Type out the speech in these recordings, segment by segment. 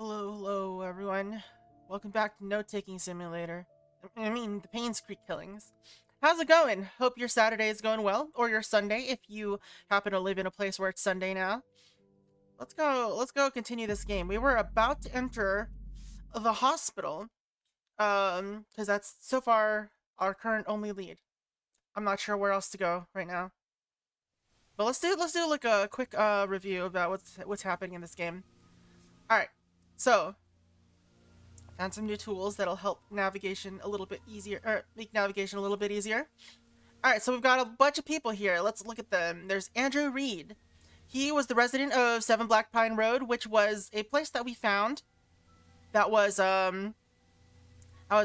Hello, everyone. Welcome back to Note Taking Simulator. I mean, the Painscreek killings. How's it going? Hope your Saturday is going well, or your Sunday if you happen to live in a place where it's Sunday now. Let's go continue this game. We were about to enter the hospital, because that's so far our current only lead. I'm not sure where else to go right now. But let's do like a quick review about what's happening in this game. All right. So, found some new tools that'll help navigation a little bit easier, or make navigation a little bit easier. Alright, so we've got a bunch of people here. Let's look at them. There's Andrew Reed. He was the resident of 7 Black Pine Road, which was a place that we found that was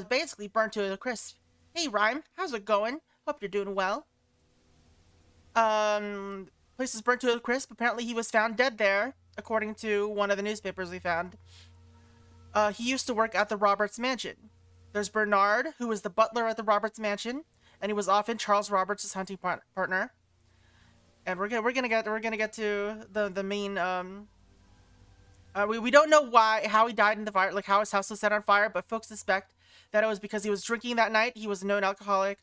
basically burnt to a crisp. Hey, Rhyme, how's it going? Hope you're doing well. Place is burnt to a crisp. Apparently he was found dead there, according to one of the newspapers we found. He used to work at the Roberts Mansion. There's Bernard, who was the butler at the Roberts Mansion, and he was often Charles Roberts' hunting partner. And we're gonna get to the main. We don't know how he died in the fire, like how his house was set on fire, but folks suspect that it was because he was drinking that night. He was a known alcoholic.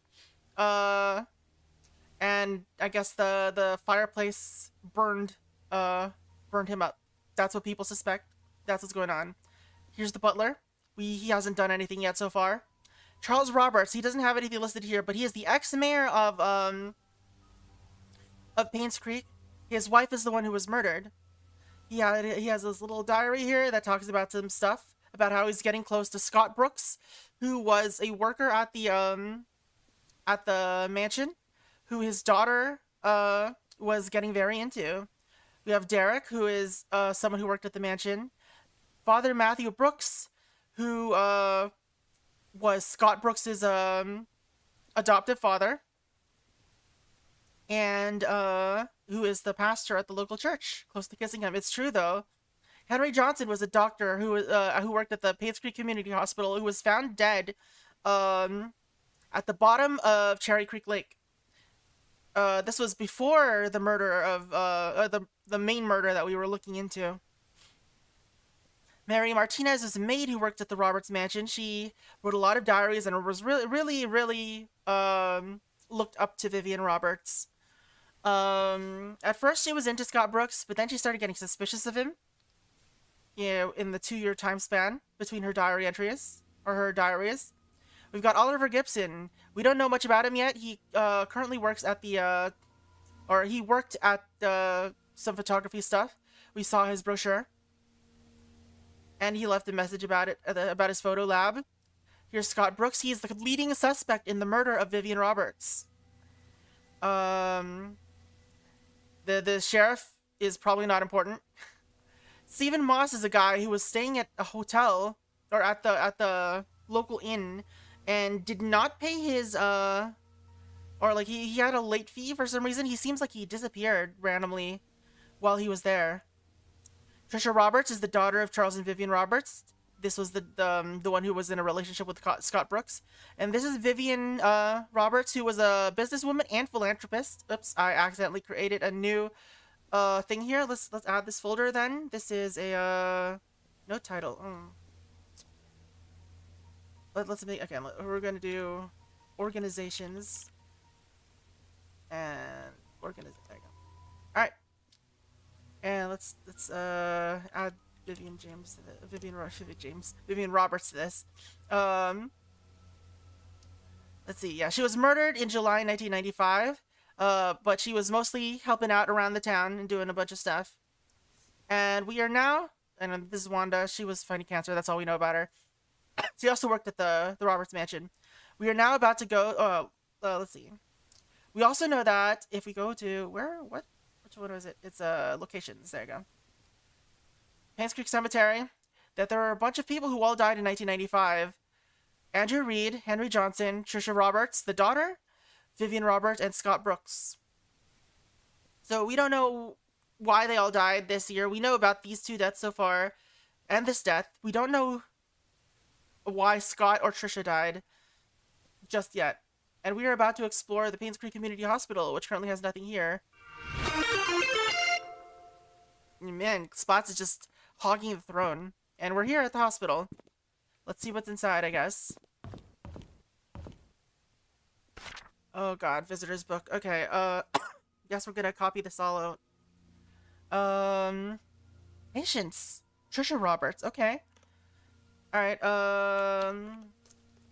And I guess the fireplace burned him up. That's what people suspect. That's what's going on. Here's the butler. He hasn't done anything yet so far. Charles Roberts, he doesn't have anything listed here, but he is the ex-mayor of Painscreek. His wife is the one who was murdered. He has this little diary here that talks about some stuff about how he's getting close to Scott Brooks, who was a worker at the mansion, who his daughter was getting very into. We have Derek, who is someone who worked at the mansion. Father Matthew Brooks, who was Scott Brooks's adoptive father, and who is the pastor at the local church close to Kissingham. It's true though. Henry Johnson was a doctor who worked at the Painscreek Community Hospital, who was found dead at the bottom of Cherry Creek Lake. This was before the murder of the main murder that we were looking into. Mary Martinez is a maid who worked at the Roberts Mansion. She wrote a lot of diaries and was really looked up to Vivian Roberts. At first she was into Scott Brooks, but then she started getting suspicious of him. In the 2-year time span between her diary entries, or her diaries. We've got Oliver Gibson. We don't know much about him yet. He currently works at he worked at some photography stuff. We saw his brochure. And he left a message about his photo lab. Here's Scott Brooks. He's the leading suspect in the murder of Vivian Roberts. The sheriff is probably not important. Stephen Moss is a guy who was staying at a hotel or at the local inn and did not pay his or like he had a late fee for some reason. He seems like he disappeared randomly while he was there. Trisha Roberts is the daughter of Charles and Vivian Roberts. This was the one who was in a relationship with Scott Brooks. And this is Vivian Roberts, who was a businesswoman and philanthropist. Oops, I accidentally created a new thing here. Let's add this folder then. This is a no title. Let's make again. We're gonna do organizations and there you go. All right, and let's add Vivian Roberts to this. Let's see. Yeah, she was murdered in July 1995. But she was mostly helping out around the town and doing a bunch of stuff. And we are now, and this is Wanda. She was fighting cancer. That's all we know about her. She also worked at the Roberts Mansion. We are now about to go. Let's see. We also know that if we go to which one was it? It's locations. There you go. Painscreek Cemetery. That there are a bunch of people who all died in 1995. Andrew Reed, Henry Johnson, Trisha Roberts, the daughter, Vivian Roberts, and Scott Brooks. So we don't know why they all died this year. We know about these two deaths so far, and this death. We don't know why Scott or Trisha died just yet. And we are about to explore the Painscreek Community Hospital, which currently has nothing here. Man, Spots is just hogging the throne. And we're here at the hospital. Let's see what's inside, I guess. Oh god, visitor's book. Okay, guess we're gonna copy this all out. Patients. Trisha Roberts, okay. Alright,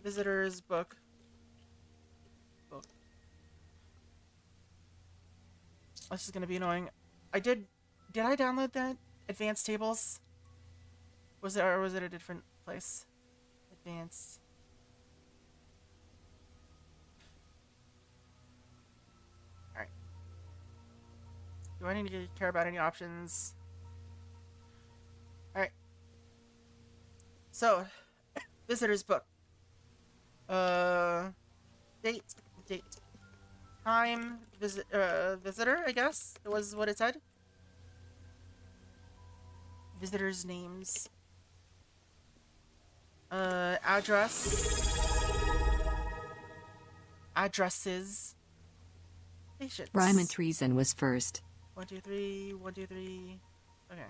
visitor's book. This is gonna be annoying. Did I download that? Advanced tables? Was it a different place? Advanced. Alright. Do I need to care about any options? Alright. So, visitor's book. Date. Time, visitor, I guess, was what it said. Visitors' names. Addresses. Patients. Rhyme and treason was first. 1, 2, 3, 1, 2, 3. Okay.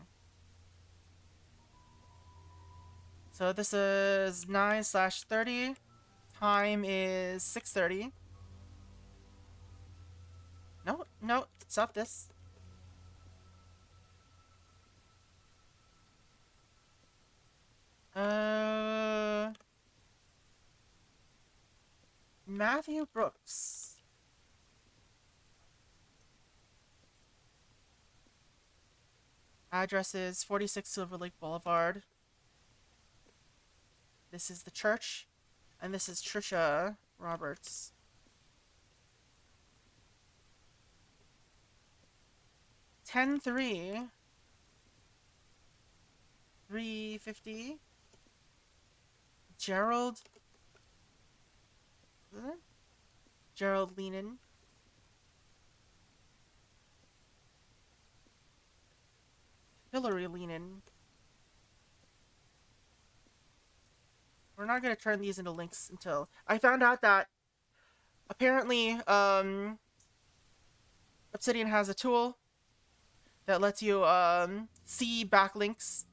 So this is 9/30. Time is 6:30. No, stop this. Matthew Brooks. Address is 46 Silver Lake Boulevard. This is the church, and this is Trisha Roberts. 10/3. 350. Gerald. Gerald Leanin. Hillary Leanin. We're not going to turn these into links until I found out that apparently Obsidian has a tool that lets you see backlinks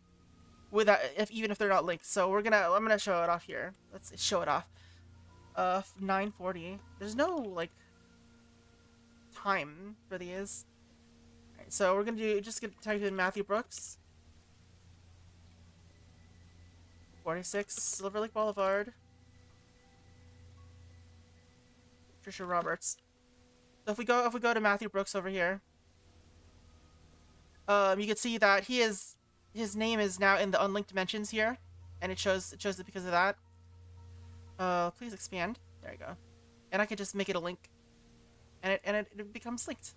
without even if they're not linked. So I'm gonna show it off here. Let's show it off. 9:40. There's no like time for these. Alright, so we're gonna type in Matthew Brooks. 46 Silver Lake Boulevard. Trisha Roberts. So if we go to Matthew Brooks over here, you can see that his name is now in the unlinked mentions here, and it shows it because of that. Please expand. There you go. And I could just make it a link. And it becomes linked.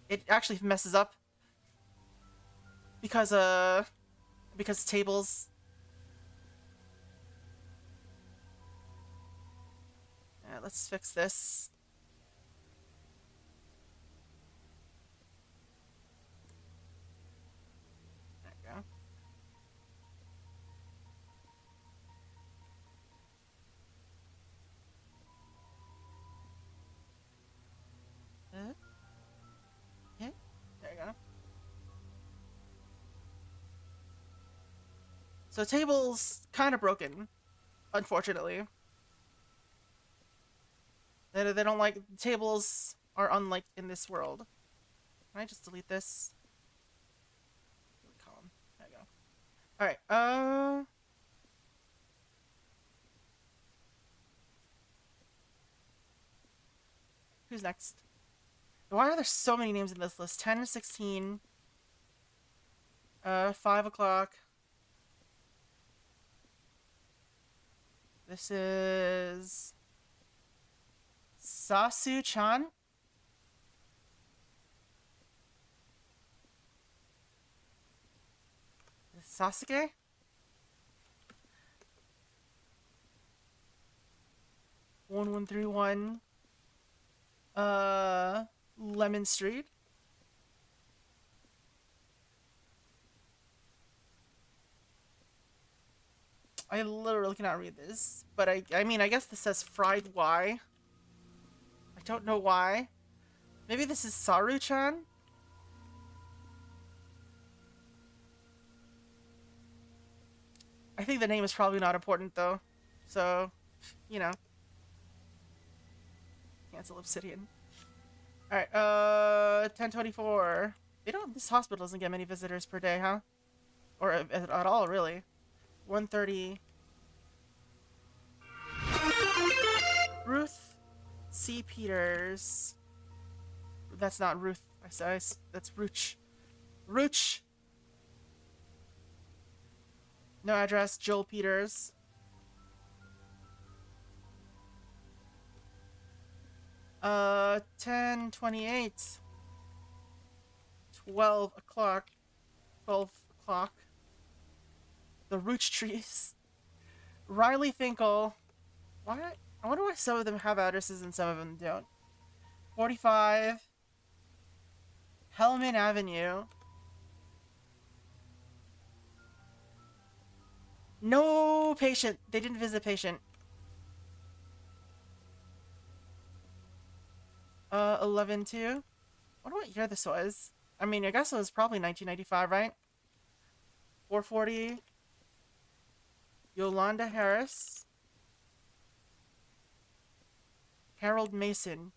It actually messes up because tables. Let's fix this. There you go. Yeah, there you go. So table's kind of broken, unfortunately. They don't like tables are unlike in this world. Can I just delete this? Delete column. There you go. All right. Who's next? Why are there so many names in this list? 10 and 16. 5 o'clock. This is Sasu-chan. Sasuke? One 131. Lemon Street. I literally cannot read this, but I mean, I guess this says fried Y. I don't know why. Maybe this is Saru-chan? I think the name is probably not important though. So, you know. Cancel Obsidian. Alright, 1024. This hospital doesn't get many visitors per day, huh? Or at all, really. 130. Ruth C. Peters. That's not Ruth. That's Rooch. Rooch! No address. Joel Peters. Uh, 10:28. 12 o'clock. 12 o'clock. The Rooch trees. Riley Finkel. Why? I wonder why some of them have addresses and some of them don't. 45. Hellman Avenue. No patient. They didn't visit patient. 11-2. Wonder what year this was. I mean, I guess it was probably 1995, right? 440. Yolanda Harris. Harold Mason.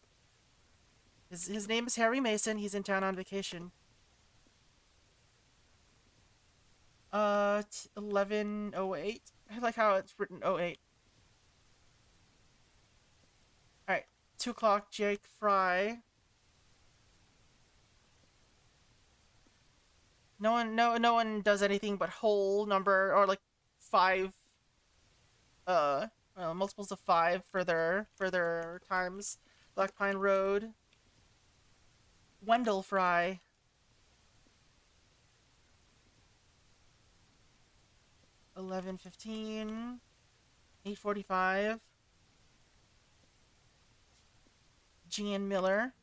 His name is Harry Mason. He's in town on vacation. 1108. I like how it's written 08. Alright. 2 o'clock, Jake Fry. No one does anything but whole number or like 5 multiples of 5 for their times. Black Pine Road. Wendell Fry. $11.15. $8.45. Jan Miller.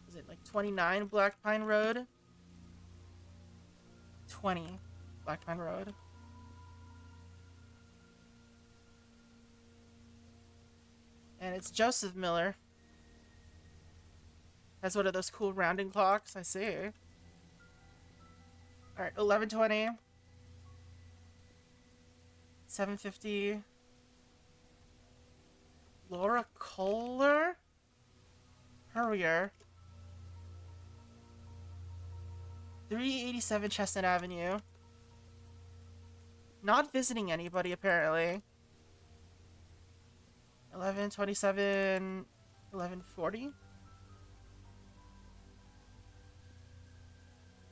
Is it like 29 Black Pine Road? 20 Black Pine Road. And it's Joseph Miller. Has one of those cool rounding clocks, I see. Alright, 11:20. 7:50. Laura Kohler? Hurrier. 387 Chestnut Avenue. Not visiting anybody, apparently. 11:27. 11:40.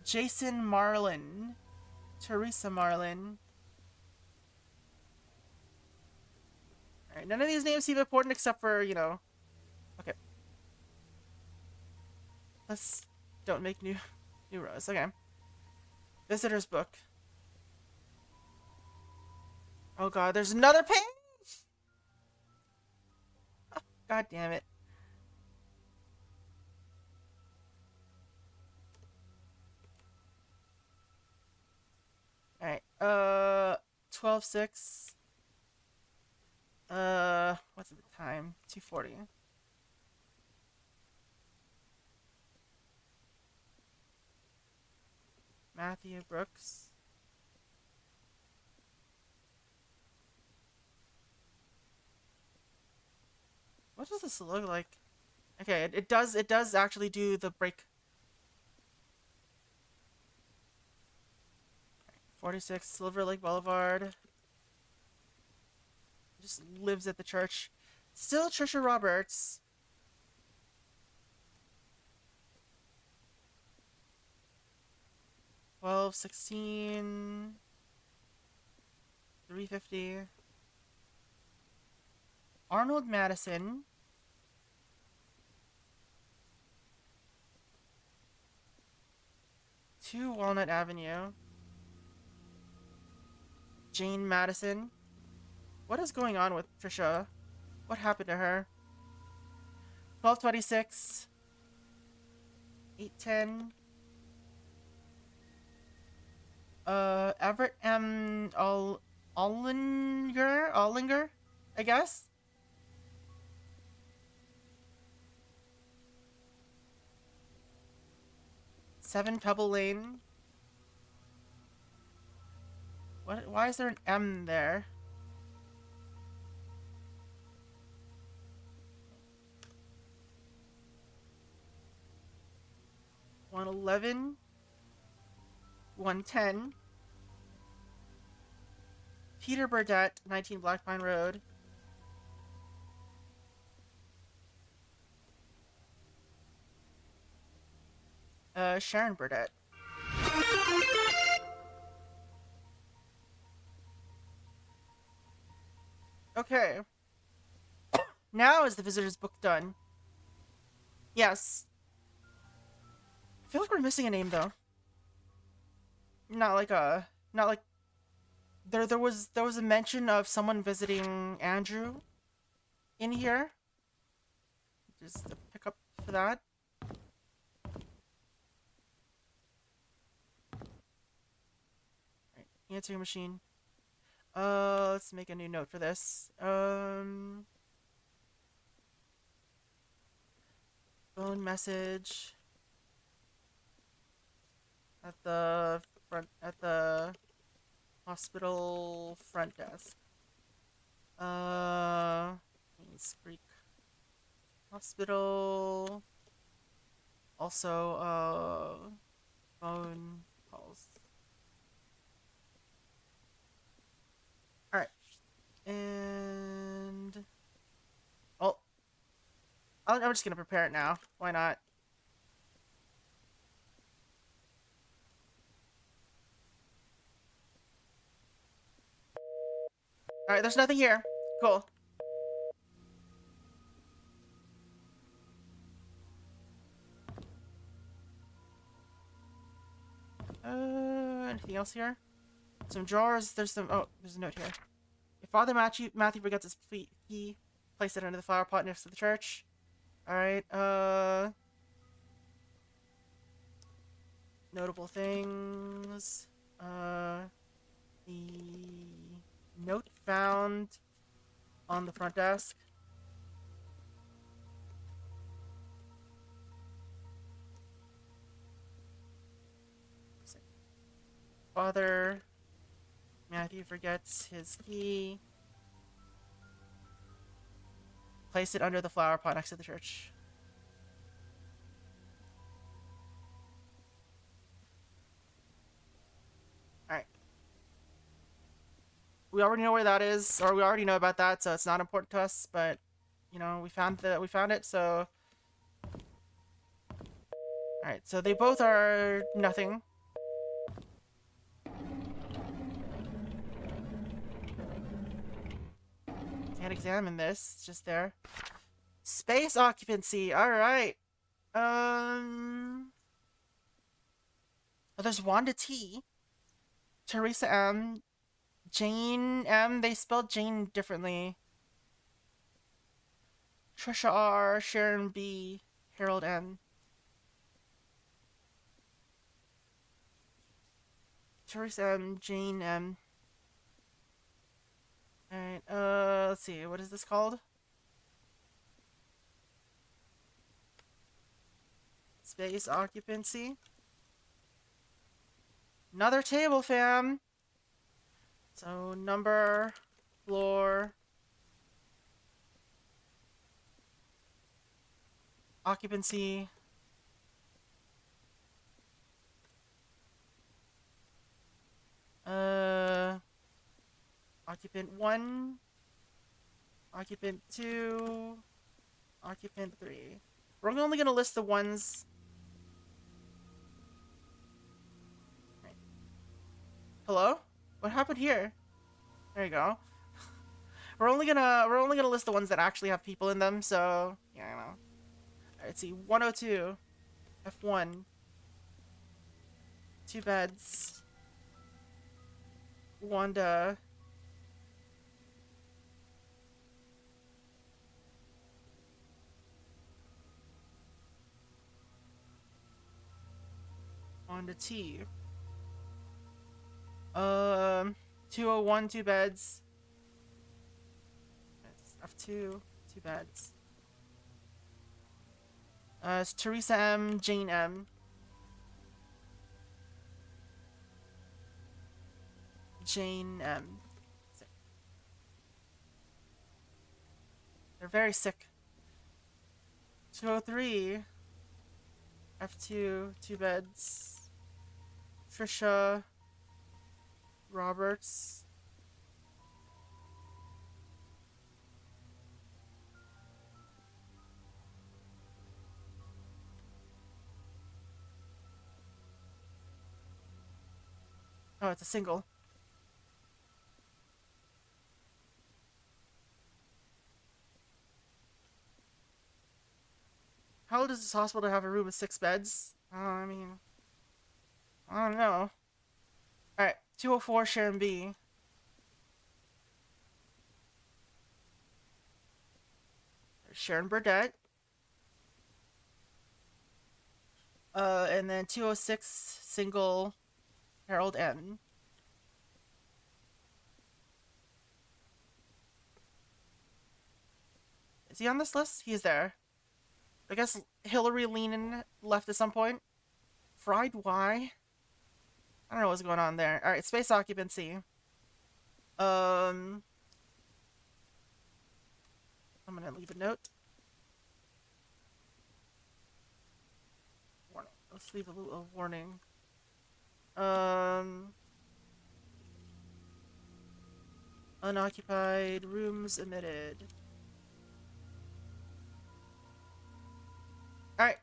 Jason Marlin. Teresa Marlin. Alright, none of these names seem important except for, you know... Okay. Let's... Don't make new rows. Okay. Visitor's book. Oh god, there's another page! Oh, god damn it. Alright, 12:06. What's the time? 2:40. Matthew Brooks. What does this look like? Okay, it does actually do the break. 46 Silver Lake Boulevard. Just lives at the church. Still Trisha Roberts. Twelve, 16, 350. Arnold Madison. Two Walnut Avenue. Jane Madison. What is going on with Trisha? What happened to her? 12:26. 8:10. Everett M. Allinger, I guess? Seven Pebble Lane. What? Why is there an M there? $111. 110. Peter Burdett, 19 Black Pine Road. Sharon Burdett. Okay. Now is the visitor's book done? Yes. I feel like we're missing a name though. Not like there was a mention of someone visiting Andrew in here. Just a pickup for that. Right, answering machine. Let's make a new note for this. Phone message at the hospital front desk. Painscreek Hospital. Also, phone calls. Alright. And... Oh. I'm just gonna prepare it now. Why not? Alright, there's nothing here. Cool. Anything else here? Some drawers. There's some... Oh, there's a note here. If Father Matthew forgets his key, place it under the flower pot next to the church. Alright, notable things. The note found on the front desk. Father Matthew forgets his key. Place it under the flower pot next to the church. Alright. We already know where that is, or we already know about that, so it's not important to us, but you know, we found it, so alright, so they both are nothing. examine this. It's just there. Space occupancy. All right. Oh, there's Wanda T, Teresa M, Jane M. They spelled Jane differently. Trisha R, Sharon B, Harold M. Teresa M, Jane M. Alright, let's see. What is this called? Space occupancy. Another table, fam. So, number, floor, occupancy. Occupant 1, occupant 2, occupant 3. We're only gonna list the ones. Right. Hello? What happened here? There you go. We're only gonna list the ones that actually have people in them, so yeah, I know. Alright, let's see. 102. F1. 2 beds. Wanda. Wanda T. 201, 2 beds. F2, 2 beds. It's Teresa M, Jane M. Jane M. Sick. They're very sick. 203. F2, 2 beds. Trisha Roberts. Oh, it's a single. How old is this hospital to have a room with 6 beds? I mean, I don't know. Alright, 204 Sharon B. There's Sharon Burdett. And then 206 single Harold M. Is he on this list? He's there. I guess Hillary Lenin left at some point. Fried Y? I don't know what's going on there. Alright, space occupancy. I'm gonna leave a note. Warning. Let's leave a little warning. Unoccupied rooms omitted. Alright.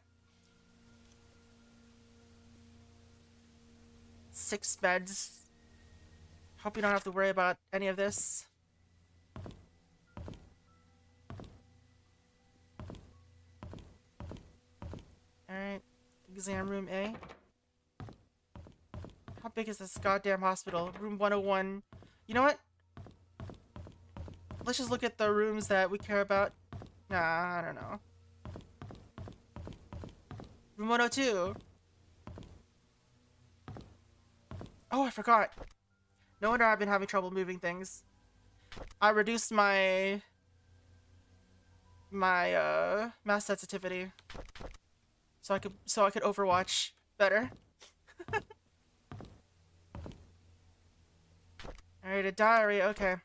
6 beds. Hope you don't have to worry about any of this. Alright. Exam room A. How big is this goddamn hospital? Room 101. You know what? Let's just look at the rooms that we care about. Nah, I don't know. Room 102. Oh, I forgot. No wonder I've been having trouble moving things. I reduced my mass sensitivity so I could Overwatch better. Alright, a diary, okay.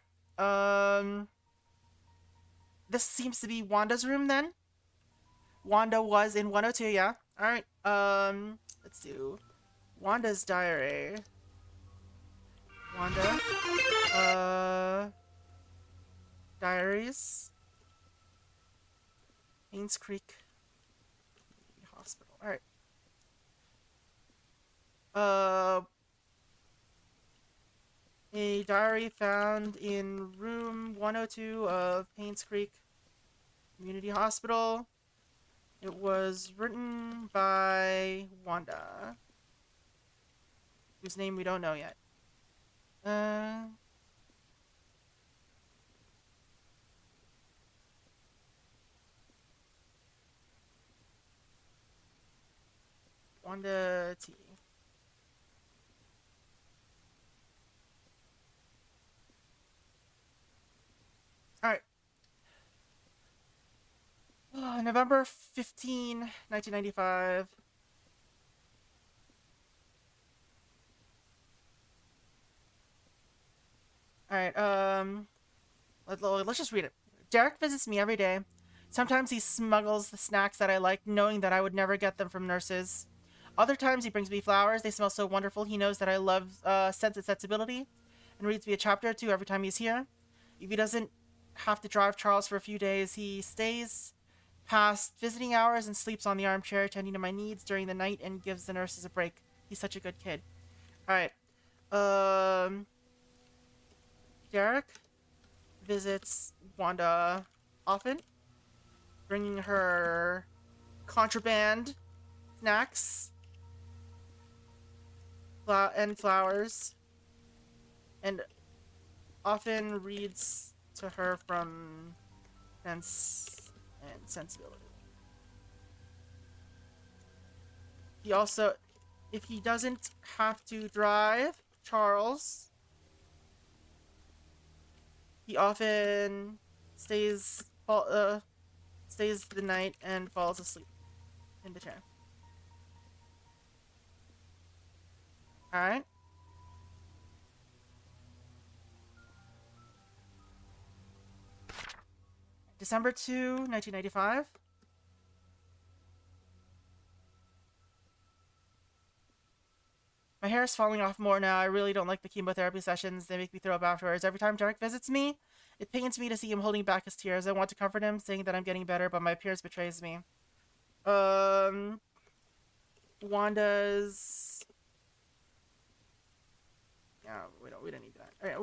This seems to be Wanda's room then. Wanda was in 102, yeah. Alright, let's do Wanda's diary. Wanda. Diaries. Painscreek Hospital. Alright. A diary found in room 102 of Painscreek Community Hospital. It was written by Wanda, whose name we don't know yet. Wanda T. Alright. November 15, 1995. Alright, let's just read it. Derek visits me every day. Sometimes he smuggles the snacks that I like, knowing that I would never get them from nurses. Other times he brings me flowers. They smell so wonderful. He knows that I love Sense and Sensibility and reads me a chapter or two every time he's here. If he doesn't have to drive Charles for a few days, he stays past visiting hours and sleeps on the armchair, tending to my needs during the night and gives the nurses a break. He's such a good kid. Alright. Derek visits Wanda often, bringing her contraband snacks and flowers, and often reads to her from Sense and Sensibility. He also, if he doesn't have to drive Charles, he often stays the night and falls asleep in the chair. Alright. December 2, 1995. My hair is falling off more now. I really don't like the chemotherapy sessions. They make me throw up afterwards. Every time Derek visits me, it pains me to see him holding back his tears. I want to comfort him, saying that I'm getting better, but my appearance betrays me. Wanda's... Yeah, we don't need that. Alright,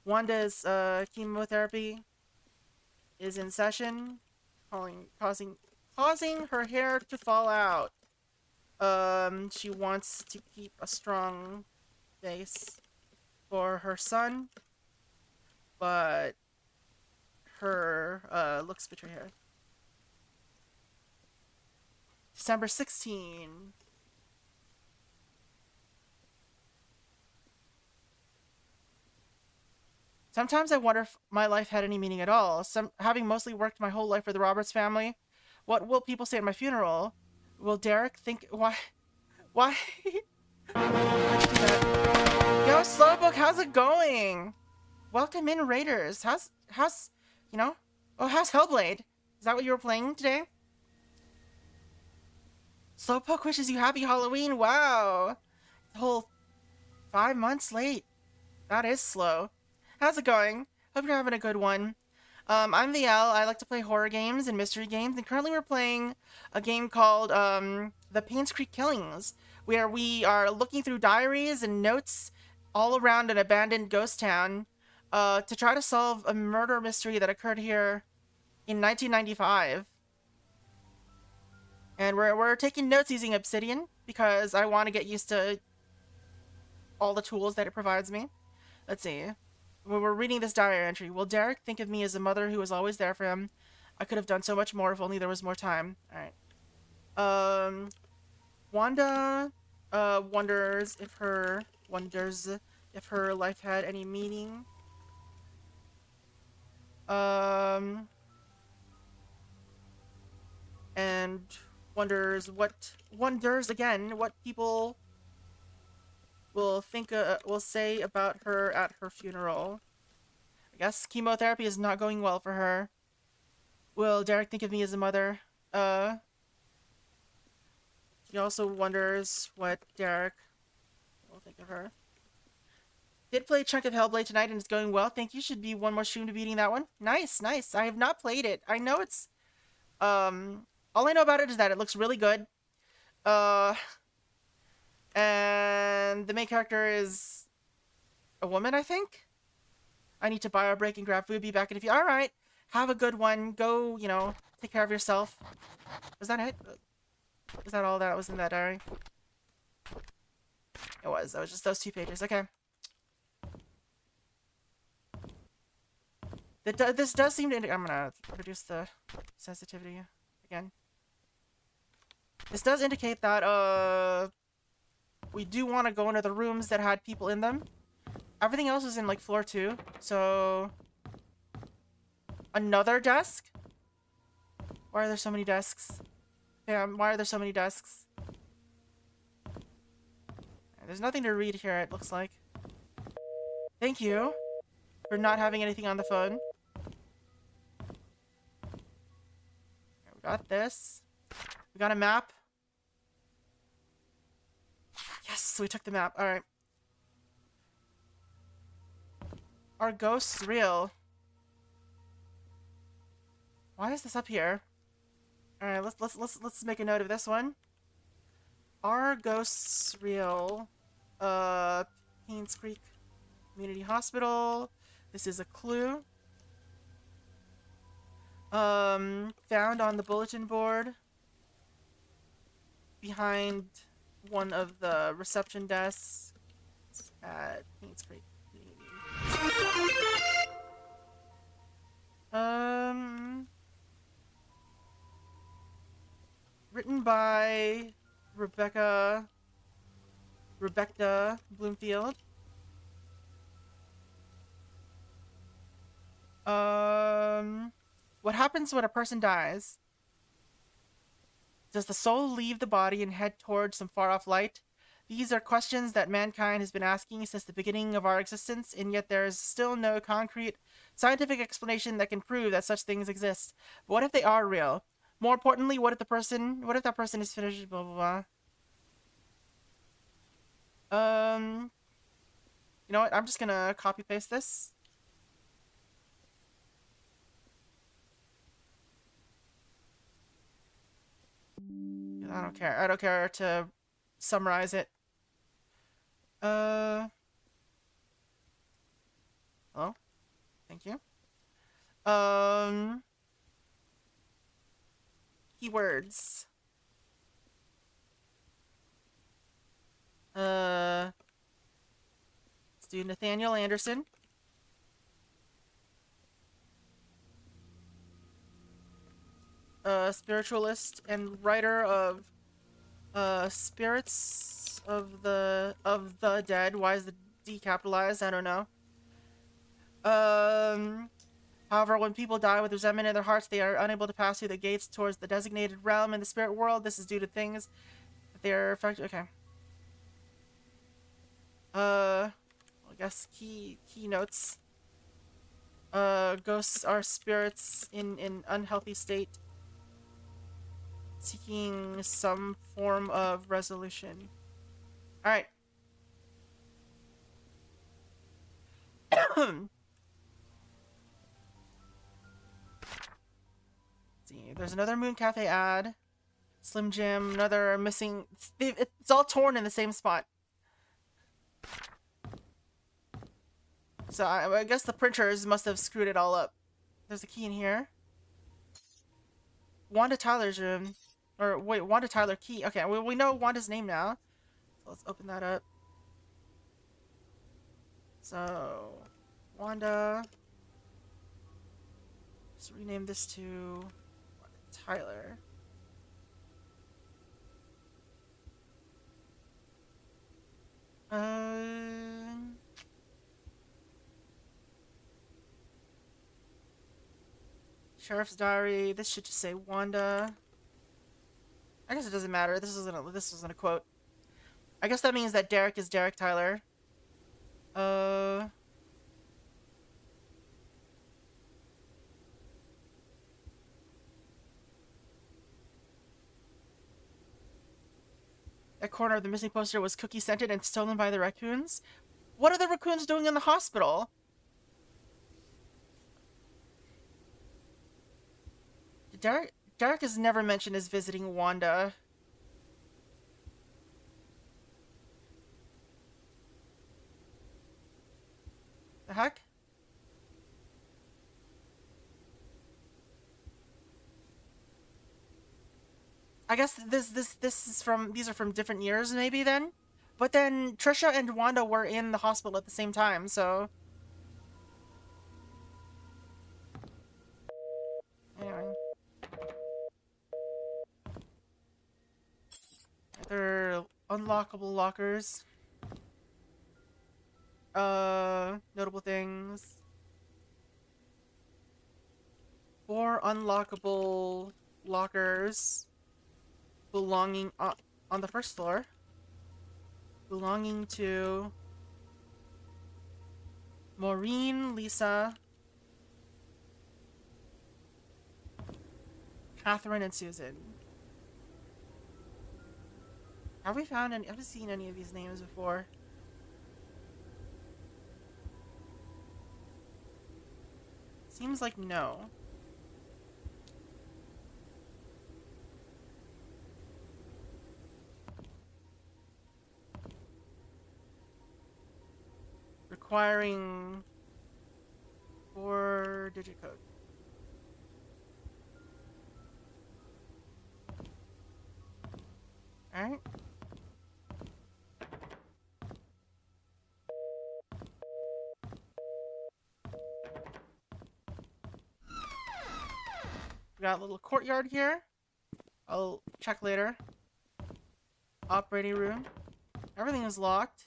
Wanda's chemotherapy is in session, causing her hair to fall out. She wants to keep a strong face for her son, but her looks betray her. December 16. Sometimes I wonder if my life had any meaning at all. Having mostly worked my whole life for the Roberts family, what will people say at my funeral? Will Derek think... Why? Why'd you do that? Yo, Slowbook, how's it going? Welcome in, Raiders. How's Hellblade? Is that what you were playing today? Slowpoke wishes you happy Halloween. Wow. The whole 5 months late. That is slow. How's it going? Hope you're having a good one. I'm Viel. I like to play horror games and mystery games, and currently we're playing a game called the Painscreek Killings, where we are looking through diaries and notes all around an abandoned ghost town to try to solve a murder mystery that occurred here in 1995. And we're taking notes using Obsidian because I want to get used to all the tools that it provides me. Let's see. When we're reading this diary entry, will Derek think of me as a mother who was always there for him? I could have done so much more if only there was more time. Alright. Wanda wonders if her life had any meaning. And wonders again what people will say about her at her funeral. I guess chemotherapy is not going well for her. Will Derek think of me as a mother? She also wonders what Derek will think of her. Did play a chunk of Hellblade tonight and it's going well. Thank you. Should be one more stream to beating that one. Nice, nice. I have not played it. I know it's all I know about it is that it looks really good. And the main character is a woman, I think. I need to buy a break and grab food. Be back in a few. All right. Have a good one. Go, take care of yourself. Was that it? Was that all that was in that diary? It was. That was just those 2 pages. Okay. This does seem to indicate... I'm gonna reduce the sensitivity again. This does indicate that, we do want to go into the rooms that had people in them. Everything else is in, like, floor 2. So... Another desk? Why are there so many desks? Damn, why are there so many desks? There's nothing to read here, it looks like. Thank you for not having anything on the phone. We got this. We got a map. Yes, we took the map. Alright. Are ghosts real? Why is this up here? Alright, let's make a note of this one. Are ghosts real? Painscreek Community Hospital. This is a clue. Found on the bulletin board behind one of the reception desks at Painscreek Community. Written by Rebecca Bloomfield. What happens when a person dies? Does the soul leave the body and head towards some far-off light? These are questions that mankind has been asking since the beginning of our existence, and yet there is still no concrete scientific explanation that can prove that such things exist. But what if they are real? More importantly, what if that person is finished, blah, blah, blah. You know what? I'm just gonna copy-paste this. I don't care. I don't care to summarize it. Hello? Thank you. Keywords. Let's do Nathaniel Anderson. Spiritualist and writer of Spirits of the Dead. Why is the D capitalized? I don't know. However, when people die with resentment in their hearts, they are unable to pass through the gates towards the designated realm in the spirit world. This is due to things that they are affected. Okay. I guess keynotes. Ghosts are spirits in unhealthy state, seeking some form of resolution. Alright. See, there's another Moon Cafe ad. Slim Jim, another missing... It's all torn in the same spot. So I guess the printers must have screwed it all up. There's a key in here. Wanda Tyler's room. Or wait, Wanda Tyler key. Okay, we know Wanda's name now. So let's open that up. So, Wanda. Let's rename this to Wanda Tyler. Sheriff's Diary. This should just say Wanda. I guess it doesn't matter. This isn't a quote. I guess that means that Derek is Derek Tyler. That corner of the missing poster was cookie scented and stolen by the raccoons. What are the raccoons doing in the hospital? Derek is never mentioned as visiting Wanda. The heck? I guess this is from, these are from different years maybe then? But then Trisha and Wanda were in the hospital at the same time, so... Anyway. Other unlockable lockers. Notable things. 4 unlockable lockers belonging on the first floor. Belonging to Maureen, Lisa, Catherine, and Susan. Have we found any? Have we seen any of these names before? Seems like no. Requiring 4-digit code. Alright. We got a little courtyard here. I'll check later. Operating room. Everything is locked.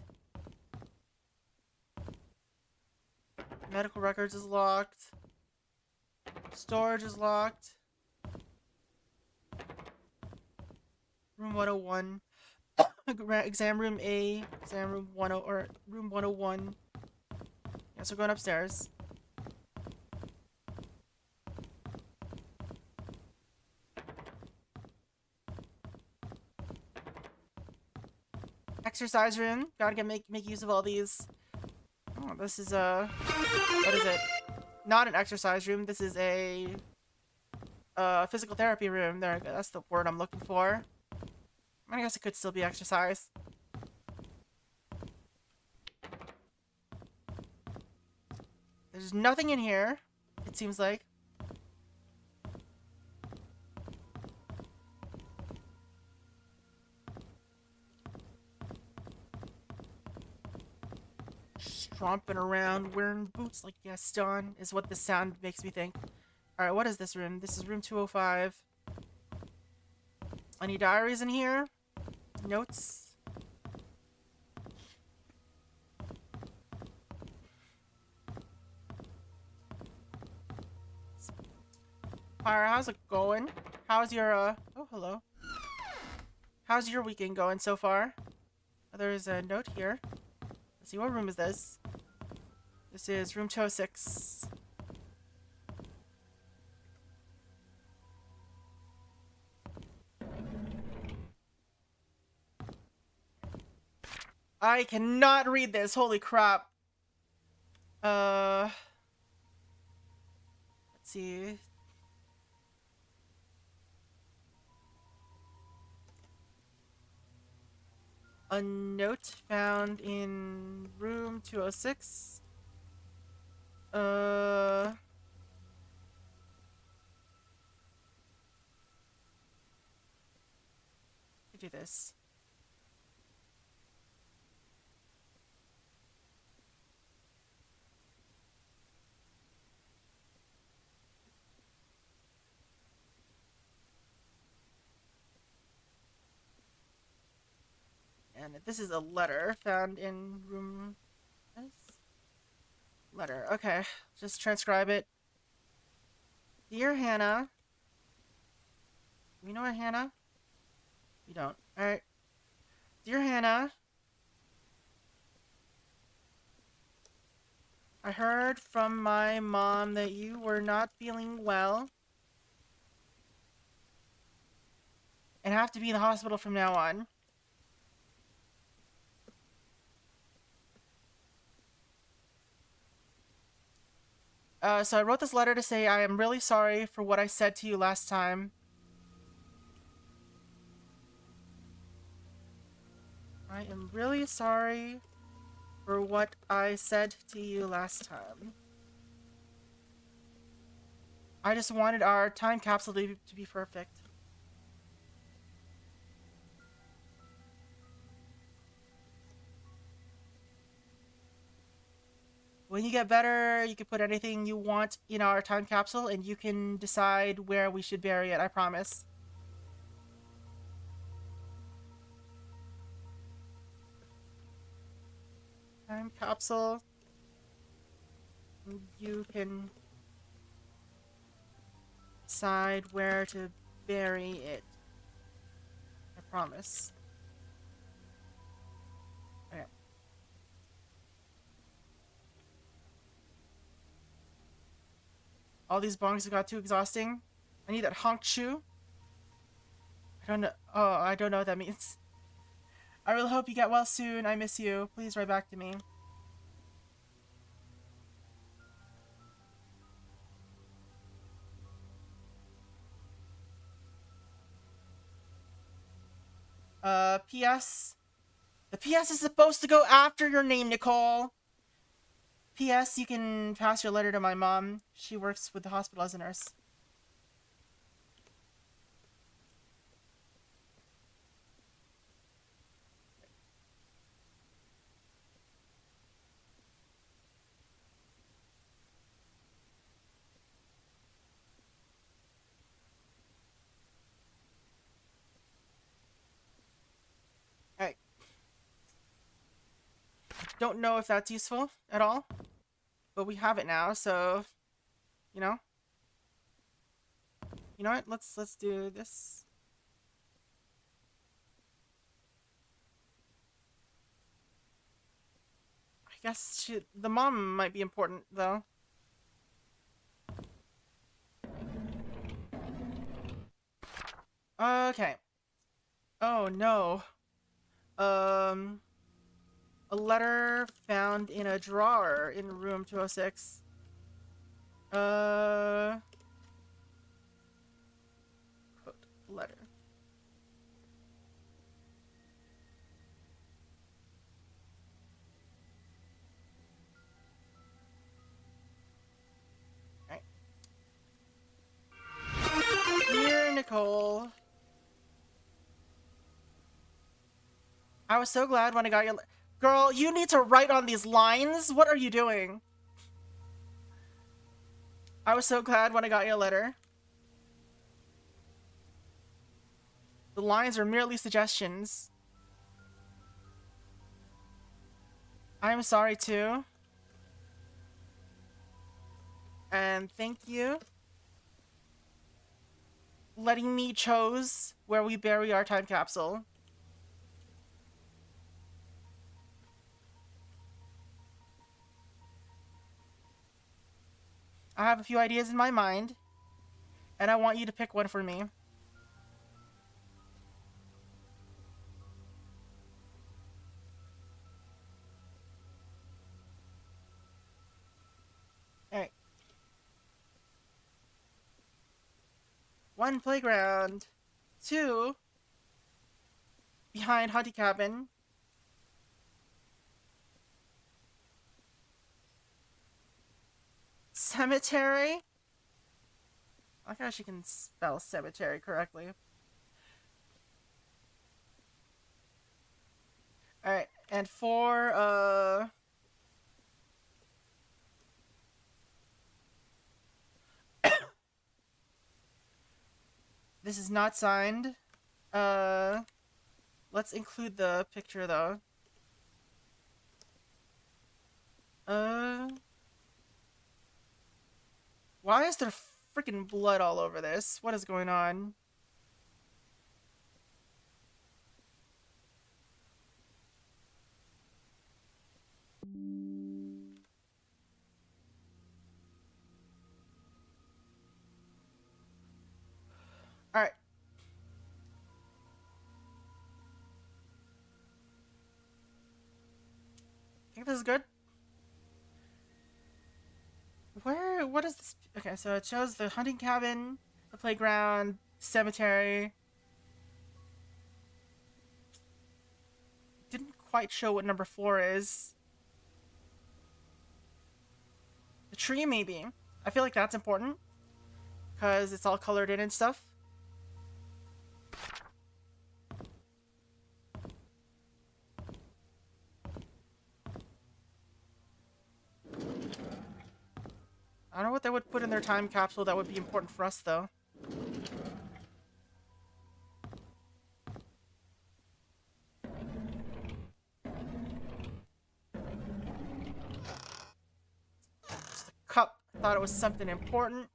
Medical records is locked. Storage is locked. Room 101. Exam room A. Exam room 10 or room 101. Yeah, so we're going upstairs. Exercise room. Gotta make use of all these. Oh, this is a... What is it? Not an exercise room. This is a... physical therapy room. There, that's the word I'm looking for. I guess it could still be exercise. There's nothing in here, it seems like. Stomping around wearing boots like Gaston is what this sound makes me think. Alright, what is this room? This is room 205. Any diaries in here? Notes? Pyra, how's it going? How's your, oh, hello. How's your weekend going so far? There's a note here. Let's see, what room is this? This is room 206. I cannot read this, holy crap. Let's see. A note found in room 206. Do this. And this is a letter found in room... Letter. Okay, just transcribe it. Dear Hannah. We know Hannah? We don't. Alright. Dear Hannah. I heard from my mom that you were not feeling well. And have to be in the hospital from now on. So I wrote this letter to say I am really sorry for what I said to you last time. I am really sorry for what I said to you last time. I just wanted our time capsule to be perfect. When you get better, you can put anything you want in our time capsule and you can decide where we should bury it, I promise. Time capsule. You can decide where to bury it. I promise. Okay. All these bongs got too exhausting. I need that honk shoe. I don't know. Oh, I don't know what that means. I really hope you get well soon. I miss you. Please write back to me. P.S. The P.S. is supposed to go after your name, Nicole. P.S. You can pass your letter to my mom. She works with the hospital as a nurse. Alright. Don't know if that's useful at all, but we have it now, so you know. You know what? Let's do this. I guess the mom might be important though. Okay. Oh no. A letter found in a drawer in room 206. Quote, letter. Alright. Dear Nicole. I was so glad when I got your girl, you need to write on these lines? What are you doing? I was so glad when I got your letter. The lines are merely suggestions. I'm sorry too. And thank you. Letting me choose where we bury our time capsule. I have a few ideas in my mind, and I want you to pick one for me. Alright. 1, playground. 2, behind Hunty Cabin. Cemetery? I like how she can spell cemetery correctly. Alright, and 4, this is not signed. Let's include the picture though. Why is there freaking blood all over this? What is going on? Alright. I think this is good. What is this? Okay, so it shows the hunting cabin, the playground, cemetery. Didn't quite show what number 4 is. The tree, maybe. I feel like that's important. Because it's all colored in and stuff. I don't know what they would put in their time capsule that would be important for us, though. Just a cup. I thought it was something important.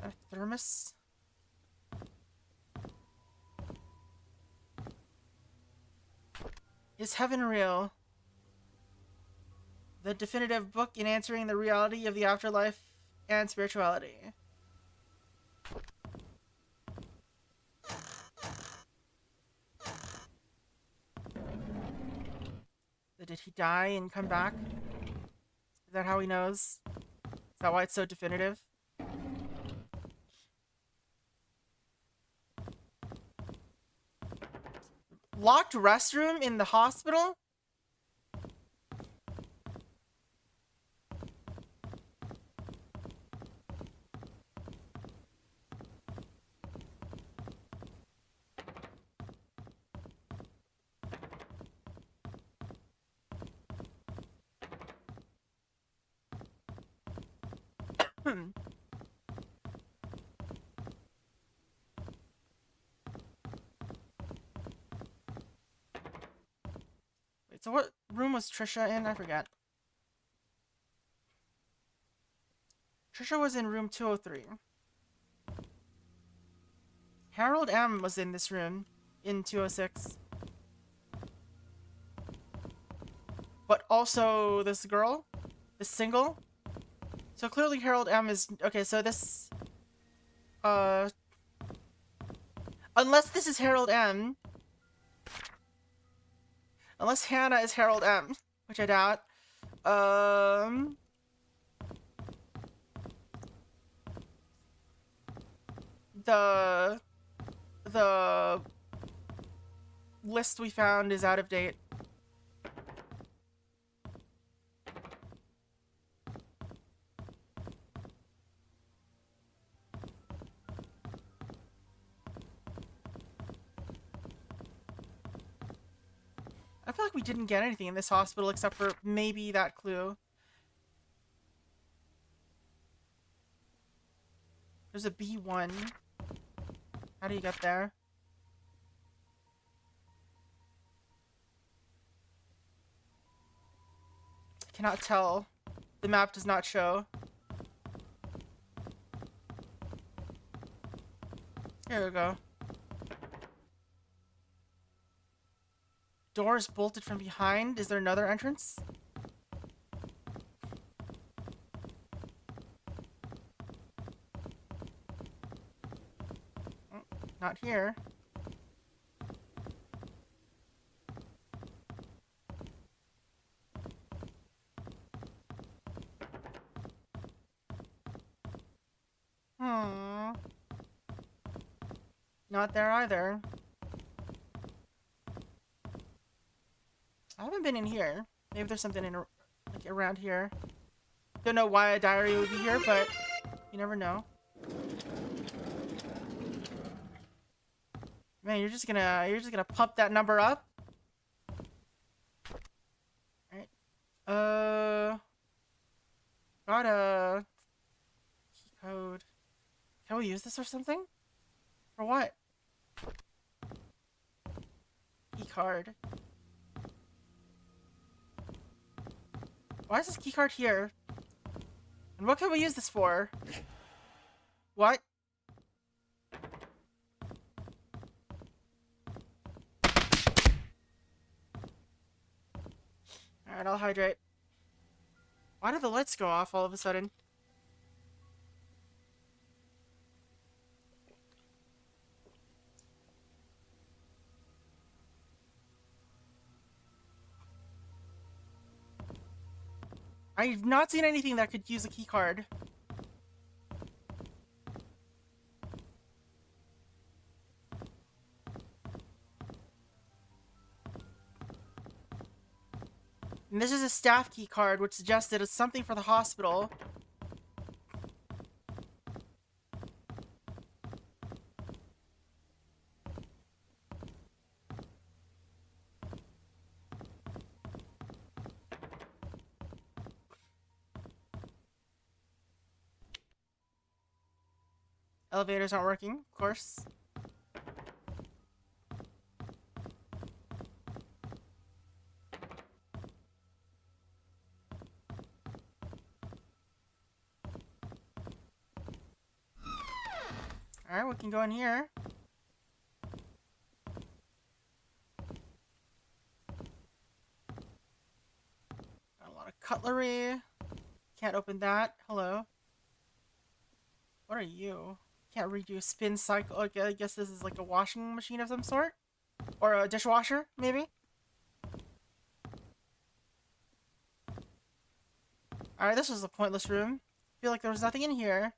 A thermos. Is heaven real? The definitive book in answering the reality of the afterlife and spirituality. Did he die and come back? Is that how he knows? Is that why it's so definitive? Locked restroom in the hospital? Wait, so what room was Trisha in? I forget. Trisha was in room 203. Harold M. was in this room in 206. But also this girl? This single? So clearly Harold M. is... Okay, so this... Unless this is Harold M. Unless Hannah is Harold M. Which I doubt. The list we found is out of date. I feel like we didn't get anything in this hospital except for maybe that clue. There's a B1. How do you get there? I cannot tell. The map does not show. Here we go. Doors bolted from behind. Is there another entrance? Oh, not here. Not there either. I haven't been in here. Maybe there's something in like around here. Don't know why a diary would be here, but you never know. Man, you're just gonna pump that number up. All right. Got a key code. Can we use this or something? For what? Key card. Why is this keycard here? And what can we use this for? What? Alright, I'll hydrate. Why did the lights go off all of a sudden? I've not seen anything that could use a key card. And this is a staff key card, which suggested it's something for the hospital. Elevators aren't working, of course. Alright, we can go in here. Got a lot of cutlery. Can't open that. Hello. What are you? Can't read you a spin cycle. Okay, I guess this is like a washing machine of some sort? Or a dishwasher, maybe? Alright, this was a pointless room. I feel like there was nothing in here.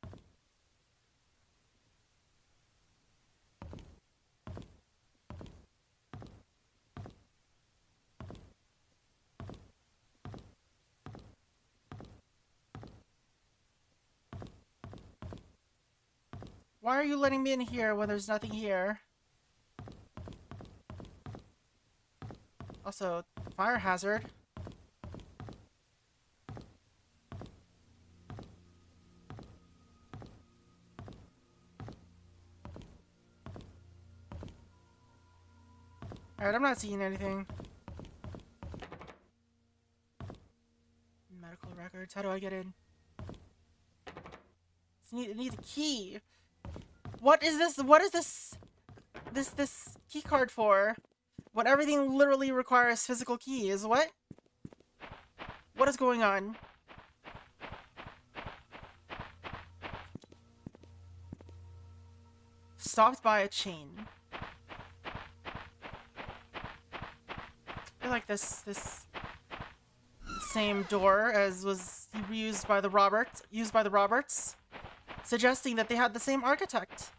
Why are you letting me in here when there's nothing here? Also, fire hazard. Alright, I'm not seeing anything. Medical records, how do I get in? I need a key. What is this? What is this key card for? When everything literally requires physical keys. What? What is going on? Stopped by a chain. I feel like this same door as was used by the Roberts, suggesting that they had the same architect.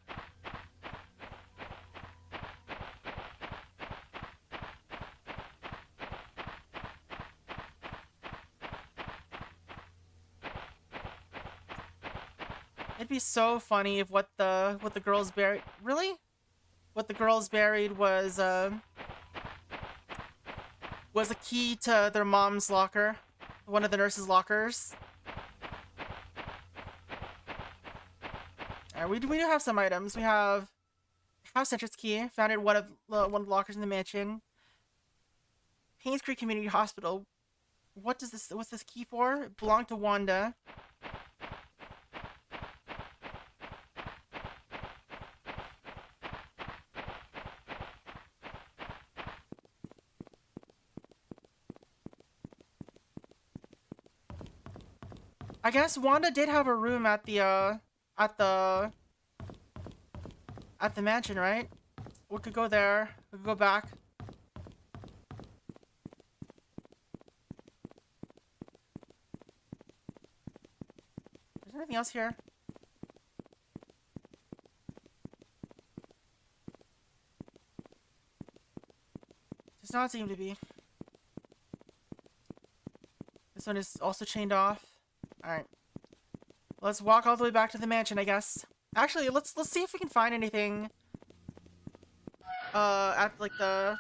It'd be so funny if what the girls buried what the girls buried was a key to their mom's locker, one of the nurses' lockers. Alright, we do have some items. We have house entrance key, found in one of the lockers in the mansion. Painscreek Community Hospital. What's this key for? It belonged to Wanda. I guess Wanda did have a room at the mansion, right? We could go there. We could go back. Is there anything else here? Does not seem to be. This one is also chained off. Alright. Let's walk all the way back to the mansion, I guess. Actually, let's see if we can find anything at like the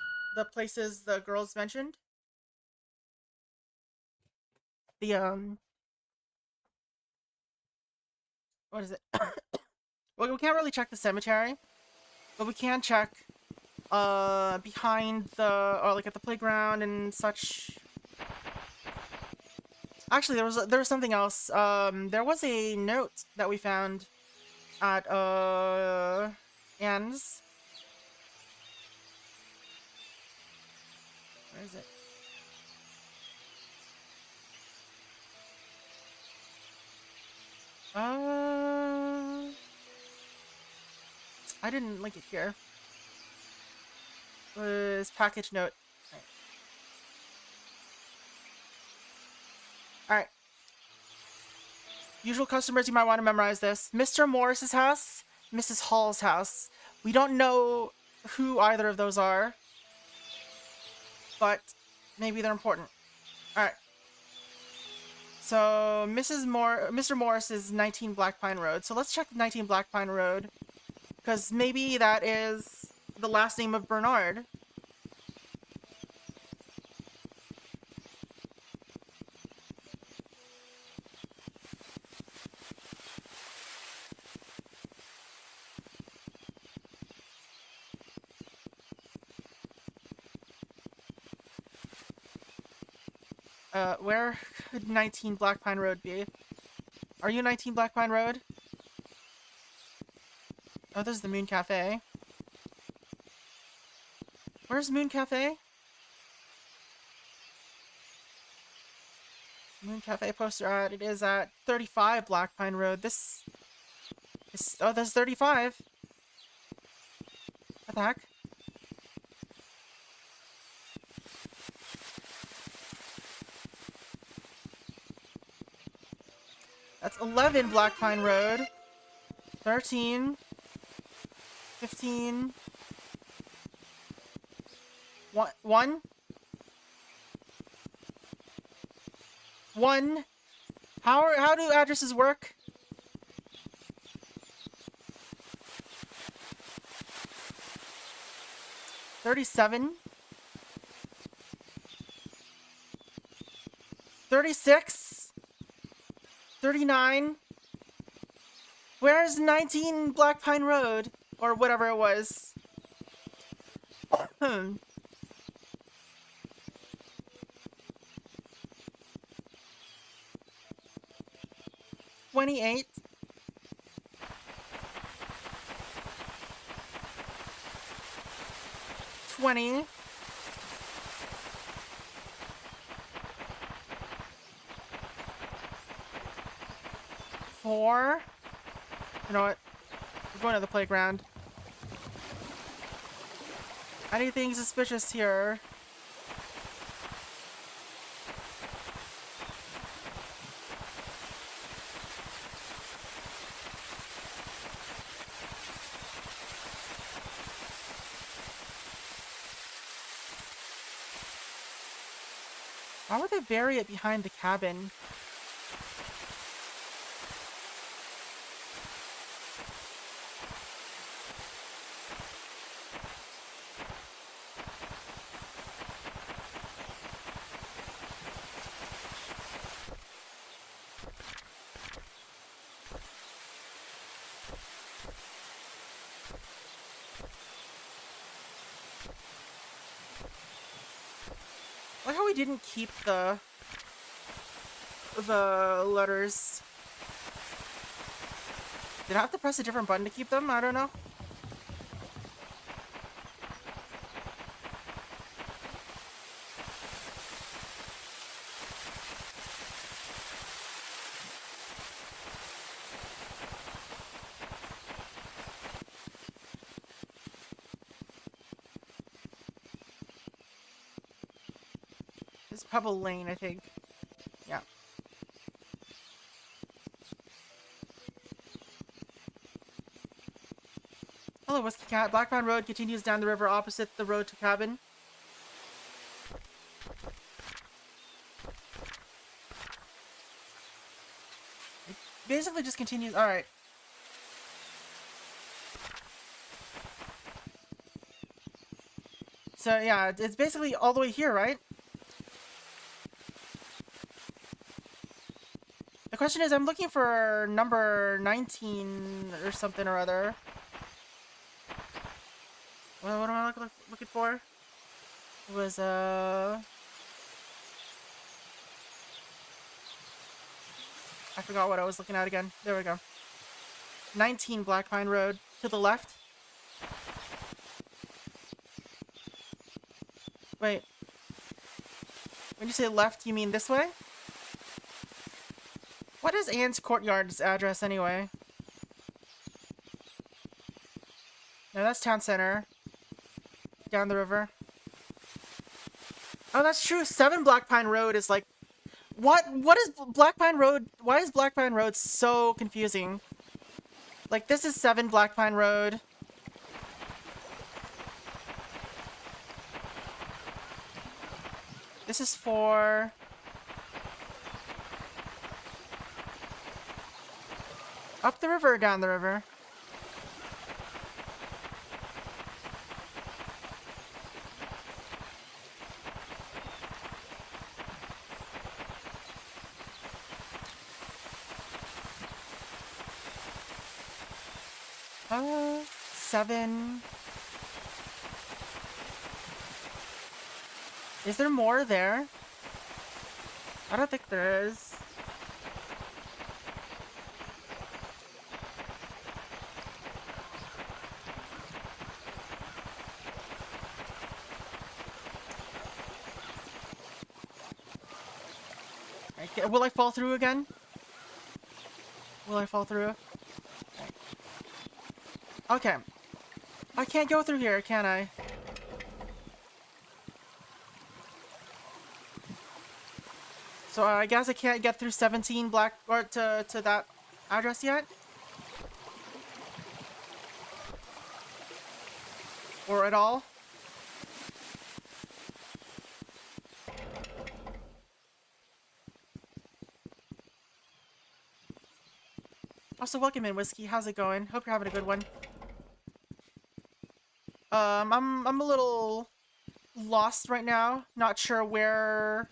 places the girls mentioned. The what is it? Well, we can't really check the cemetery, but we can check behind or like at the playground and such. Actually, there was something else. There was a note that we found at Anne's. Where is it? I didn't link it here. It was package note. Alright. Usual customers, you might want to memorize this. Mr. Morris's house, Mrs. Hall's house. We don't know who either of those are, but maybe they're important. Alright. So Mr. Morris is 19 Black Pine Road. So let's check 19 Black Pine Road, because maybe that is the last name of Bernard. Where could 19 Black Pine Road be? Are you 19 Black Pine Road? Oh, this is the Moon Cafe. Where's Moon Cafe? Moon Cafe poster ad. It is at 35 Black Pine Road. This is... Oh, that's 35. What the heck? That's 11 Black Pine Road. 13. 15. 1. 1. How do addresses work? $37. 36. 39. Where's 19 Black Pine Road? Or whatever it was. 28. 20. 4. You know what? We're going to the playground. Anything suspicious here? Why would they bury it behind the cabin? I like how we didn't keep the letters. Did I have to press a different button to keep them? I don't know. This is Pebble Lane, I think. Yeah. Hello, Whiskey Cat. Blackbound Road continues down the river opposite the road to cabin. It basically just continues. Alright. So, yeah, it's basically all the way here, right? The question is, I'm looking for number 19 or something or other. What am I looking for? It was, I forgot what I was looking at again. There we go. 19 Black Pine Road. To the left. Wait. When you say left, you mean this way? What is Anne's Courtyard's address anyway? No, that's Town Center. Down the river. Oh, that's true. 7 Black Pine Road is like... What is Black Pine Road? Why is Black Pine Road so confusing? Like, this is 7 Black Pine Road. This is 4... Up the river or down the river? Uh, 7. Is there more there? I don't think there is. Okay, will I fall through again? Will I fall through? Okay. I can't go through here, can I? So I guess I can't get through 17 black or to that address yet? Or at all? Also, welcome in, Whiskey. How's it going? Hope you're having a good one. I'm a little lost right now. Not sure where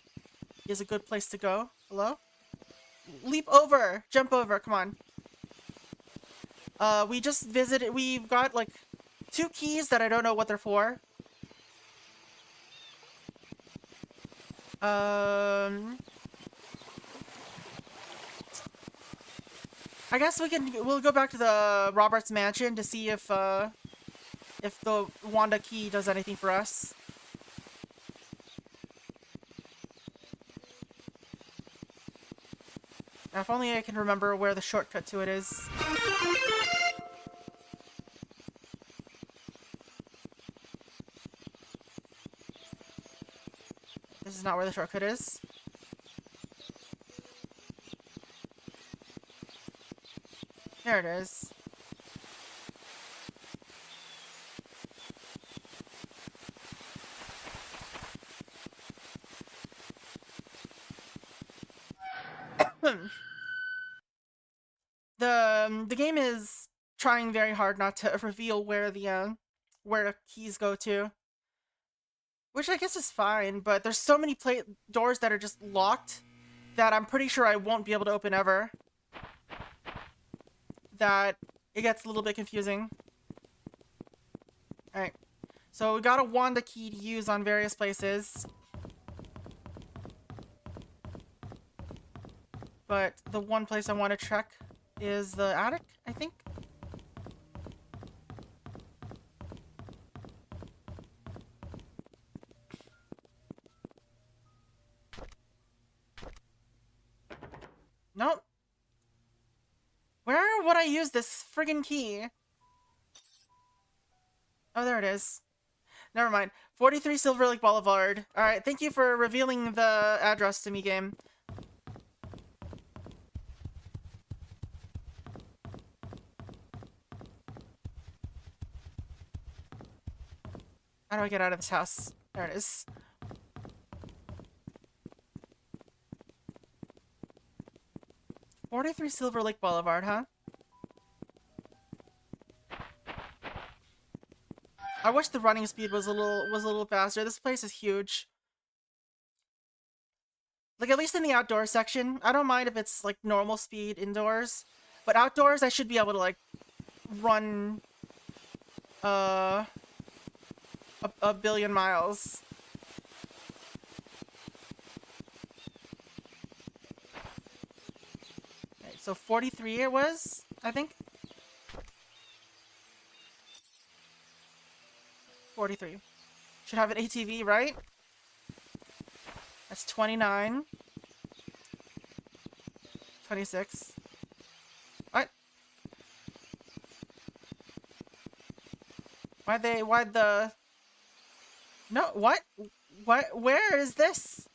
is a good place to go. Hello? Leap over! Jump over, come on. We just visited, we've got like 2 keys that I don't know what they're for. I guess we'll go back to the Roberts mansion to see if the Wanda key does anything for us. Now, if only I can remember where the shortcut to it is. This is not where the shortcut is. There it is. The game is trying very hard not to reveal where the keys go to, which I guess is fine. But there's so many doors that are just locked that I'm pretty sure I won't be able to open ever. That it gets a little bit confusing. All right, so we got a Wanda key to use on various places. But the one place I want to check is the attic, I think. Nope. Where would I use this friggin' key? Oh, there it is. Never mind. 43 Silver Lake Boulevard. Alright, thank you for revealing the address to me, game. How do I get out of this house? There it is. "43 Silver Lake Boulevard," huh? I wish the running speed was a little faster. This place is huge. Like, at least in the outdoor section, I don't mind if it's like normal speed indoors, but outdoors I should be able to like run a billion miles. Okay, so 43 it was, I think. 43. Should have an ATV, right? That's 29. 26. What? Why'd the... No, what? What? Where is this?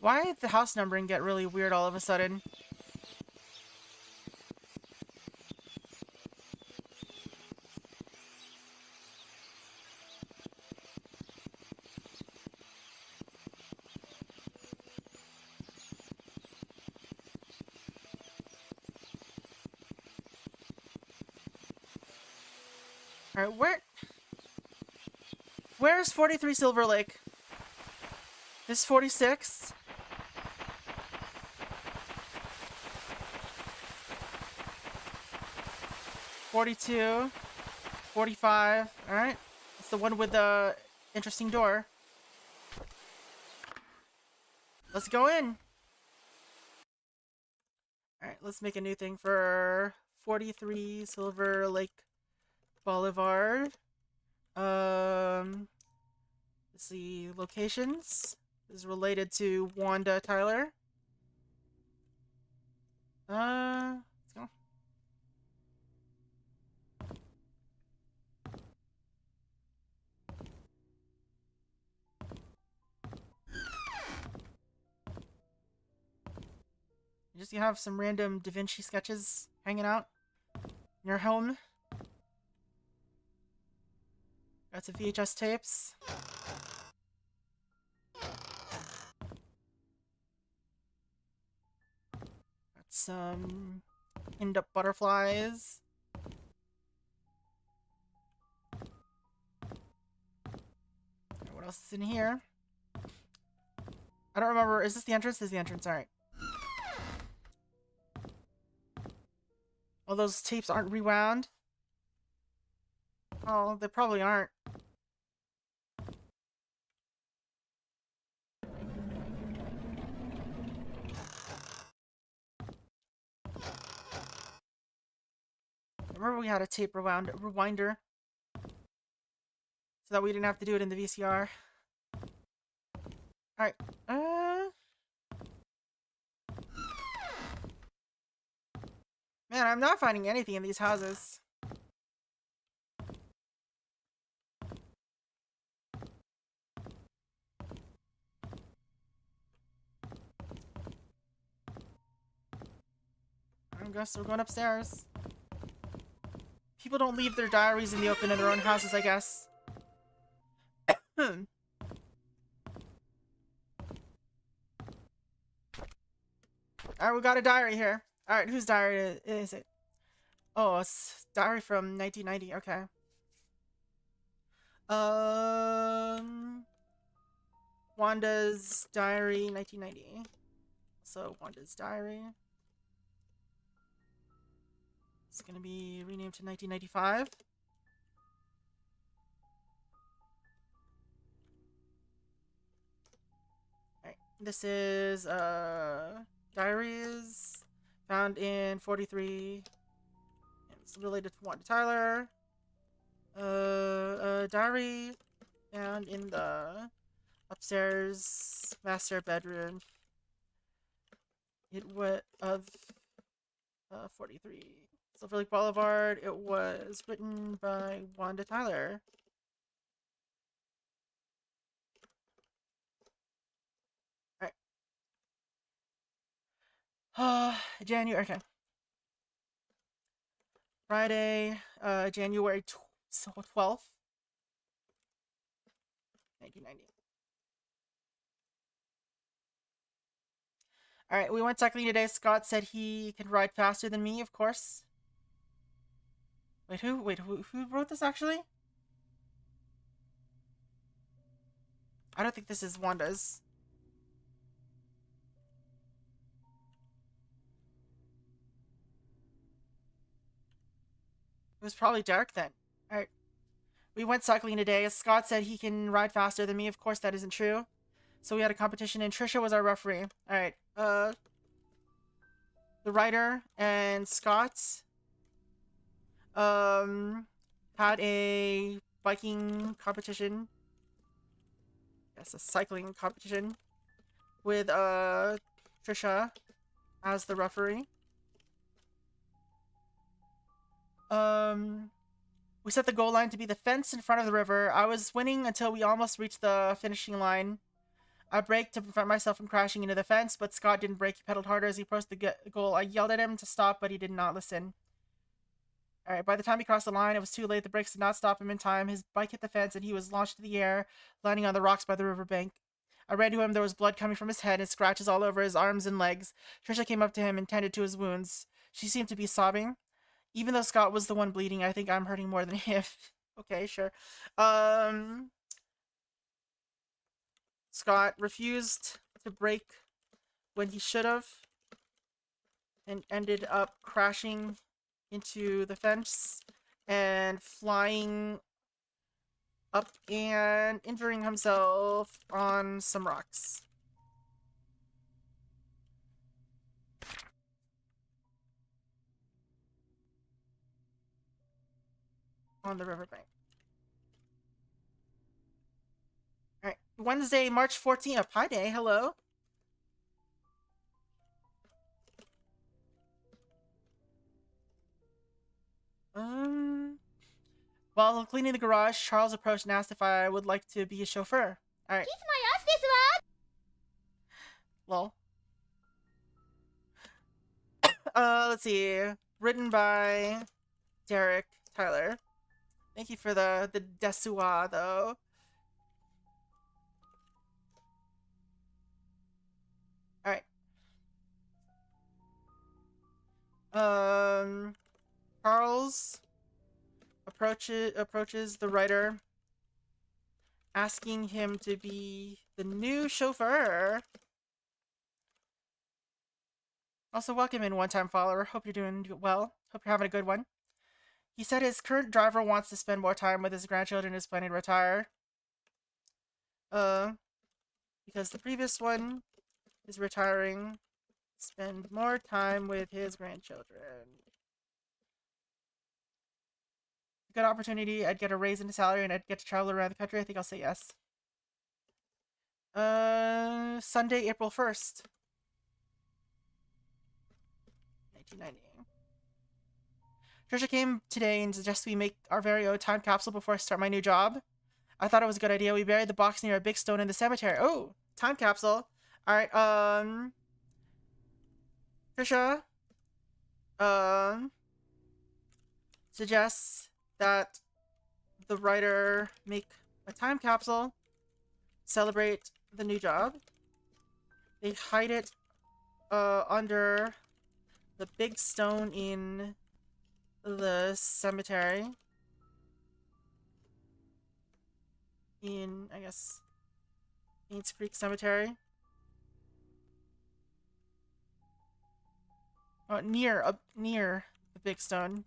Why did the house numbering get really weird all of a sudden? Alright, where's 43 Silver Lake? This 46? $42, $45. Alright. It's the one with the interesting door. Let's go in. Alright, let's make a new thing for 43 Silver Lake Boulevard. Let's see, locations. This is related to Wanda Tyler. Let's go. You have some random Da Vinci sketches hanging out in your home. Got some VHS tapes. Got some pinned up butterflies. What else is in here? I don't remember. Is this the entrance? This is the entrance. Alright. Oh, those tapes aren't rewound? Oh, they probably aren't. I remember we had a tape rewinder. So that we didn't have to do it in the VCR. Alright. Man, I'm not finding anything in these houses. I guess we're going upstairs. People don't leave their diaries in the open in their own houses, I guess. Alright, we got a diary here. Alright, whose diary is it? Oh, it's diary from 1990. Okay. Wanda's diary, 1990. So, Wanda's diary. It's gonna be renamed to 1995. Alright, this is, diaries found in 43. It's related to Wanda Tyler. A diary found in the upstairs master bedroom. It was of 43 Silver Lake Boulevard. It was written by Wanda Tyler. Alright. January. Okay. Friday, January 12th, 1990. Alright, we went cycling today. Scott said he can ride faster than me, of course. Wait, who wrote this actually? I don't think this is Wanda's. It was probably Derek then. Alright. We went cycling today. Scott said he can ride faster than me. Of course, that isn't true. So we had a competition, and Trisha was our referee. Alright. The writer and Scott had a biking competition. Yes, a cycling competition with Trisha as the referee. We set the goal line to be the fence in front of the river. I was winning until we almost reached the finishing line. I braked to prevent myself from crashing into the fence, but Scott didn't brake. He pedaled harder as he approached the goal. I yelled at him to stop, but he did not listen. Alright, by the time he crossed the line, it was too late. The brakes did not stop him in time. His bike hit the fence, and he was launched into the air, landing on the rocks by the riverbank. I ran to him. There was blood coming from his head and scratches all over his arms and legs. Trisha came up to him and tended to his wounds. She seemed to be sobbing. Even though Scott was the one bleeding, I think I'm hurting more than him. Okay, sure. Um, Scott refused to brake when he should have and ended up crashing into the fence and flying up and injuring himself on some rocks. On the riverbank. Alright. Wednesday, March 14th. Oh, Pi Day. Hello. While cleaning the garage, Charles approached and asked if I would like to be his chauffeur. Alright. Lol. Let's see. Written by Derek Tyler. Thank you for the desua though. Alright. Charles approaches the writer, asking him to be the new chauffeur. Also, welcome in one-time follower. Hope you're doing well. Hope you're having a good one. He said his current driver wants to spend more time with his grandchildren and is planning to retire. Because the previous one is retiring. Spend more time with his grandchildren. Good opportunity. I'd get a raise in salary and I'd get to travel around the country. I think I'll say yes. Sunday, April 1st. 1990. Trisha came today and suggested we make our very own time capsule before I start my new job. I thought it was a good idea. We buried the box near a big stone in the cemetery. Oh, time capsule. Alright, Trisha, suggests that the writer make a time capsule, celebrate the new job. They hide it, under the big stone in the cemetery. In, I guess, Painscreek Cemetery. Oh, near the big stone.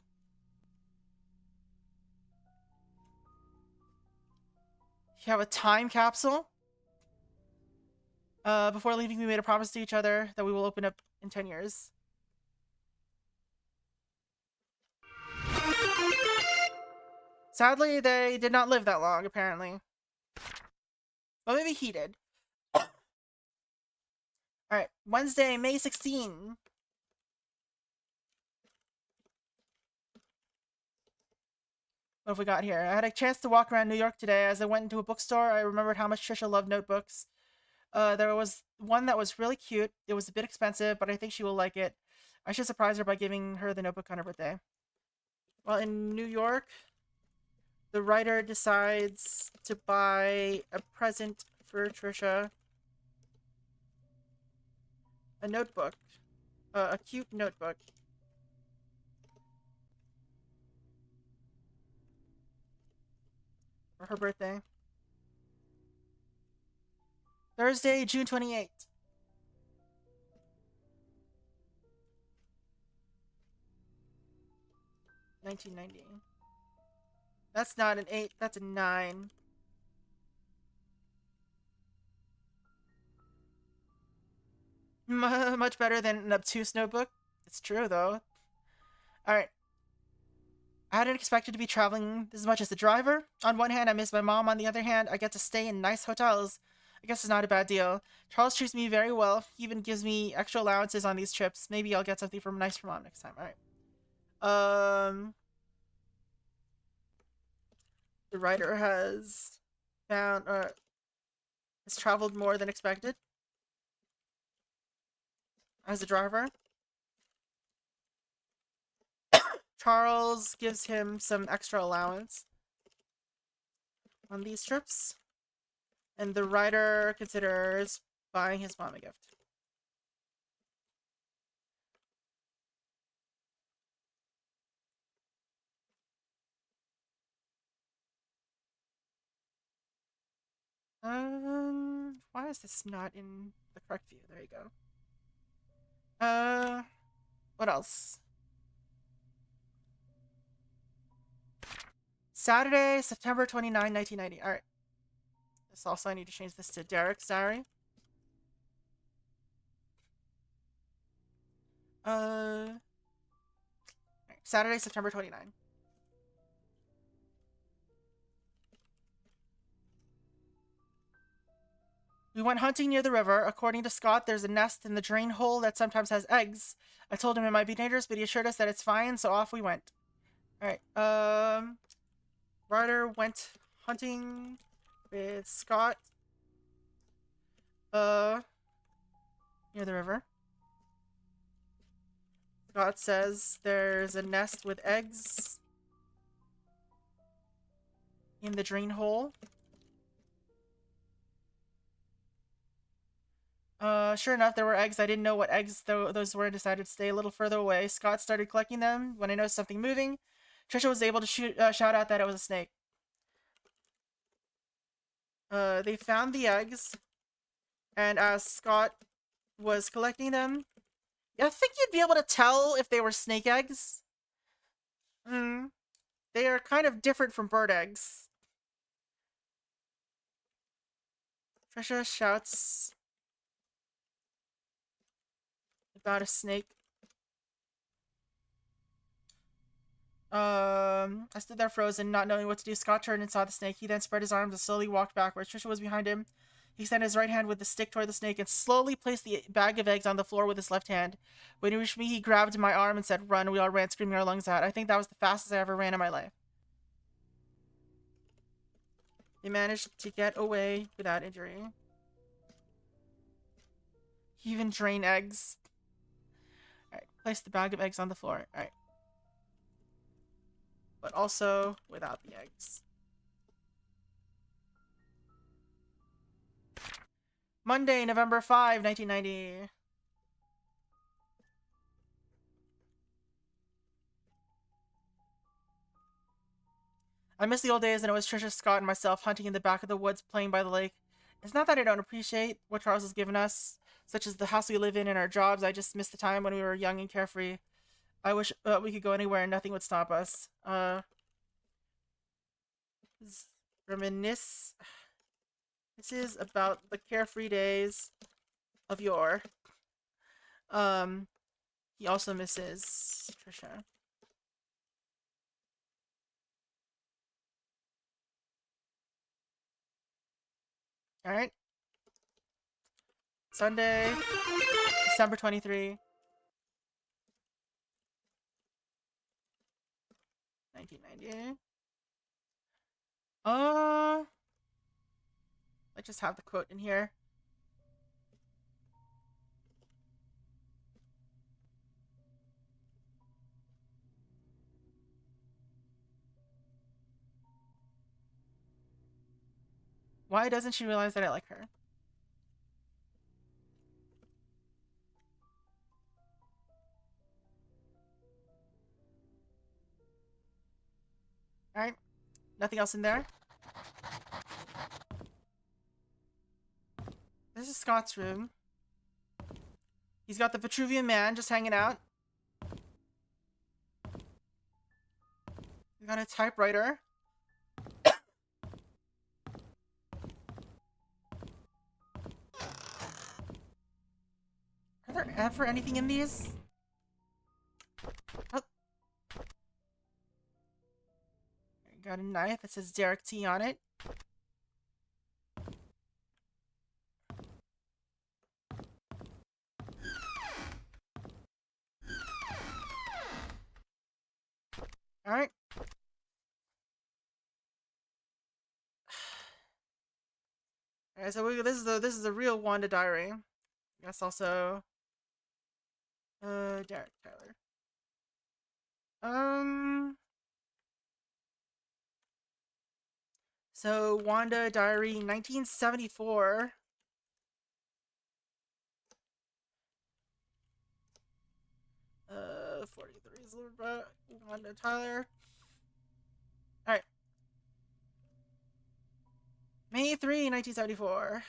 You have a time capsule. Before leaving, we made a promise to each other that we will open up in 10 years. Sadly, they did not live that long, apparently. Well, maybe he did. Alright, Wednesday, May 16. What have we got here? I had a chance to walk around New York today. As I went into a bookstore, I remembered how much Trisha loved notebooks. There was one that was really cute. It was a bit expensive, but I think she will like it. I should surprise her by giving her the notebook on her birthday. Well, in New York, the writer decides to buy a present for Trisha. A notebook. A cute notebook. For her birthday. Thursday, June 28th. 1990. That's not an 8, that's a 9. Much better than an obtuse notebook. It's true, though. Alright. I hadn't expected to be traveling as much as the driver. On one hand, I miss my mom. On the other hand, I get to stay in nice hotels. I guess it's not a bad deal. Charles treats me very well. He even gives me extra allowances on these trips. Maybe I'll get something nice for mom next time. Alright. The writer has has traveled more than expected as a driver. Charles gives him some extra allowance on these trips, and the writer considers buying his mom a gift. Why is this not in the correct view? There you go. What else? Saturday, September 29, 1990. Alright. This also, I need to change this to Derek's diary. Saturday, September 29. We went hunting near the river. According to Scott, there's a nest in the drain hole that sometimes has eggs. I told him it might be dangerous, but he assured us that it's fine, so off we went. Alright, Ryder went hunting with Scott, near the river. Scott says there's a nest with eggs in the drain hole. Sure enough, there were eggs. I didn't know what eggs those were and decided to stay a little further away. Scott started collecting them. When I noticed something moving, Trisha was able to shout out that it was a snake. They found the eggs, and as Scott was collecting them, I think you'd be able to tell if they were snake eggs. They are kind of different from bird eggs. Trisha shouts about a snake. I stood there frozen, not knowing what to do. Scott turned and saw the snake. He then spread his arms and slowly walked backwards. Trisha was behind him. He extended his right hand with the stick toward the snake and slowly placed the bag of eggs on the floor with his left hand. When he reached me, he grabbed my arm and said, "Run." We all ran, screaming our lungs out. I think that was the fastest I ever ran in my life. They managed to get away without injury. Even drain eggs. Alright, place the bag of eggs on the floor. Alright. But also without the eggs. Monday, November 5, 1990. I miss the old days and it was Trisha, Scott, and myself hunting in the back of the woods playing by the lake. It's not that I don't appreciate what Charles has given us, such as the house we live in and our jobs. I just miss the time when we were young and carefree. I wish we could go anywhere and nothing would stop us. Reminisce. This is about the carefree days of yore. He also misses Trisha. Alright. Sunday, December 23, 1990. I just have the quote in here. Why doesn't she realize that I like her? Alright. Nothing else in there. This is Scott's room. He's got the Vitruvian Man just hanging out. He's got a typewriter. Are there ever anything in these? Oh. Got a knife that says Derek T on it. Alright. Alright, so this is a real Wanda diary. I guess also Derek Tyler. So Wanda diary 1974. Uh, 43 Silverback, Wanda Tyler. Alright. May 3, 1974.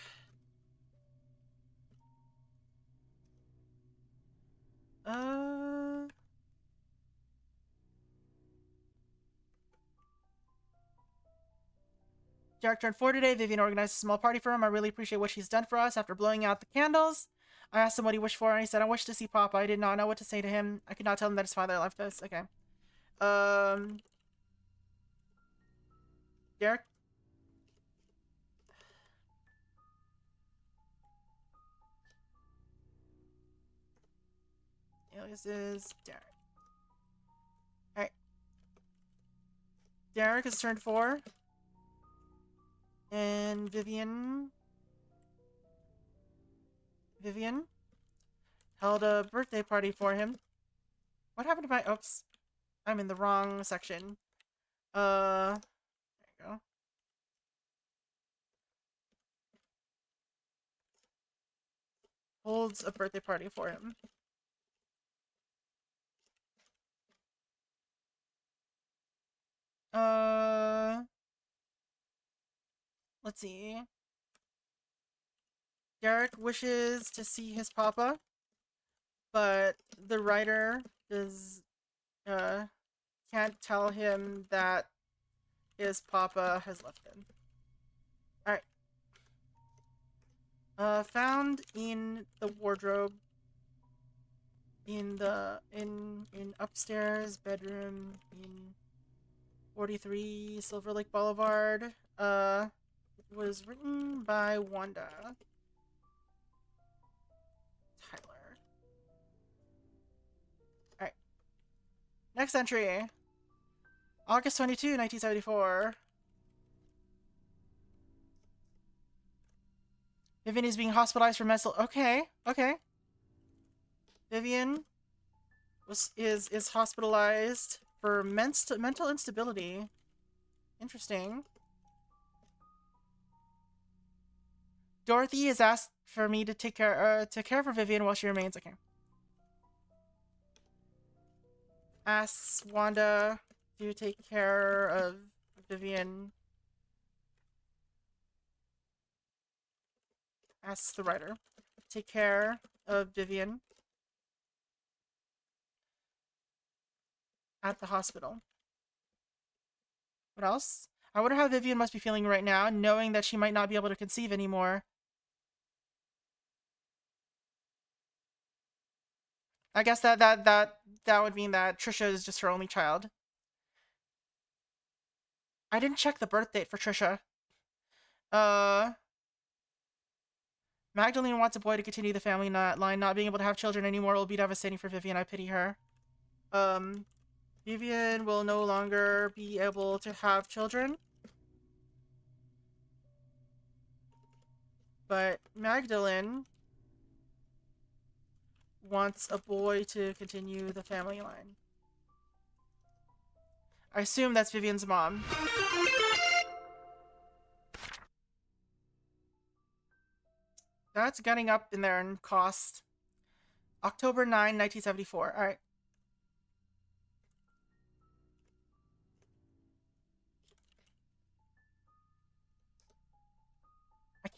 Jack turned 4 today. Vivian organized a small party for him. I really appreciate what she's done for us after blowing out the candles. I asked him what he wished for, and he said, I wish to see Papa. I did not know what to say to him. I could not tell him that his father left us. Okay. Derek? Alias is Derek. Alright. Derek has turned 4. And Vivian held a birthday party for him. What happened to my... Oops. I'm in the wrong section. There you go. Holds a birthday party for him. Let's see. Derek wishes to see his papa, but the writer does can't tell him that his papa has left him. Alright. Found in the wardrobe in upstairs bedroom in 43 Silver Lake Boulevard. Was written by Wanda Tyler. Alright. Next entry. August 22, 1974. Vivian is being hospitalized for mental... Okay. Vivian is hospitalized for mental instability. Interesting. Dorothy has asked for me to take care for Vivian while she remains. Okay. Asks Wanda to take care of Vivian. Asks the writer. Take care of Vivian at the hospital. What else? I wonder how Vivian must be feeling right now, knowing that she might not be able to conceive anymore. I guess that would mean that Trisha is just her only child. I didn't check the birth date for Trisha. Magdalene wants a boy to continue the family line. Not being able to have children anymore will be devastating for Vivian. I pity her. Vivian will no longer be able to have children. But Magdalene wants a boy to continue the family line. I assume that's Vivian's mom. That's getting up in there in cost. October 9, 1974. Alright.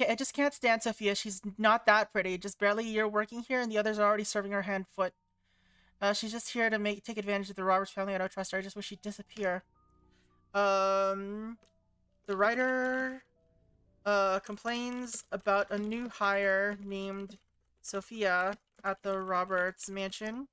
I just can't stand Sophia. She's not that pretty. Just barely a year working here, and the others are already serving her hand foot. She's just here to take advantage of the Roberts family. I don't trust her. I just wish she'd disappear. The writer complains about a new hire named Sophia at the Roberts mansion.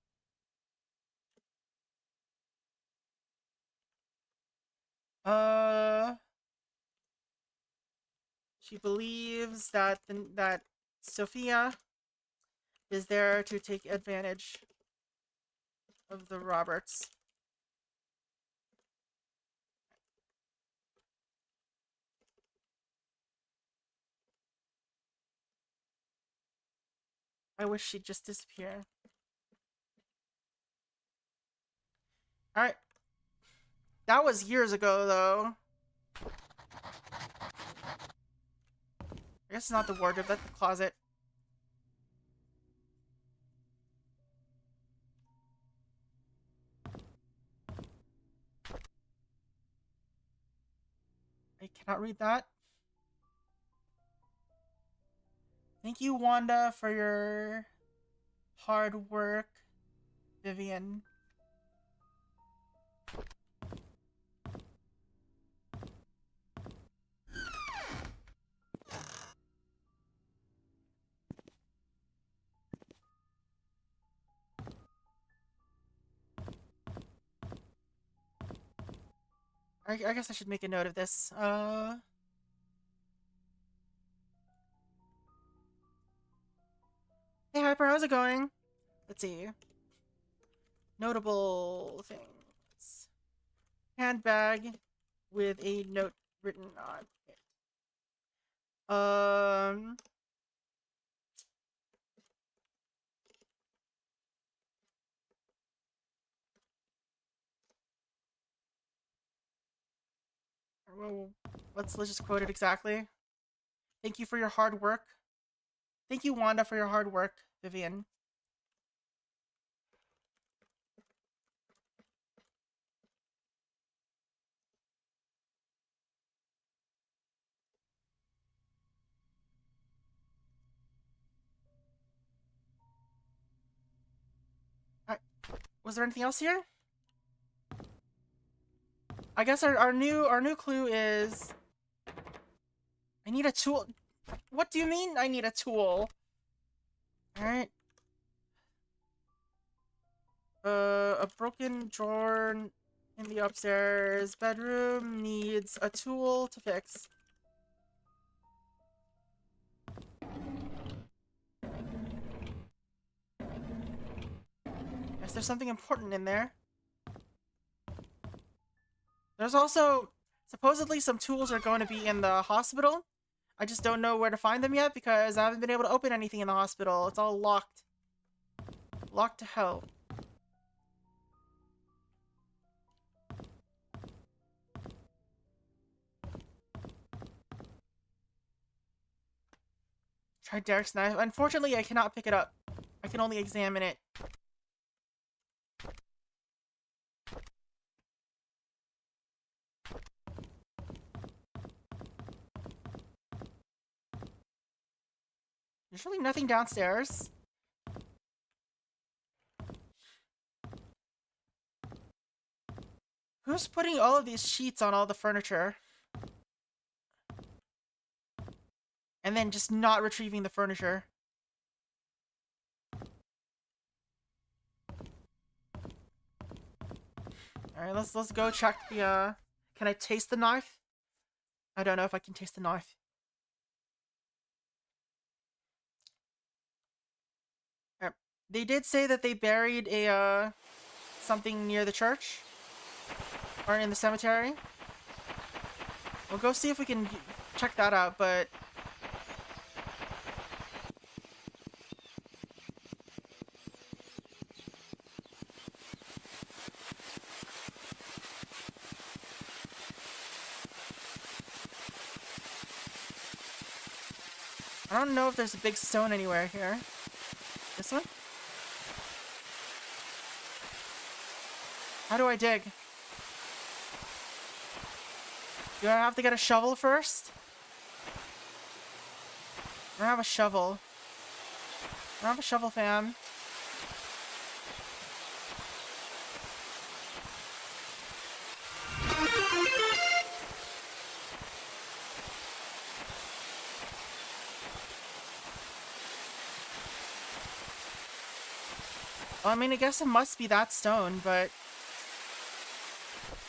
She believes that that Sophia is there to take advantage of the Roberts. I wish she'd just disappear. Alright. That was years ago, though. I guess it's not the wardrobe, that's the closet. I cannot read that. Thank you, Wanda, for your hard work, Vivian. I guess I should make a note of this. Hey, Hyper, how's it going? Let's see. Notable things. Handbag with a note written on it. Well, let's just quote it exactly. Thank you for your hard work. Thank you, Wanda, for your hard work, Vivian. Was there anything else here? I guess our new clue is I need a tool. What do you mean I need a tool? Alright. A broken drawer in the upstairs bedroom needs a tool to fix. Guess there's something important in there. There's also supposedly some tools are going to be in the hospital. I just don't know where to find them yet because I haven't been able to open anything in the hospital. It's all locked. Locked to hell. Try Derek's knife. Unfortunately, I cannot pick it up. I can only examine it. There's really nothing downstairs. Who's putting all of these sheets on all the furniture? And then just not retrieving the furniture. Alright, let's go check the can I taste the knife? I don't know if I can taste the knife. Alright. They did say that they buried a something near the church. Or in the cemetery. We'll go see if we can check that out, but I don't know if there's a big stone anywhere here. This one? How do I dig? Do I have to get a shovel first? I don't have a shovel. I don't have a shovel, fam. Well, I mean, I guess it must be that stone, but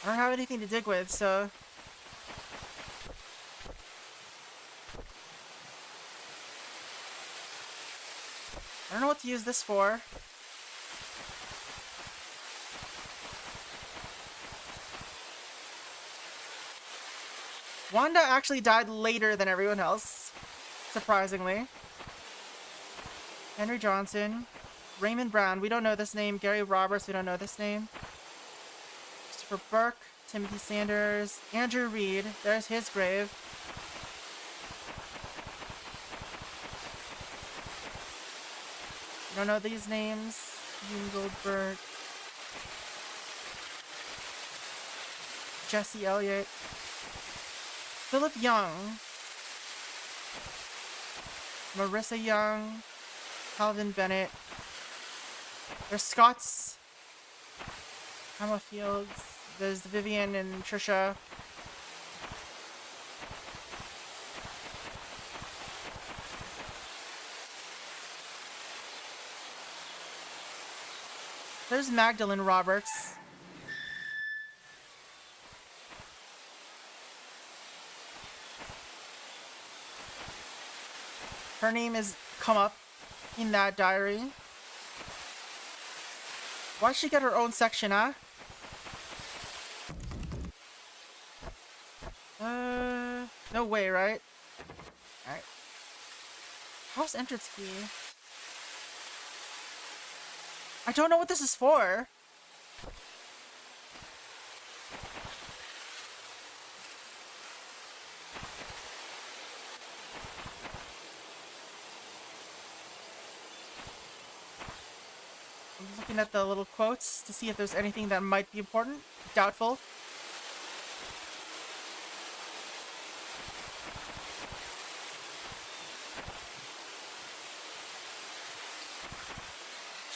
I don't have anything to dig with, so I don't know what to use this for. Wanda actually died later than everyone else, surprisingly. Henry Johnson. Raymond Brown, we don't know this name. Gary Roberts, we don't know this name. Christopher Burke, Timothy Sanders, Andrew Reed, there's his grave. We don't know these names. Ewan Goldberg. Jesse Elliott. Philip Young. Marissa Young, Calvin Bennett. There's Scott's, Emma Fields. There's Vivian and Trisha. There's Magdalene Roberts. Her name is come up in that diary. Why'd she get her own section, huh? No way, right? Alright. House entrance key. I don't know what this is for. I'm looking at the little quotes to see if there's anything that might be important. Doubtful.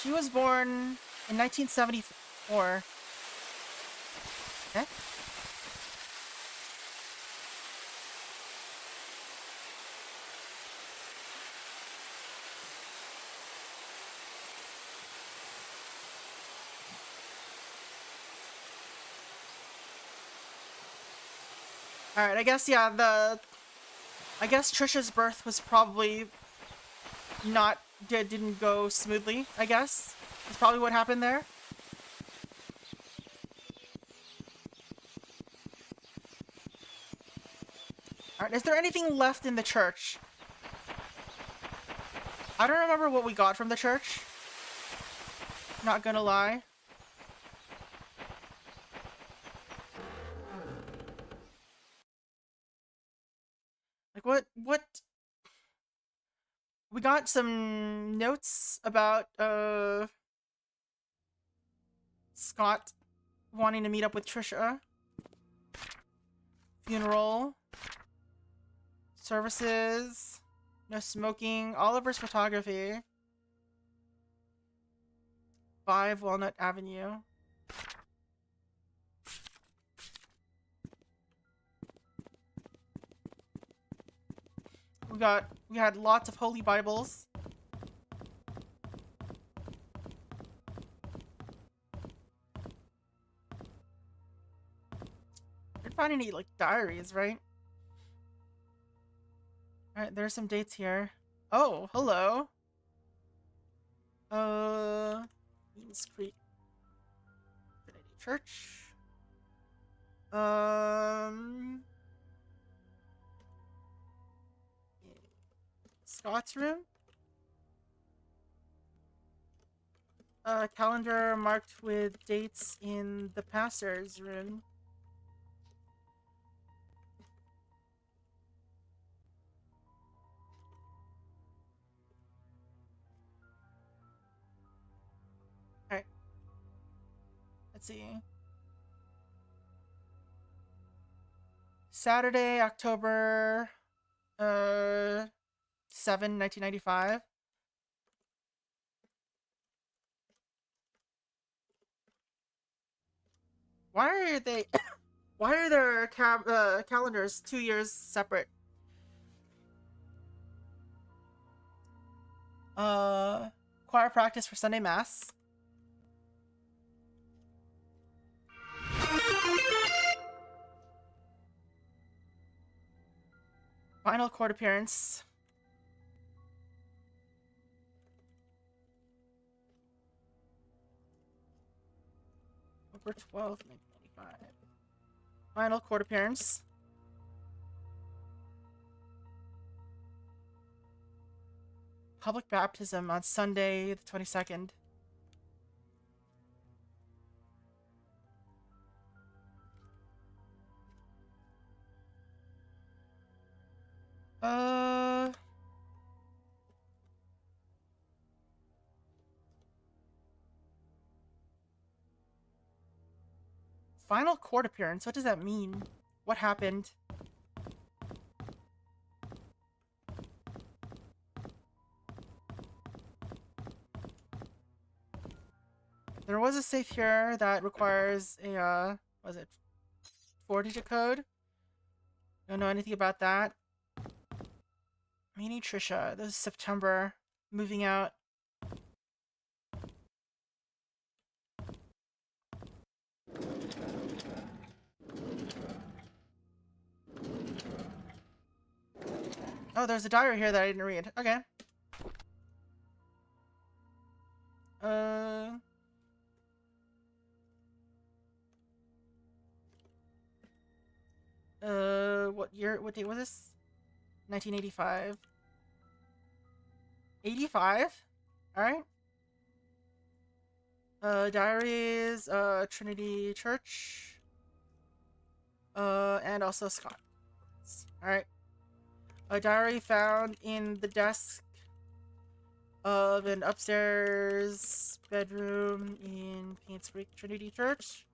She was born in 1974. Okay. Alright, I guess, yeah, I guess Trisha's birth was probably didn't go smoothly, I guess. That's probably what happened there. Alright, is there anything left in the church? I don't remember what we got from the church. Not gonna lie. Like, what? We got some notes about, Scott wanting to meet up with Trisha. Funeral. Services. No smoking. Oliver's photography. 5 Walnut Avenue. We had lots of holy Bibles. Didn't find any like diaries, right? Alright, there's some dates here. Oh, hello. Painscreek Trinity Church. Scott's room. Calendar marked with dates in the pastor's room. Alright. Let's see. Saturday, October 7, 1995. Why are they why are their calendars 2 years separate? Choir practice for Sunday Mass. Final court appearance. October 12th, 1995. Final court appearance. Public baptism on Sunday, the 22nd. Final court appearance? What does that mean? What happened? There was a safe here that requires a, was it 4-digit code? Don't know anything about that. Meeting Trisha. This is September. Moving out. Oh, there's a diary here that I didn't read. Okay. What year? What date was this? 1985. 85? Alright. Diaries, Trinity Church. And also Scott. Alright. A diary found in the desk of an upstairs bedroom in Painscreek Trinity Church.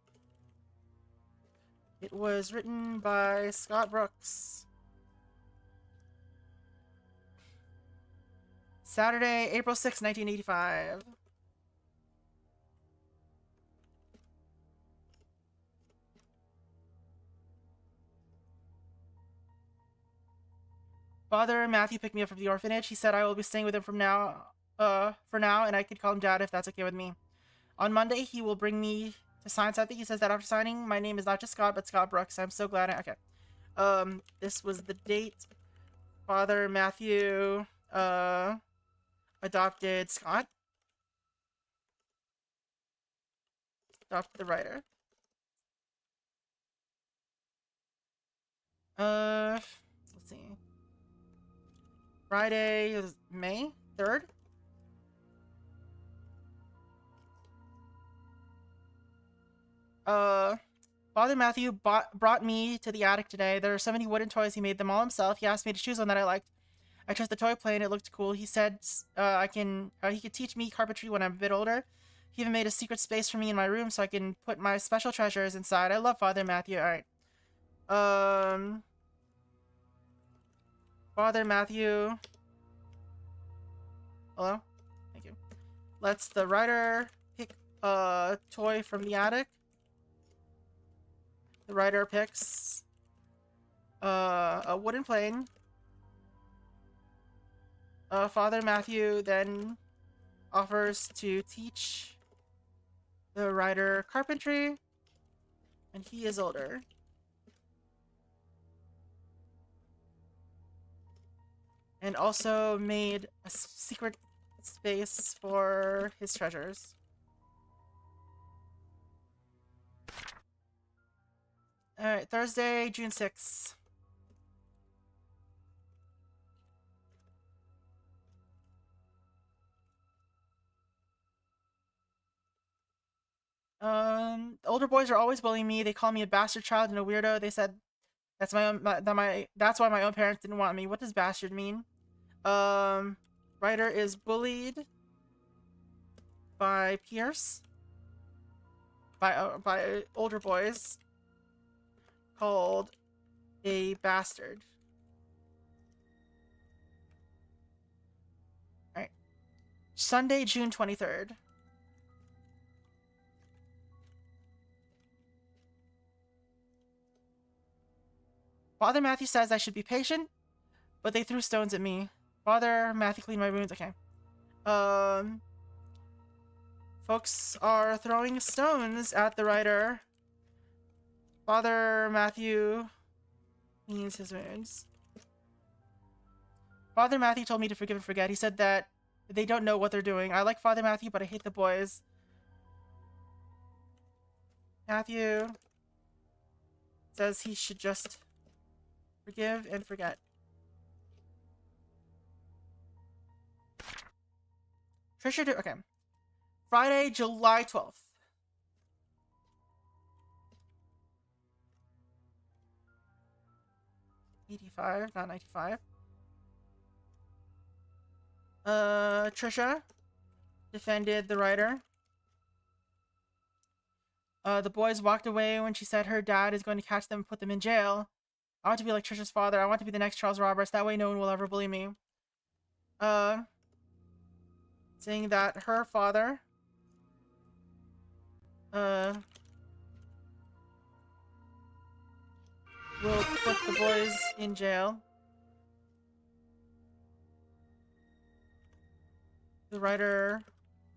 It was written by Scott Brooks. Saturday, April 6, 1985. Father Matthew picked me up from the orphanage. He said I will be staying with him for now, and I could call him Dad if that's okay with me. On Monday, he will bring me to sign something. He says that after signing, my name is not just Scott, but Scott Brooks. I'm so glad. Okay. This was the date. Father Matthew, adopted Scott. Adopted the writer. Let's see. Friday is May 3rd. Father Matthew brought me to the attic today. There are so many wooden toys. He made them all himself. He asked me to choose one that I liked. I chose the toy plane. It looked cool. He said he could teach me carpentry when I'm a bit older. He even made a secret space for me in my room so I can put my special treasures inside. I love Father Matthew. All right. Father Matthew. Hello? Thank you. Lets the writer pick a toy from the attic. The writer picks a wooden plane. Father Matthew then offers to teach the writer carpentry, and he is older. And also made a secret space for his treasures. Alright, Thursday, June 6th. Older boys are always bullying me. They call me a bastard child and a weirdo. They said that's that's why my own parents didn't want me. What does bastard mean? Ryder is bullied by peers, by older boys, called a bastard. All right, Sunday, June 23rd. Father Matthew says I should be patient, but they threw stones at me. Father Matthew cleaned my wounds. Okay. Folks are throwing stones at the writer. Father Matthew cleans his wounds. Father Matthew told me to forgive and forget. He said that they don't know what they're doing. I like Father Matthew, but I hate the boys. Matthew says he should just forgive and forget. Trisha do okay. Friday, July 12th. '85, not 95. Trisha defended the writer. The boys walked away when she said her dad is going to catch them and put them in jail. I want to be like Trisha's father. I want to be the next Charles Roberts. That way no one will ever bully me. Saying that her father Uh, we'll put the boys in jail. The writer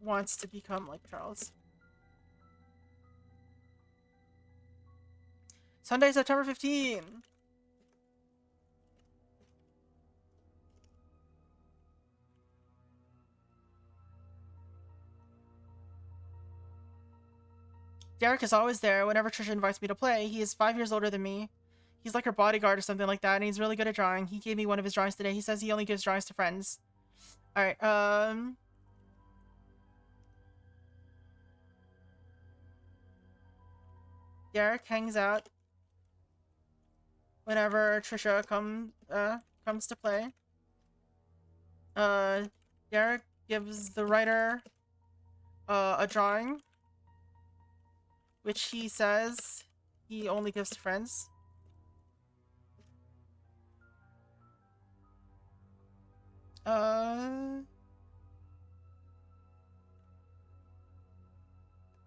wants to become like Charles. Sunday, September 15. Derek is always there whenever Trisha invites me to play. He is 5 years older than me. He's like her bodyguard or something like that, and he's really good at drawing. He gave me one of his drawings today. He says he only gives drawings to friends. Alright, Derek hangs out whenever Trisha comes to play. Derek gives the writer a drawing, which he says he only gives to friends.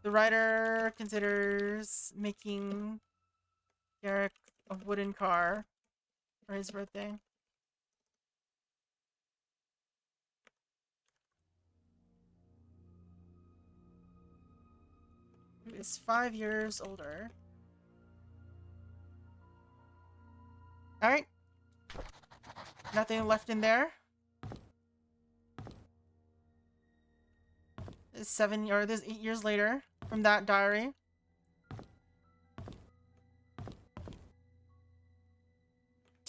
The writer considers making Derek a wooden car for his birthday. He is 5 years older. Alright. Nothing left in there. This is 8 years later from that diary.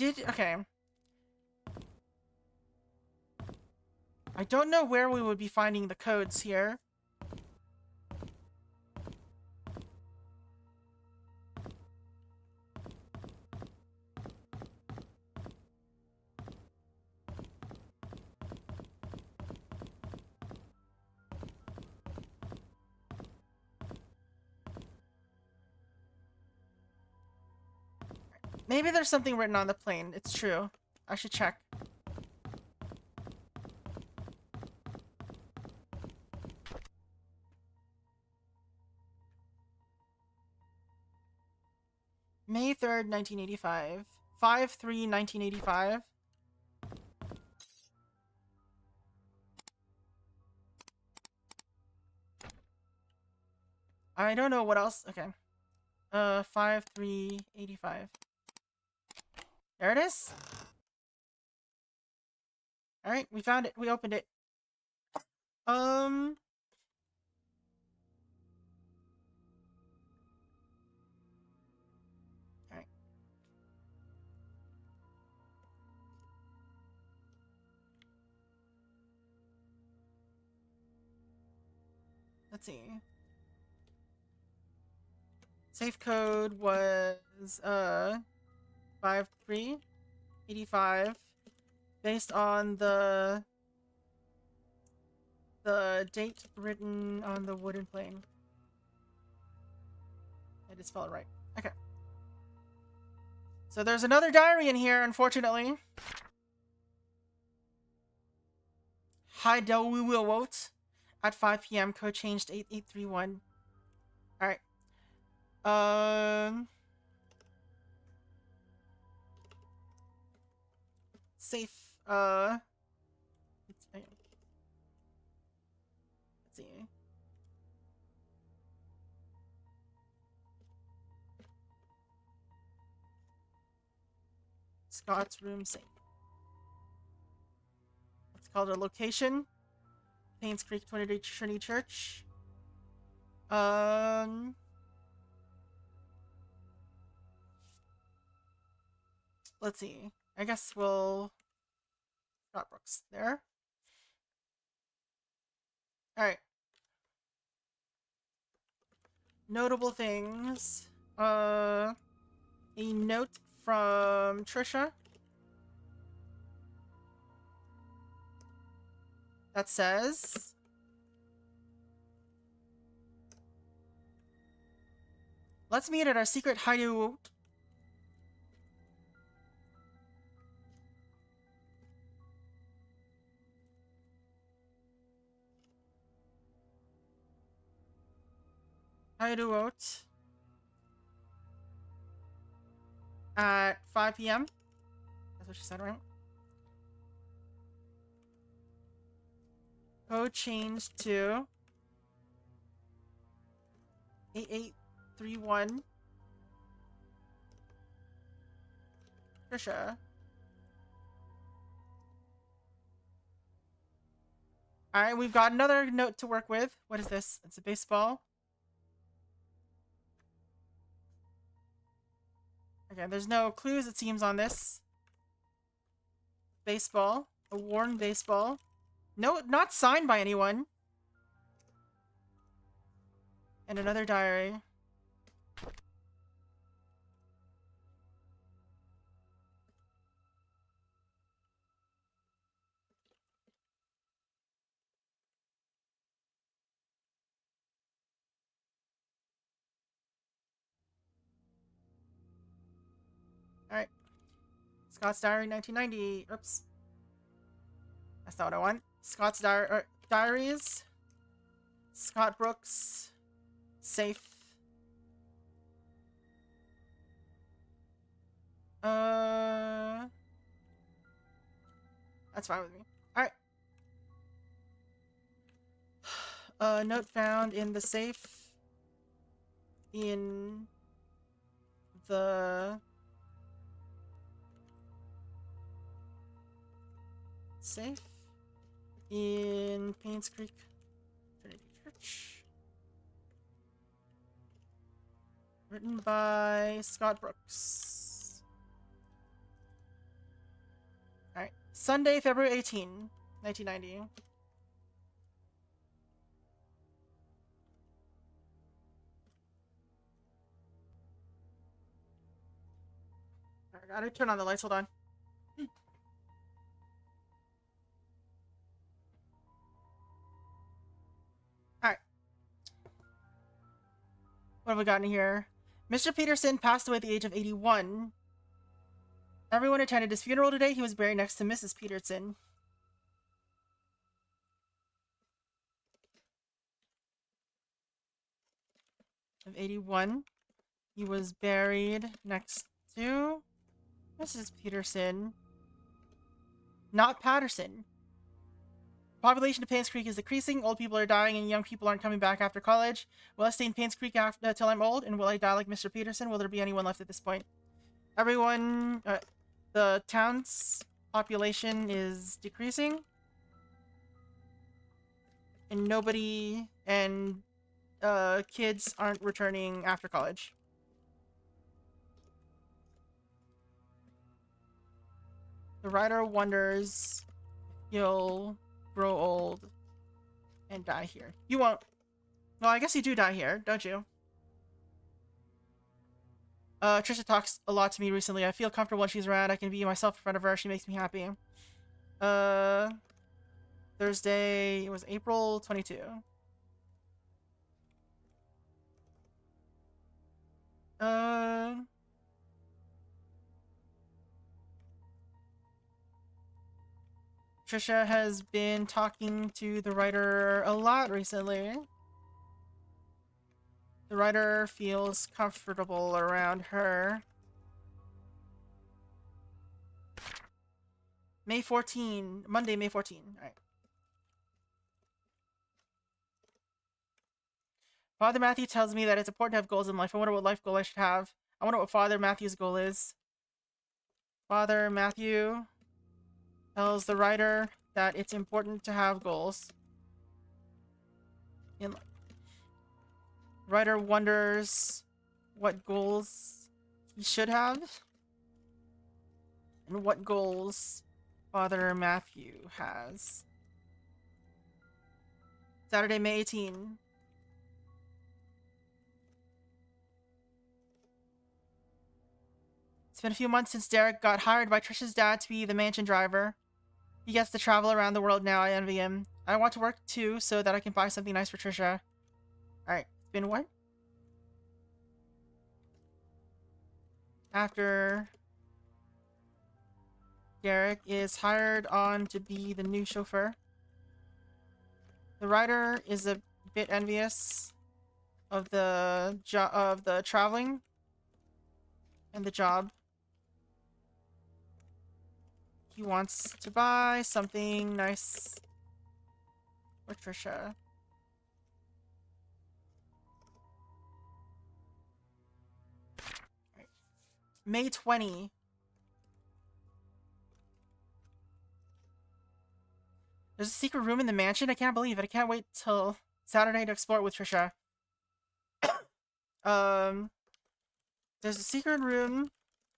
Okay. I don't know where we would be finding the codes here. Maybe there's something written on the plane. It's true. I should check. May 3rd, 1985. 5/3/1985. I don't know what else. Okay. 5/3/85. There it is. Alright, we found it. We opened it. Alright. Let's see. Safe code was 5/3/85 based on the date written on the wooden plane. I did spell it right. Okay. So there's another diary in here, unfortunately. Hi Delwiwilwot at 5 p.m. Code changed 8831. Alright. Safe. Let's see. Scott's room safe. It's called a location. Painscreek 23 Trinity Church. Let's see. I guess we'll Scott Brooks there. Alright. Notable things. A note from Trisha that says, let's meet at our secret hideout. Hideout at 5 p.m. That's what she said, right? Code changed to 8831. Trisha. Alright, we've got another note to work with. What is this? It's a baseball. Okay, there's no clues, it seems, on this. Baseball. A worn baseball. No, not signed by anyone. And another diary. Alright. Scott's Diary 1990. Oops. That's not what I want. Scott's Diaries. Scott Brooks. Safe. That's fine with me. Alright. Note found in the safe. In the safe in Painscreek Trinity Church. Written by Scott Brooks. Alright. Sunday, February 18, 1990. I gotta turn on the lights, hold on. Alright. What have we got in here? Mr. Peterson passed away at the age of 81. Everyone attended his funeral today. He was buried next to Mrs. Peterson. Of 81. He was buried next to Mrs. Peterson. Not Patterson. Population of Painscreek is decreasing. Old people are dying and young people aren't coming back after college. Will I stay in Painscreek after, till I'm old? And will I die like Mr. Peterson? Will there be anyone left at this point? Everyone... the town's population is decreasing. And nobody... and... kids aren't returning after college. The writer wonders you'll grow old and die here. You won't. Well, I guess you do die here, don't you? Trisha talks a lot to me recently. I feel comfortable when she's around. I can be myself in front of her. She makes me happy. Thursday, it was April 22. Trisha has been talking to the writer a lot recently. The writer feels comfortable around her. May 14. Monday, May 14. Alright. Father Matthew tells me that it's important to have goals in life. I wonder what life goal I should have. I wonder what Father Matthew's goal is. Father Matthew tells the writer that it's important to have goals in life. Writer wonders what goals he should have and what goals Father Matthew has. Saturday, May 18. It's been a few months since Derek got hired by Trisha's dad to be the mansion driver. He gets to travel around the world now. I envy him. I want to work too so that I can buy something nice for Trisha. Alright, it's been what? After Derek is hired on to be the new chauffeur. The writer is a bit envious of the traveling and the job. He wants to buy something nice for Trisha. Right. May 20. There's a secret room in the mansion? I can't believe it. I can't wait till Saturday to explore it with Trisha. There's a secret room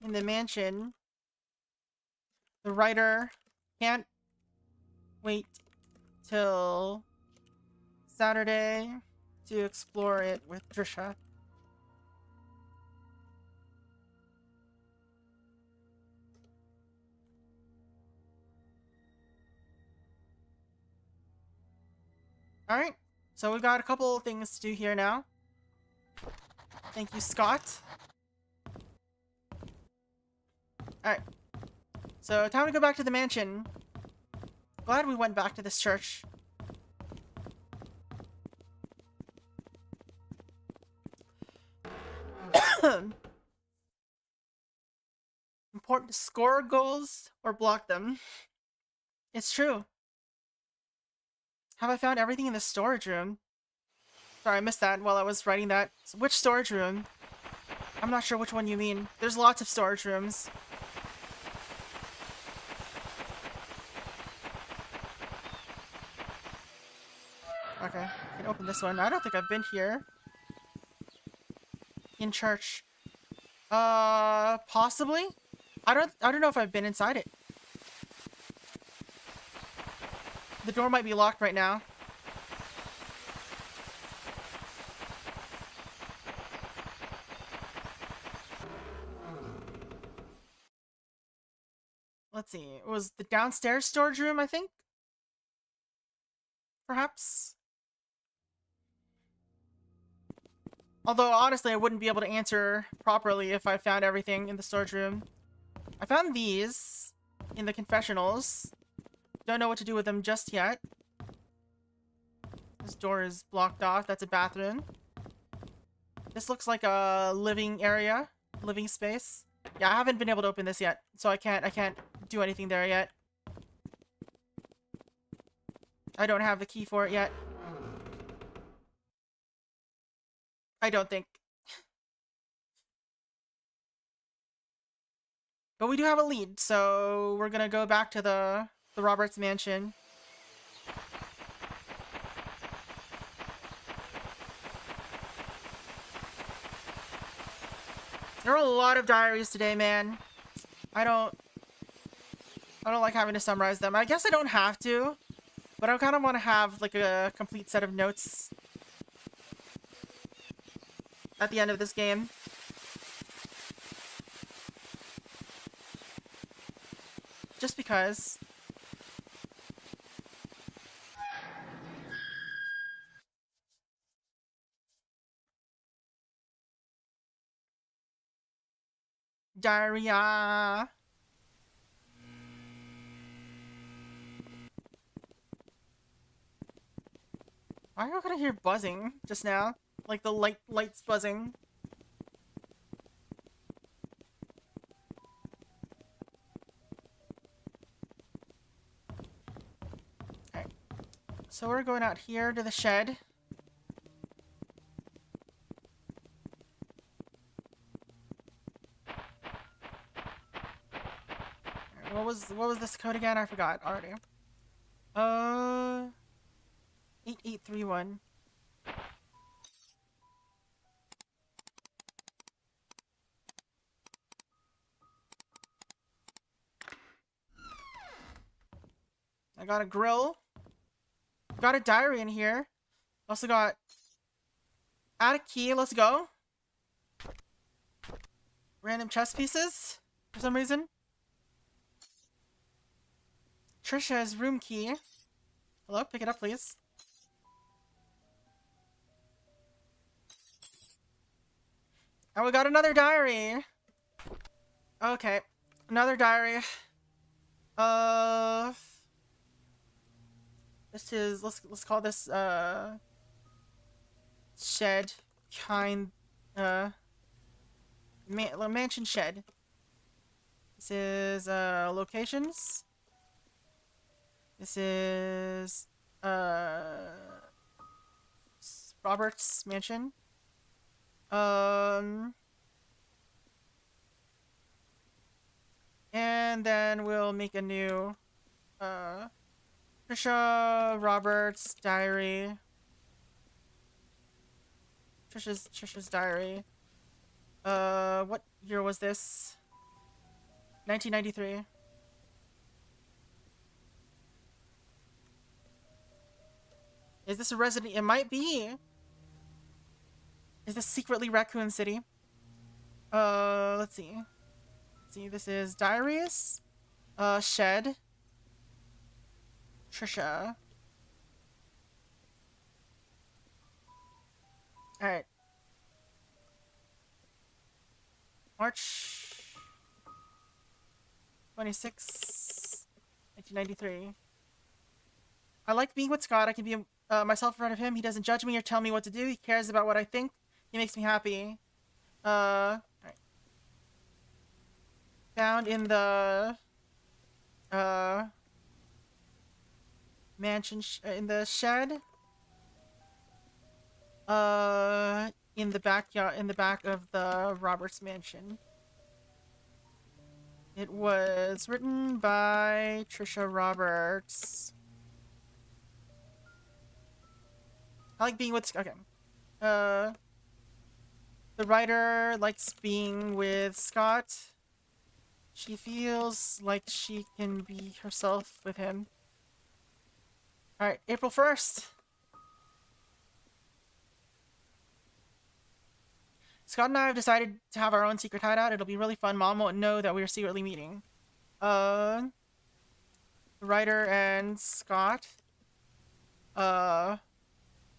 in the mansion. The writer can't wait till Saturday to explore it with Trisha. Alright, so we've got a couple of things to do here now. Thank you, Scott. Alright. So, time to go back to the mansion. Glad we went back to this church. Important to score goals or block them. It's true. Have I found everything in the storage room? Sorry, I missed that while I was writing that. So which storage room? I'm not sure which one you mean. There's lots of storage rooms. Okay, I can open this one. I don't think I've been here. In church. Possibly? I don't know if I've been inside it. The door might be locked right now. Let's see. It was the downstairs storage room, I think? Perhaps? Although, honestly, I wouldn't be able to answer properly if I found everything in the storage room. I found these in the confessionals. Don't know what to do with them just yet. This door is blocked off. That's a bathroom. This looks like a living area. Living space. Yeah, I haven't been able to open this yet, so I can't do anything there yet. I don't have the key for it yet. I don't think. But we do have a lead, so we're gonna go back to the Roberts mansion. There are a lot of diaries today, man. I don't like having to summarize them. I guess I don't have to, but I kind of want to have like a complete set of notes at the end of this game. Just because. Diarrhea. Why am I gonna hear buzzing just now? Like the lights buzzing. Alright. So we're going out here to the shed. What was this code again? I forgot already. 8831. I got a grill. Got a diary in here. Also got add a key. Let's go. Random chess pieces for some reason. Trisha's room key. Hello, pick it up, please. And we got another diary. Okay, another diary. This is let's call this shed kind, mansion shed. This is, locations. This is, Robert's mansion. And then we'll make a new, Trisha Roberts diary. Trisha's diary. What year was this? 1993. Is this a resident? It might be. Is this secretly Raccoon City? Let's see. Let's see, this is diaries. Shed. Trisha. Alright. March 26, 1993. I like being with Scott. I can be myself in front of him. He doesn't judge me or tell me what to do. He cares about what I think. He makes me happy. Alright. Found in the mansion in the shed. In the backyard, in the back of the Roberts mansion. It was written by Trisha Roberts. I like being with... Okay. The writer likes being with Scott. She feels like she can be herself with him. Alright, April 1st. Scott and I have decided to have our own secret hideout. It'll be really fun. Mom won't know that we are secretly meeting. The writer and Scott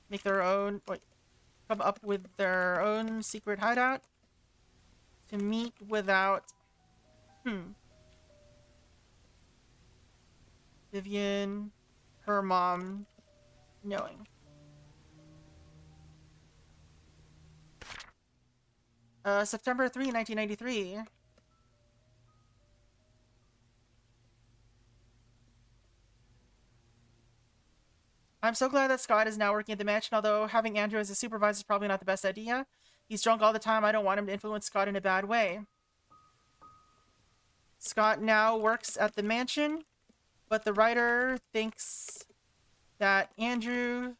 make their own... Wait, come up with their own secret hideout to meet without... Vivian, her mom, knowing. September 3, 1993. I'm so glad that Scott is now working at the mansion, although having Andrew as a supervisor is probably not the best idea. He's drunk all the time. I don't want him to influence Scott in a bad way. Scott now works at the mansion, but the writer thinks that Andrew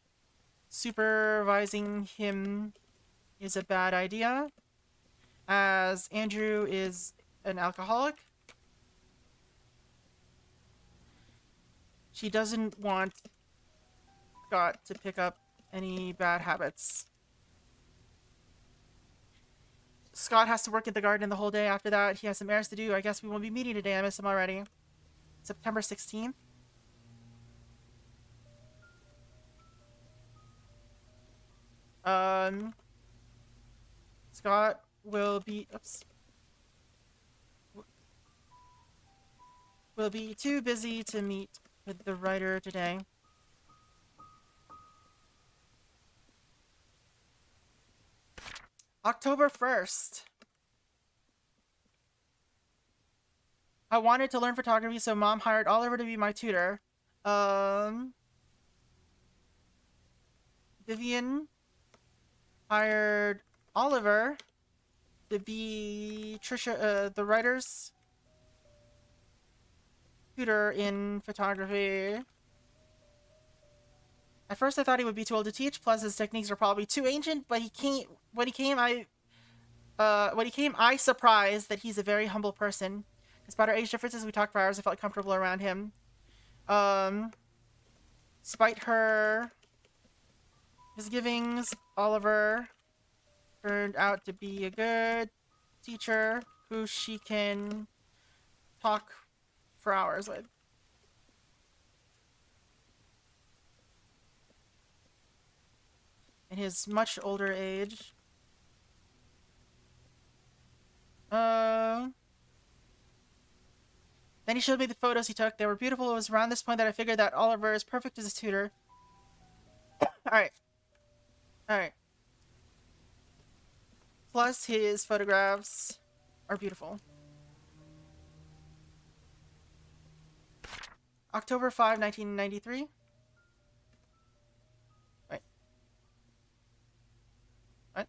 supervising him is a bad idea, as Andrew is an alcoholic. She doesn't want Scott to pick up any bad habits. Scott has to work at the garden the whole day. After that, he has some errands to do. I guess we won't be meeting today. I miss him already. September 16th. Scott will be... Oops. Will be too busy to meet with the writer today. October 1st. I wanted to learn photography, so Mom hired Oliver to be my tutor. Vivian hired Oliver to be Trisha, the writer's tutor in photography. At first I thought he would be too old to teach, plus his techniques are probably too ancient, but when he came, I surprised that he's a very humble person. Despite our age differences, we talked for hours. I felt comfortable around him. Despite her misgivings, Oliver turned out to be a good teacher who she can talk for hours with. In his much older age. Then he showed me the photos he took. They were beautiful. It was around this point that I figured that Oliver is perfect as a tutor. Alright. Alright. plus his photographs are beautiful. October 5, 1993. Wait. What?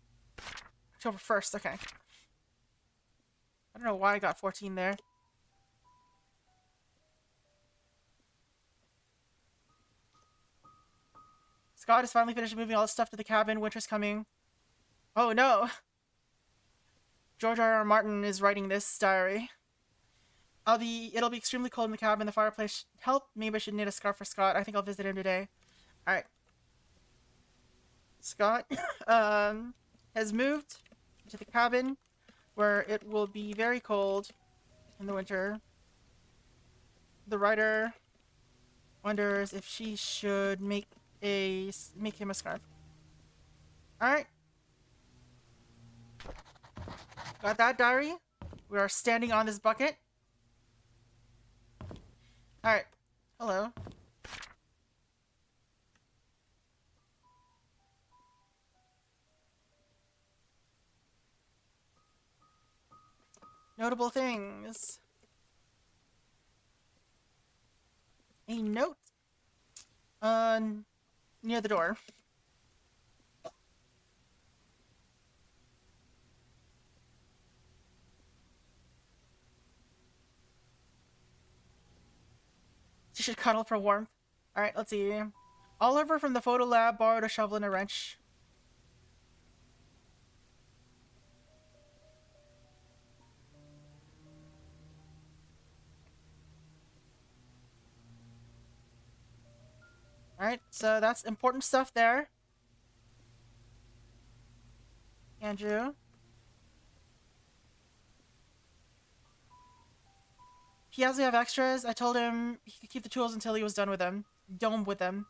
October 1st, okay. I don't know why I got 14 there. Scott is finally finished moving all his stuff to the cabin. Winter's coming. Oh no! George R.R. Martin is writing this diary. It'll be extremely cold in the cabin. The fireplace should help. Maybe I should knit a scarf for Scott. I think I'll visit him today. Alright. Scott has moved to the cabin where it will be very cold in the winter. The writer wonders if she should make him a scarf. Alright. Got that diary. We are standing on this bucket. Alright. Hello. Notable things. A note near the door. She should cuddle for warmth. Alright, let's see. Oliver from the photo lab borrowed a shovel and a wrench. Alright, so that's important stuff there. Andrew. He has to have extras. I told him he could keep the tools until he was done with them. Done with them.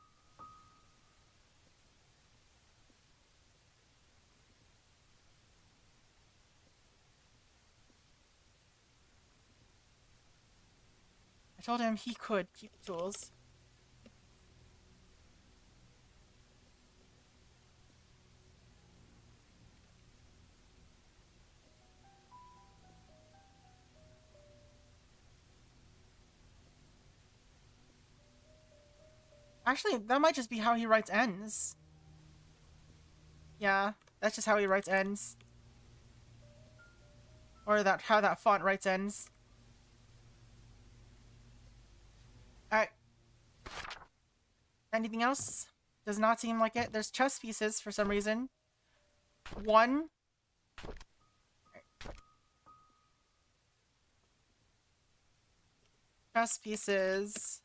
I told him he could keep the tools. Actually, that might just be how he writes ends. Yeah, that's just how he writes ends. Or how that font writes ends. Alright. Anything else? Does not seem like it. There's chess pieces for some reason. One. Chess pieces.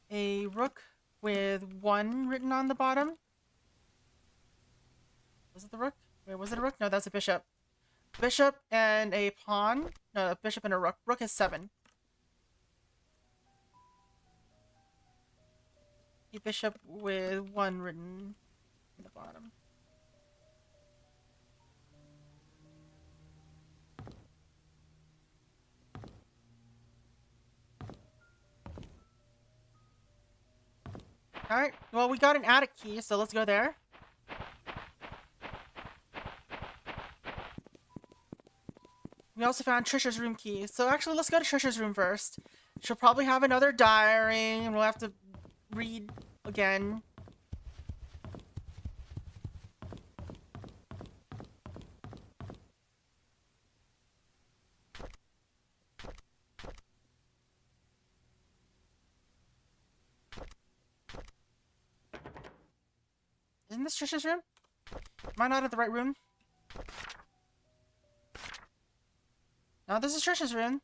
A rook with 1 written on the bottom. Was it the rook? Wait, was it a rook? No, that's a bishop. Bishop and a pawn. No, a bishop and a rook. Rook is 7. A bishop with 1 written on the bottom. Alright, well, we got an attic key, so let's go there. We also found Trisha's room key. So actually, let's go to Trisha's room first. She'll probably have another diary, and we'll have to read again. Isn't this Trisha's room? Am I not at the right room? No, this is Trisha's room.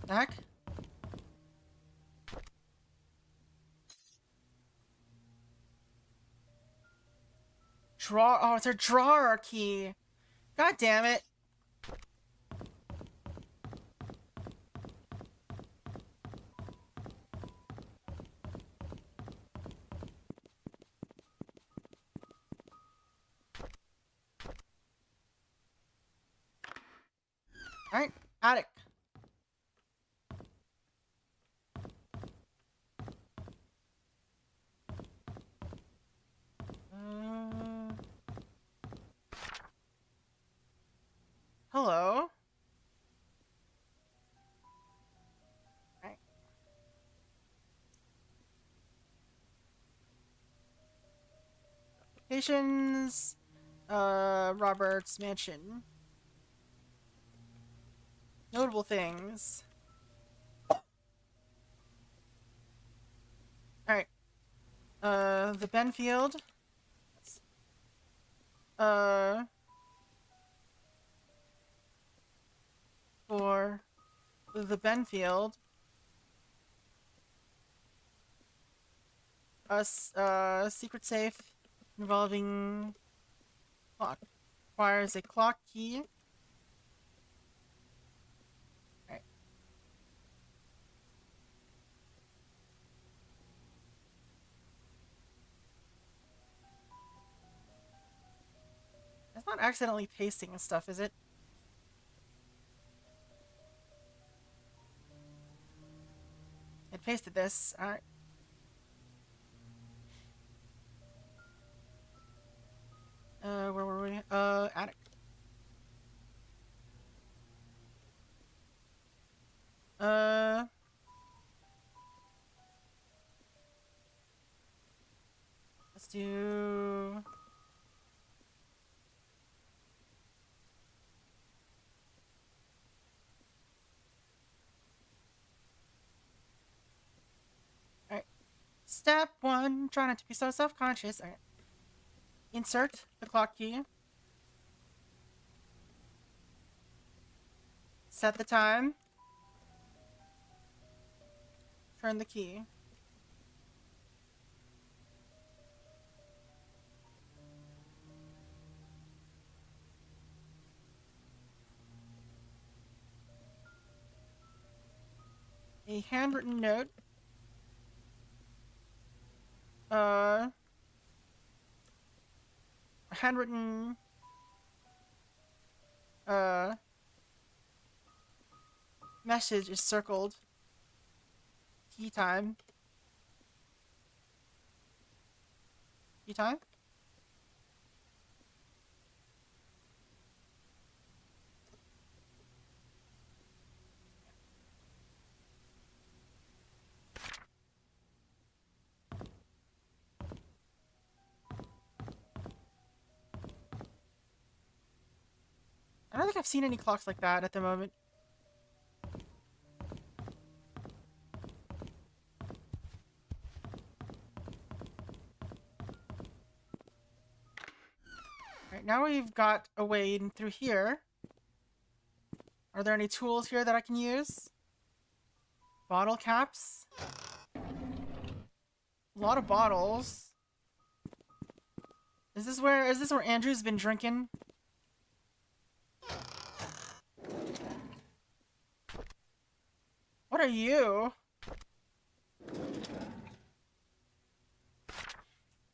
The heck? Drawer. Oh, it's her drawer key. God damn it. Alright, attic. Locations. Robert's mansion. Notable things. Alright. The Benfield. For the Benfield. Secret safe involving clock. Requires a clock key. Alright. It's not accidentally pasting stuff, is it? It pasted this. Alright. Where were we? Attic. Let's do... Alright. Step 1, try not to be so self-conscious. Alright. Insert the clock key. Set the time. Turn the key. A handwritten note. A handwritten message is circled. Key time. Key time? I don't think I've seen any clocks like that at the moment. Alright, now we've got a way in through here. Are there any tools here that I can use? Bottle caps. A lot of bottles. Is this where Andrew's been drinking? What are you?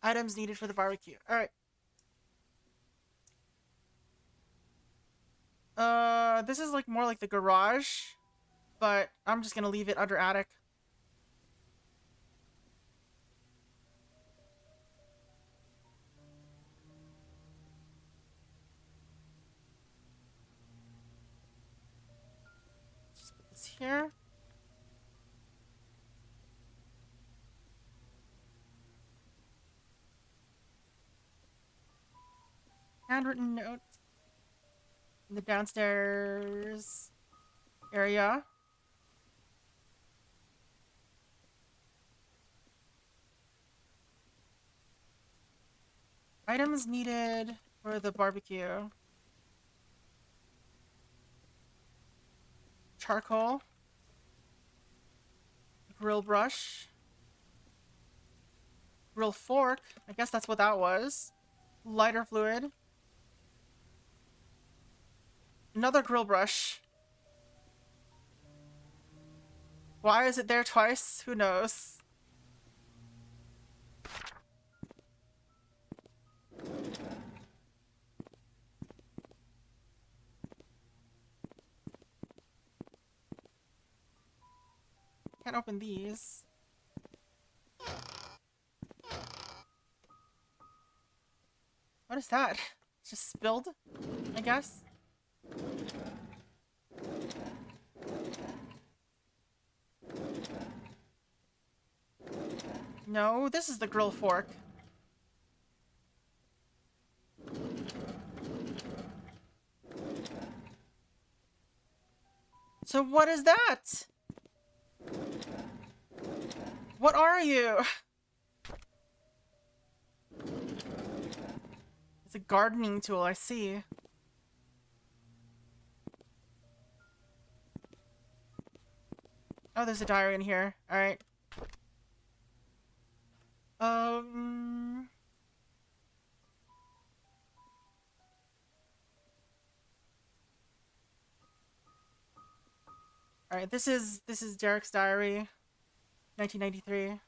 Items needed for the barbecue. Alright. This is like more like the garage, but I'm just gonna leave it under attic. Just put this here. Handwritten note in the downstairs area. Items needed for the barbecue. Charcoal. Grill brush. Grill fork. I guess that's what that was. Lighter fluid. Another grill brush. Why is it there twice? Who knows? Can't open these. What is that? It's just spilled, I guess. No, this is the grill fork. So what is that? What are you? It's a gardening tool, I see. Oh, there's a diary in here. Alright. Alright, this is Derek's diary. 1993.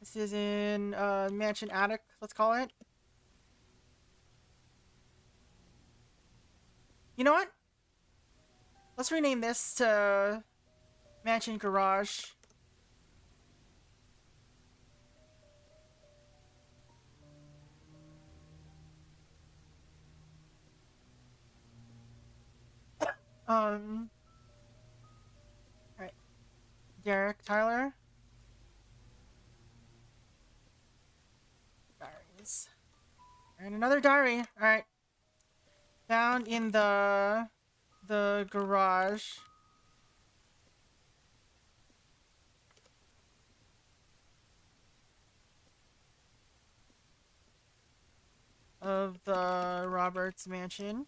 This is in mansion attic, let's call it. You know what? Let's rename this to mansion garage. Alright. Derek, Tyler. Diaries. And another diary. Alright. Found in the garage. Of the Roberts mansion.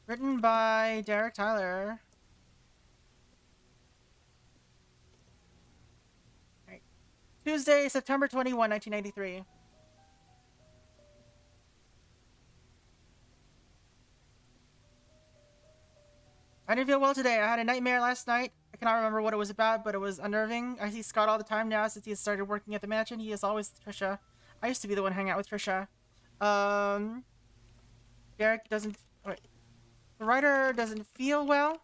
Written by Derek Tyler. Right. Tuesday, September 21, 1993. I didn't feel well today. I had a nightmare last night. I cannot remember what it was about, but it was unnerving. I see Scott all the time now since he has started working at the mansion. He is always Trisha. I used to be the one hanging out with Trisha. Derek doesn't... Wait. The writer doesn't feel well.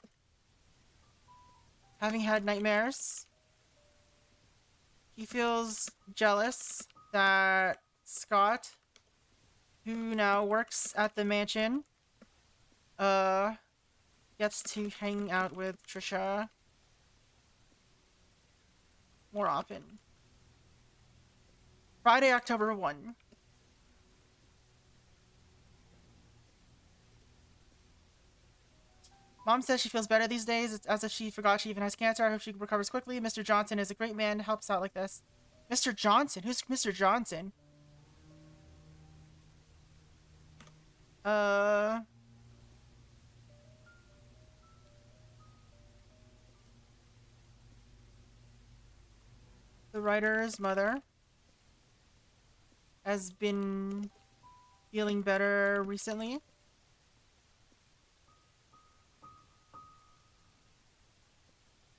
Having had nightmares. He feels jealous that Scott, who now works at the mansion, gets to hang out with Trisha more often. Friday, October 1. Mom says she feels better these days. It's as if she forgot she even has cancer. I hope she recovers quickly. Mr. Johnson is a great man. Helps out like this. Mr. Johnson? Who's Mr. Johnson? The writer's mother has been feeling better recently.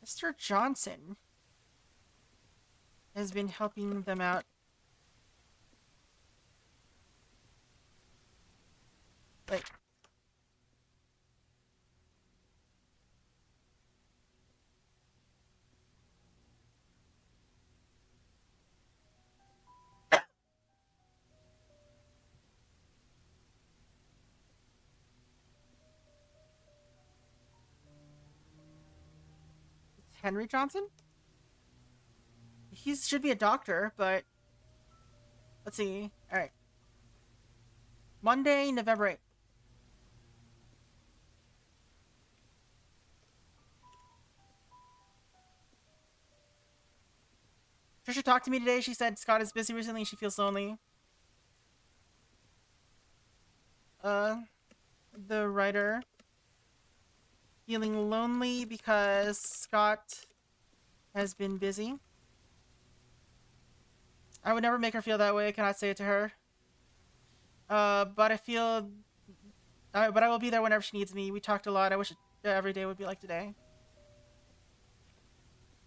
Mr. Johnson has been helping them out. Wait. Henry Johnson? He should be a doctor, but let's see. All right. Monday, November 8th. Trisha talked to me today. She said Scott is busy recently and she feels lonely. The writer feeling lonely because Scott has been busy. I would never make her feel that way. I cannot say it to her. But I feel... but I will be there whenever she needs me. We talked a lot. I wish every day would be like today.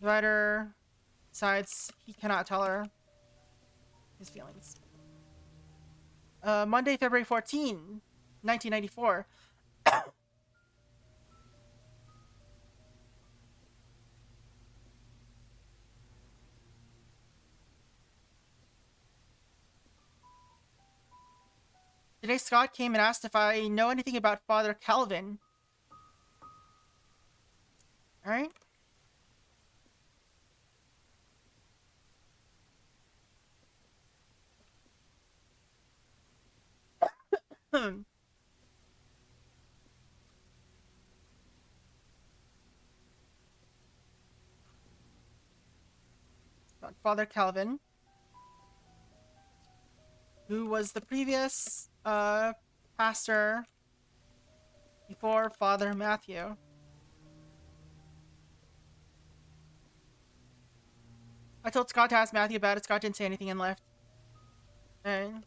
The writer decides he cannot tell her his feelings. Monday, February 14, 1994. Today Scott came and asked if I know anything about Father Calvin. Alright. Father Calvin, who was the previous pastor before Father Matthew. I told Scott to ask Matthew about it. Scott didn't say anything and left. And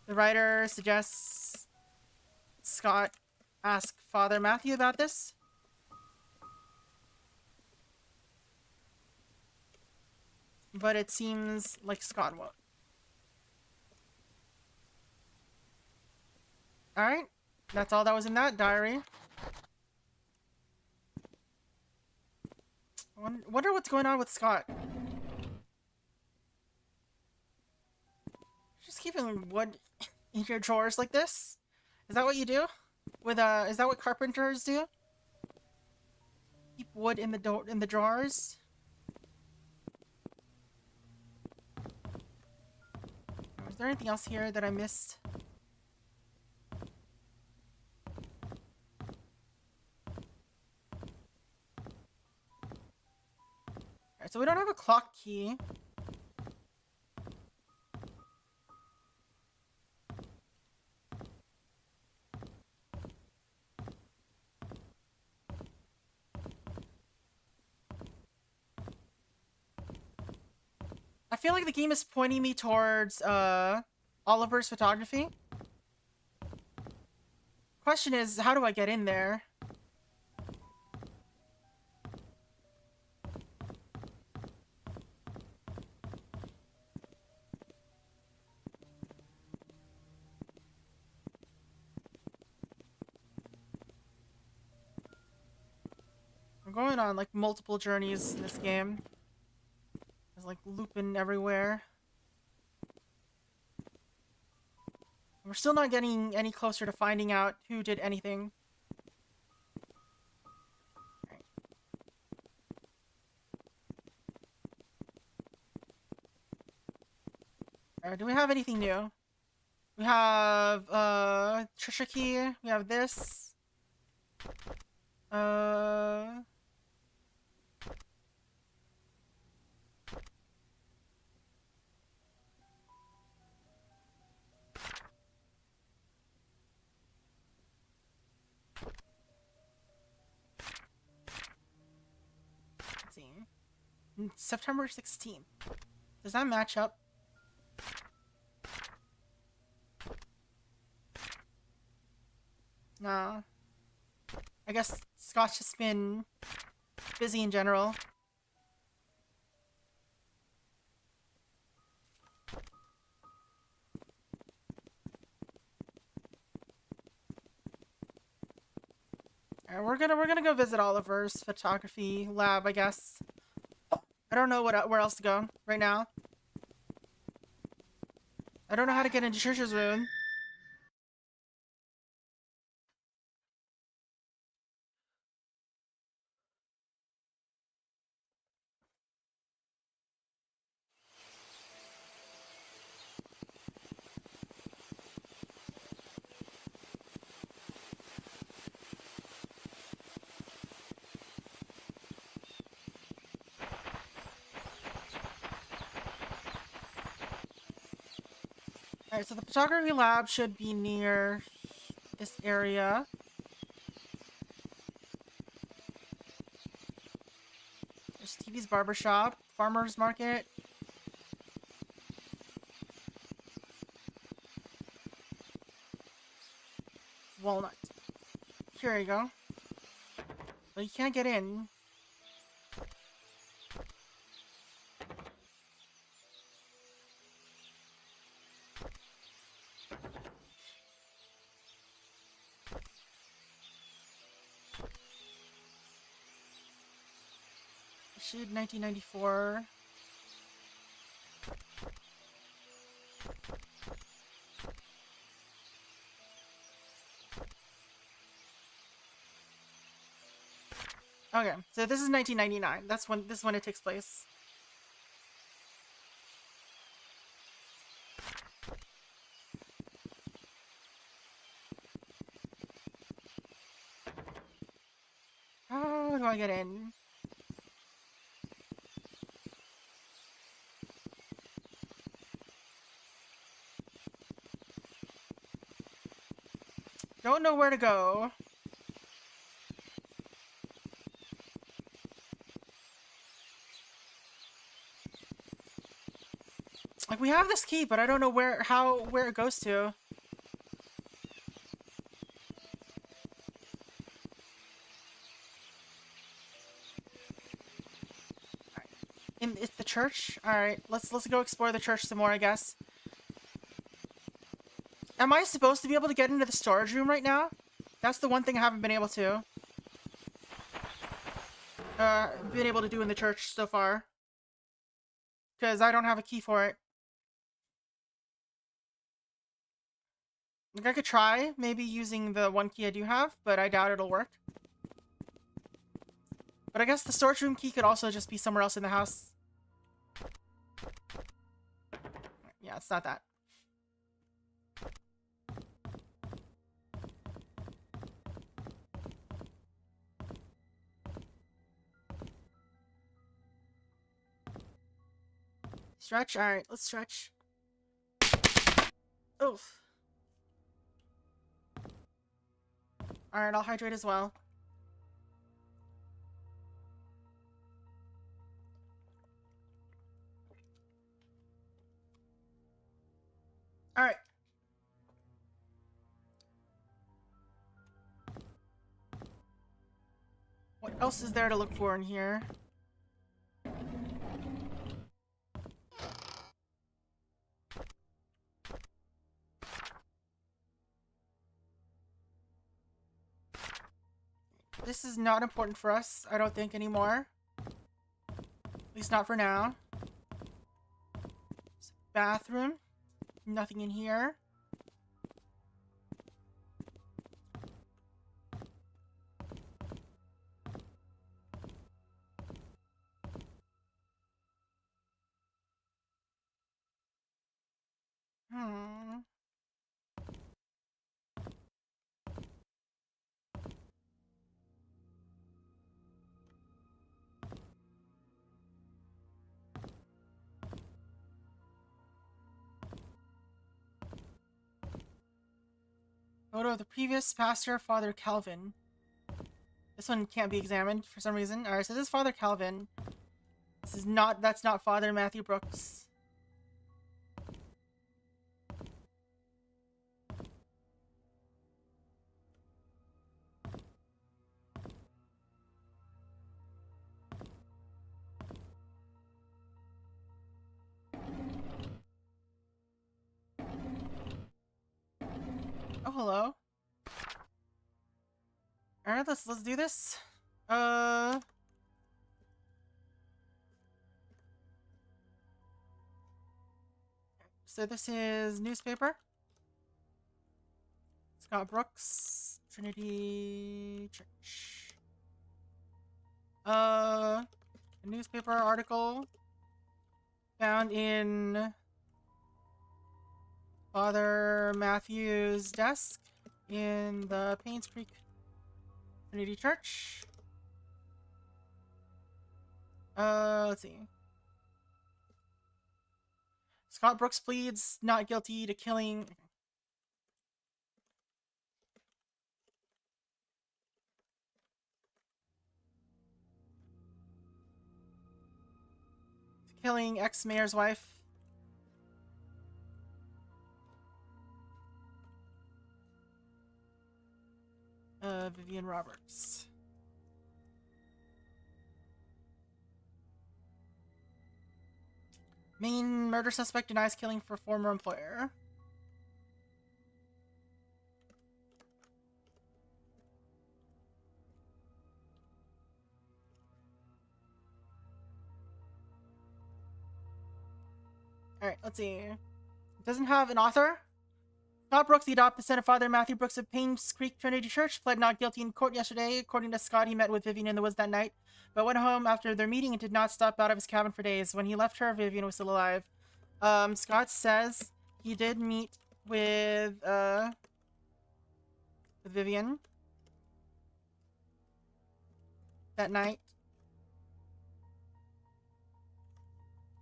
the writer suggests Scott ask Father Matthew about this. But it seems like Scott won't. Alright. That's all that was in that diary. Wonder what's going on with Scott. Just keeping wood in your drawers like this? Is that what you do? With is that what carpenters do? Keep wood in the drawers? Is there anything else here that I missed? Alright, so we don't have a clock key. I feel like the game is pointing me towards Oliver's photography. Question is, how do I get in there? I'm going on like multiple journeys in this game. There's like looping everywhere. We're still not getting any closer to finding out who did anything. Do we have anything new? We have Trisha key. We have this. Let's see. September 16th. Does that match up? No. I guess Scott's just been busy in general. Alright, we're gonna go visit Oliver's photography lab, I guess. I don't know where else to go right now. I don't know how to get into Trisha's room. Alright, so the photography lab should be near this area. There's TV's barbershop, farmer's market. Walnut. Here you go. But you can't get in. Issued 1994. Okay, so this is 1999. This is when it takes place. do I get in? Don't know where to go. Like, we have this key, but I don't know where it goes to. It's the church? Alright, let's go explore the church some more, I guess. Am I supposed to be able to get into the storage room right now? That's the one thing I haven't been able to. Been able to do in the church so far. Because I don't have a key for it. Like, I could try, maybe using the one key I do have, but I doubt it'll work. But I guess the storage room key could also just be somewhere else in the house. Yeah, it's not that. Stretch? Alright, let's stretch. Oof. Alright, I'll hydrate as well. Alright. What else is there to look for in here? This is not important for us, I don't think, anymore. At least not for now. Bathroom. Nothing in here. Photo of the previous pastor, Father Calvin. This one can't be examined for some reason. Alright, so this is Father Calvin. That's not Father Matthew Brooks. Oh, hello. Alright, let's do this. So this is newspaper. Scott Brooks, Trinity Church. A newspaper article found in Father Matthew's desk in the Painscreek Trinity Church. Let's see. Scott Brooks pleads not guilty to killing... killing ex-mayor's wife. Vivian Roberts. Main murder suspect denies killing for former employer. Alright, let's see. It doesn't have an author. Scott Brooks, the adopted son of Father Matthew Brooks of Painscreek Trinity Church, pled not guilty in court yesterday. According to Scott, he met with Vivian in the woods that night, but went home after their meeting and did not step out of his cabin for days. When he left her, Vivian was still alive. Scott says he did meet with Vivian that night,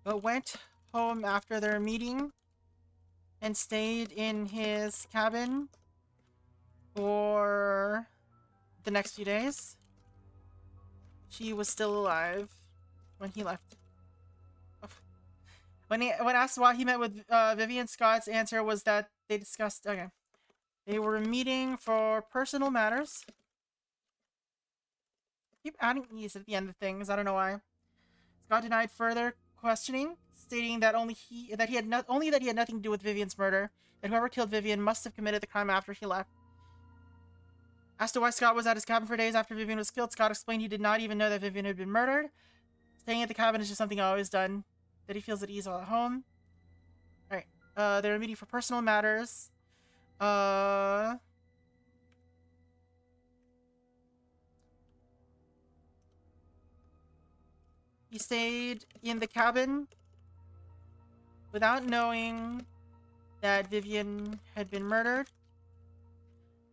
but went home after their meeting and stayed in his cabin for the next few days. She was still alive when he left. When asked why he met with Vivian, Scott's answer was that they discussed... Okay. They were meeting for personal matters. Keep adding these at the end of things. I don't know why. Scott denied further questioning, stating that only he had nothing to do with Vivian's murder. That whoever killed Vivian must have committed the crime after he left. Asked to why Scott was at his cabin for days after Vivian was killed, Scott explained he did not even know that Vivian had been murdered. Staying at the cabin is just something I've always done. That he feels at ease while at home. Alright. They were meeting for personal matters. He stayed in the cabin without knowing that Vivian had been murdered.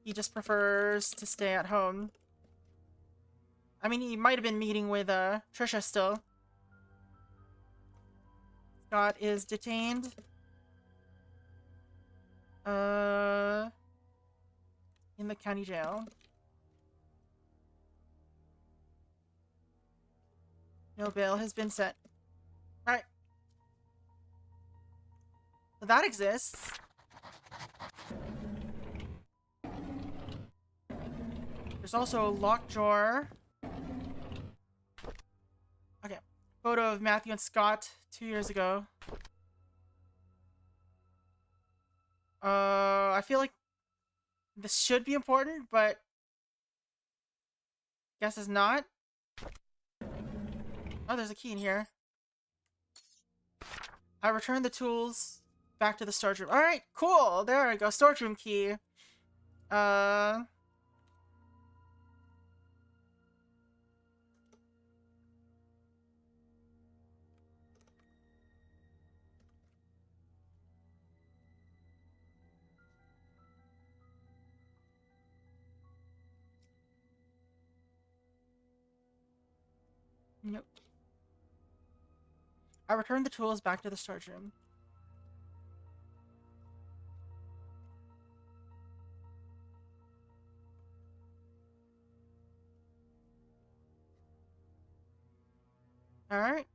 He just prefers to stay at home. I mean, he might have been meeting with Trisha still. Scott is detained. In the county jail. No bail has been set. Alright. So that exists. There's also a locked drawer. Okay. Photo of Matthew and Scott 2 years ago. I feel like this should be important, but guess it's not. Oh, there's a key in here. I returned the tools back to the storage room. Alright, cool. There we go. Storage room key. Nope. I returned the tools back to the storage room. Alright.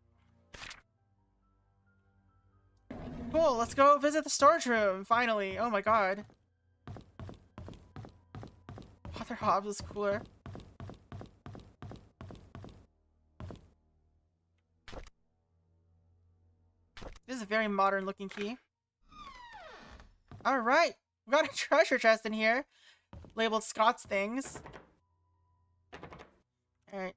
Cool, let's go visit the storage room, finally. Oh my god. Father Hobbs is cooler. This is a very modern looking key. Alright. We got a treasure chest in here. Labeled Scott's things. Alright.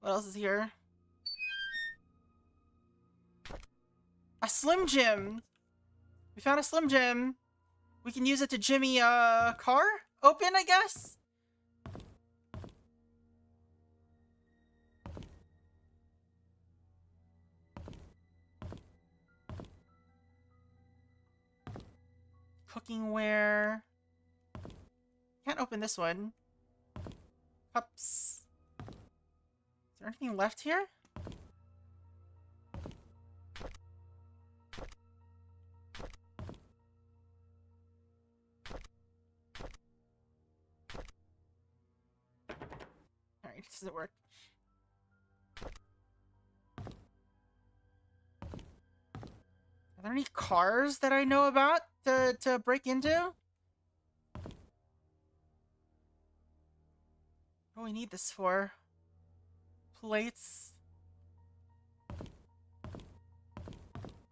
What else is here? A Slim Jim! We found a Slim Jim. We can use it to jimmy a car open, I guess? Cookingware. Can't open this one. Cups. Is there anything left here? Alright, this doesn't work. Are there any cars that I know about to break into? What do we need this for? Plates.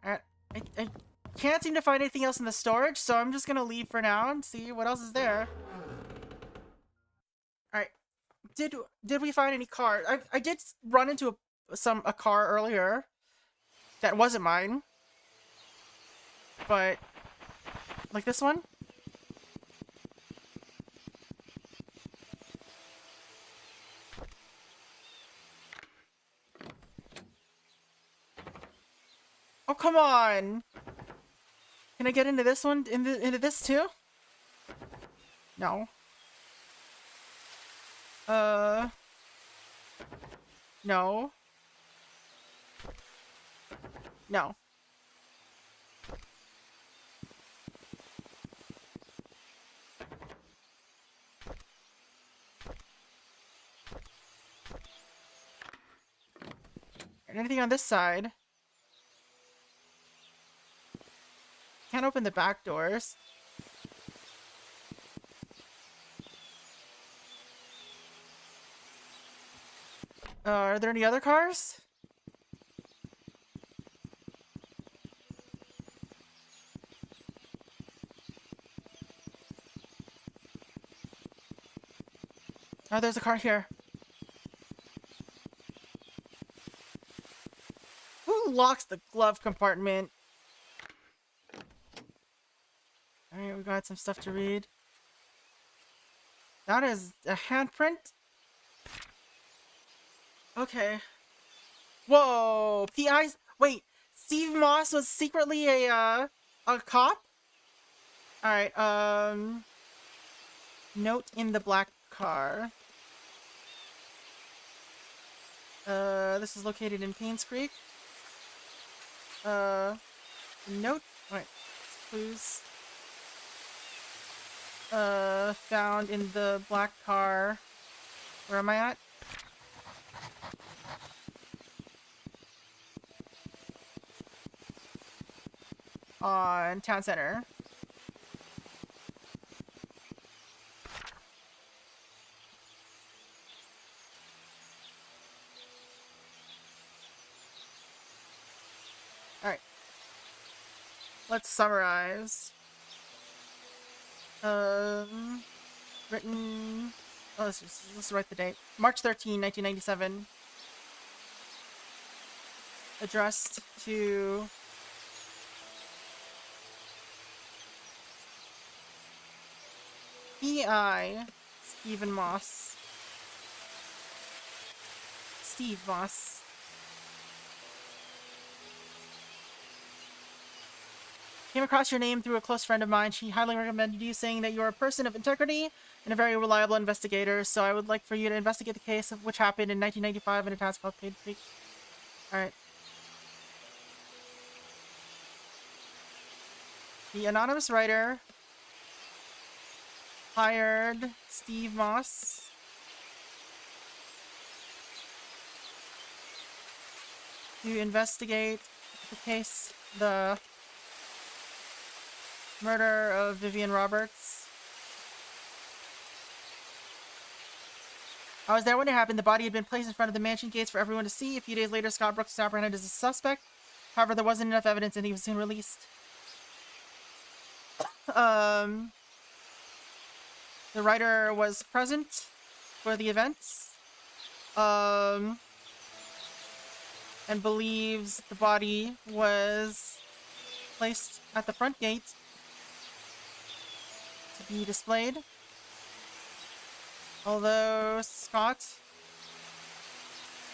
Alright, I can't seem to find anything else in the storage, so I'm just gonna leave for now and see what else is there. Alright. Did we find any cars? I did run into a car earlier that wasn't mine. But like this one? Oh, come on! Can I get into this one? Into this too? No. No. No. And anything on this side? Can't open the back doors. Are there any other cars? Oh, there's a car here. Who locks the glove compartment? Alright, we got some stuff to read. That is a handprint? Okay. Whoa! PI's. Wait, Steve Moss was secretly a cop? Alright, note in the black car. This is located in Painscreek. Note. Alright, clues. Found in the black car. Where am I at? On Town Center. Alright. Let's summarize. Written... Oh, let's write the date. March 13, 1997. Addressed to... P.I. Steve Moss. Came across your name through a close friend of mine. She highly recommended you, saying that you are a person of integrity and a very reliable investigator, so I would like for you to investigate the case of which happened in 1995 in a town called Painscreek. Alright. The anonymous writer hired Steve Moss to investigate the case, the murder of Vivian Roberts. I was there when it happened. The body had been placed in front of the mansion gates for everyone to see. A few days later, Scott Brooks was apprehended as a suspect. However, there wasn't enough evidence and he was soon released. The writer was present for the events. And believes the body was placed at the front gate to be displayed. Although Scott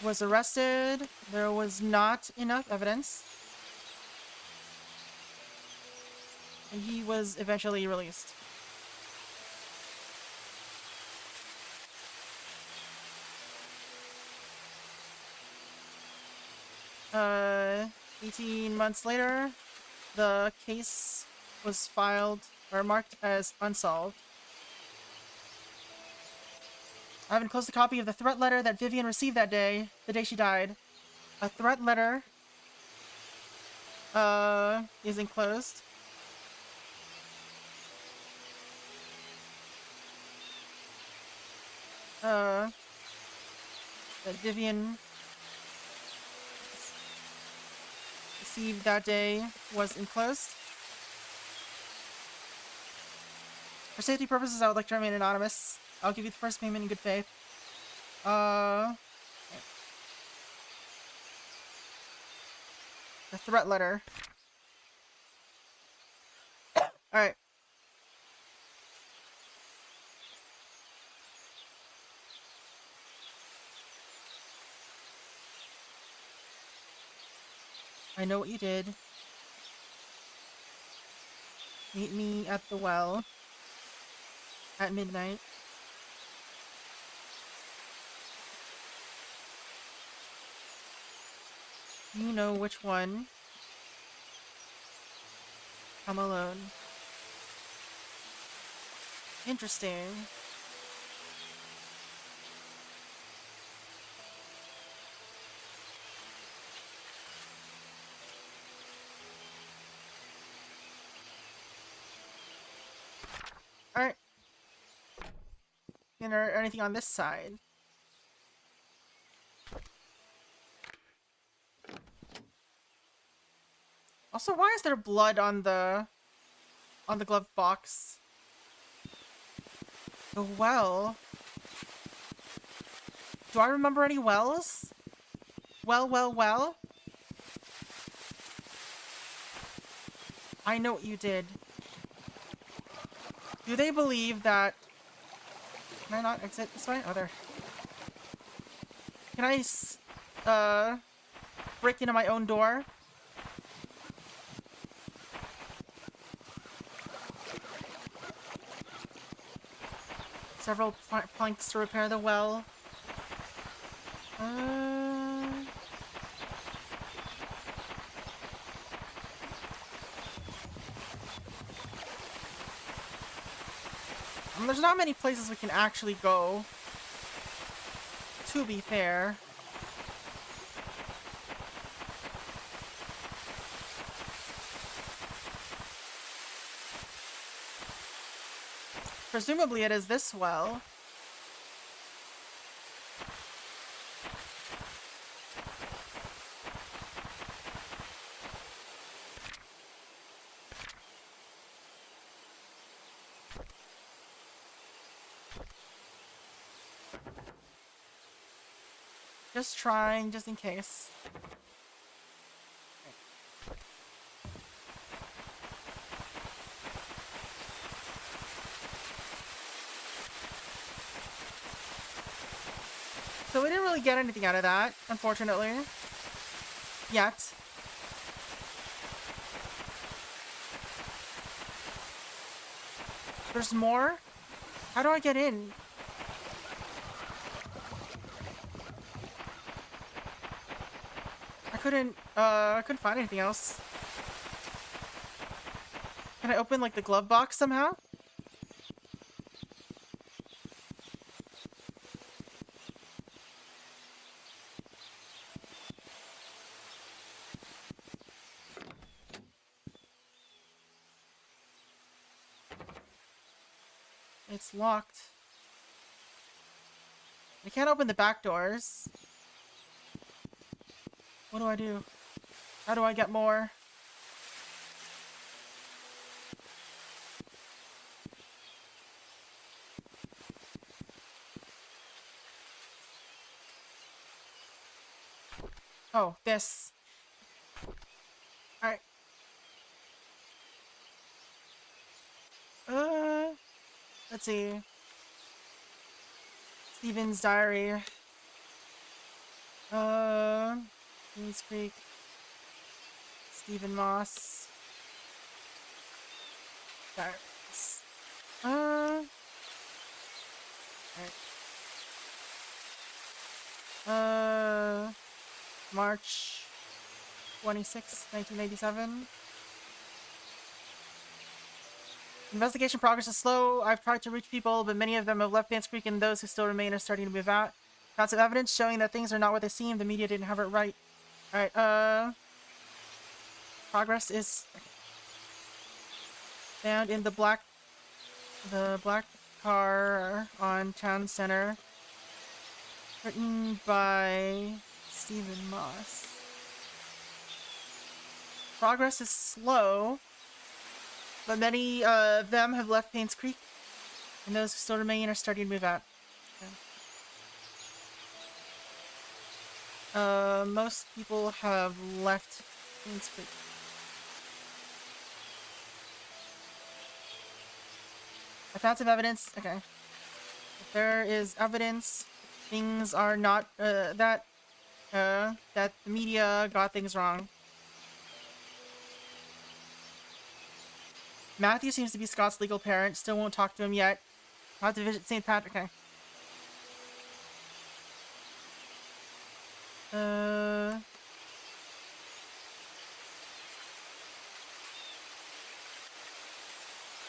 was arrested, there was not enough evidence. And he was eventually released. Uh, 18 months later, the case was filed or marked as unsolved. I have enclosed a copy of the threat letter that Vivian received that day, the day she died. A threat letter is enclosed. That Vivian received that day was enclosed. For safety purposes, I would like to remain anonymous. I'll give you the first payment in good faith. The threat letter. Alright. I know what you did. Meet me at the well at midnight. You know which one. I'm alone. Interesting. Alright. Anything on this side? Also, why is there blood on the glove box? The well. Do I remember any wells? Well. I know what you did. Do they believe that... Can I not exit this way? Oh, there. Can I, break into my own door? Several planks to repair the well. There's not many places we can actually go, to be fair. Presumably it is this well. Just trying, just in case. So we didn't really get anything out of that, unfortunately. Yet. There's more? How do I get in? I couldn't find anything else. Can I open, like, the glove box somehow? It's locked. I can't open the back doors. What do I do? How do I get more? Oh, this. Alright. Let's see. Steven's diary. Painscreek. Stephen Moss. Diaries. Alright. March 26, 1987. Investigation progress is slow. I've tried to reach people, but many of them have left Painscreek, and those who still remain are starting to move out. Got some evidence showing that things are not what they seem. The media didn't have it right. Alright, progress is found in the black car on Town Center. Written by Stephen Moss. Progress is slow, but many of them have left Painscreek, and those who still remain are starting to move out. Okay. Most people have left Painscreek. I found some evidence. Okay. If there is evidence, things are not that the media got things wrong. Matthew seems to be Scott's legal parent. Still won't talk to him yet. I'll have to visit St. Patrick. Okay.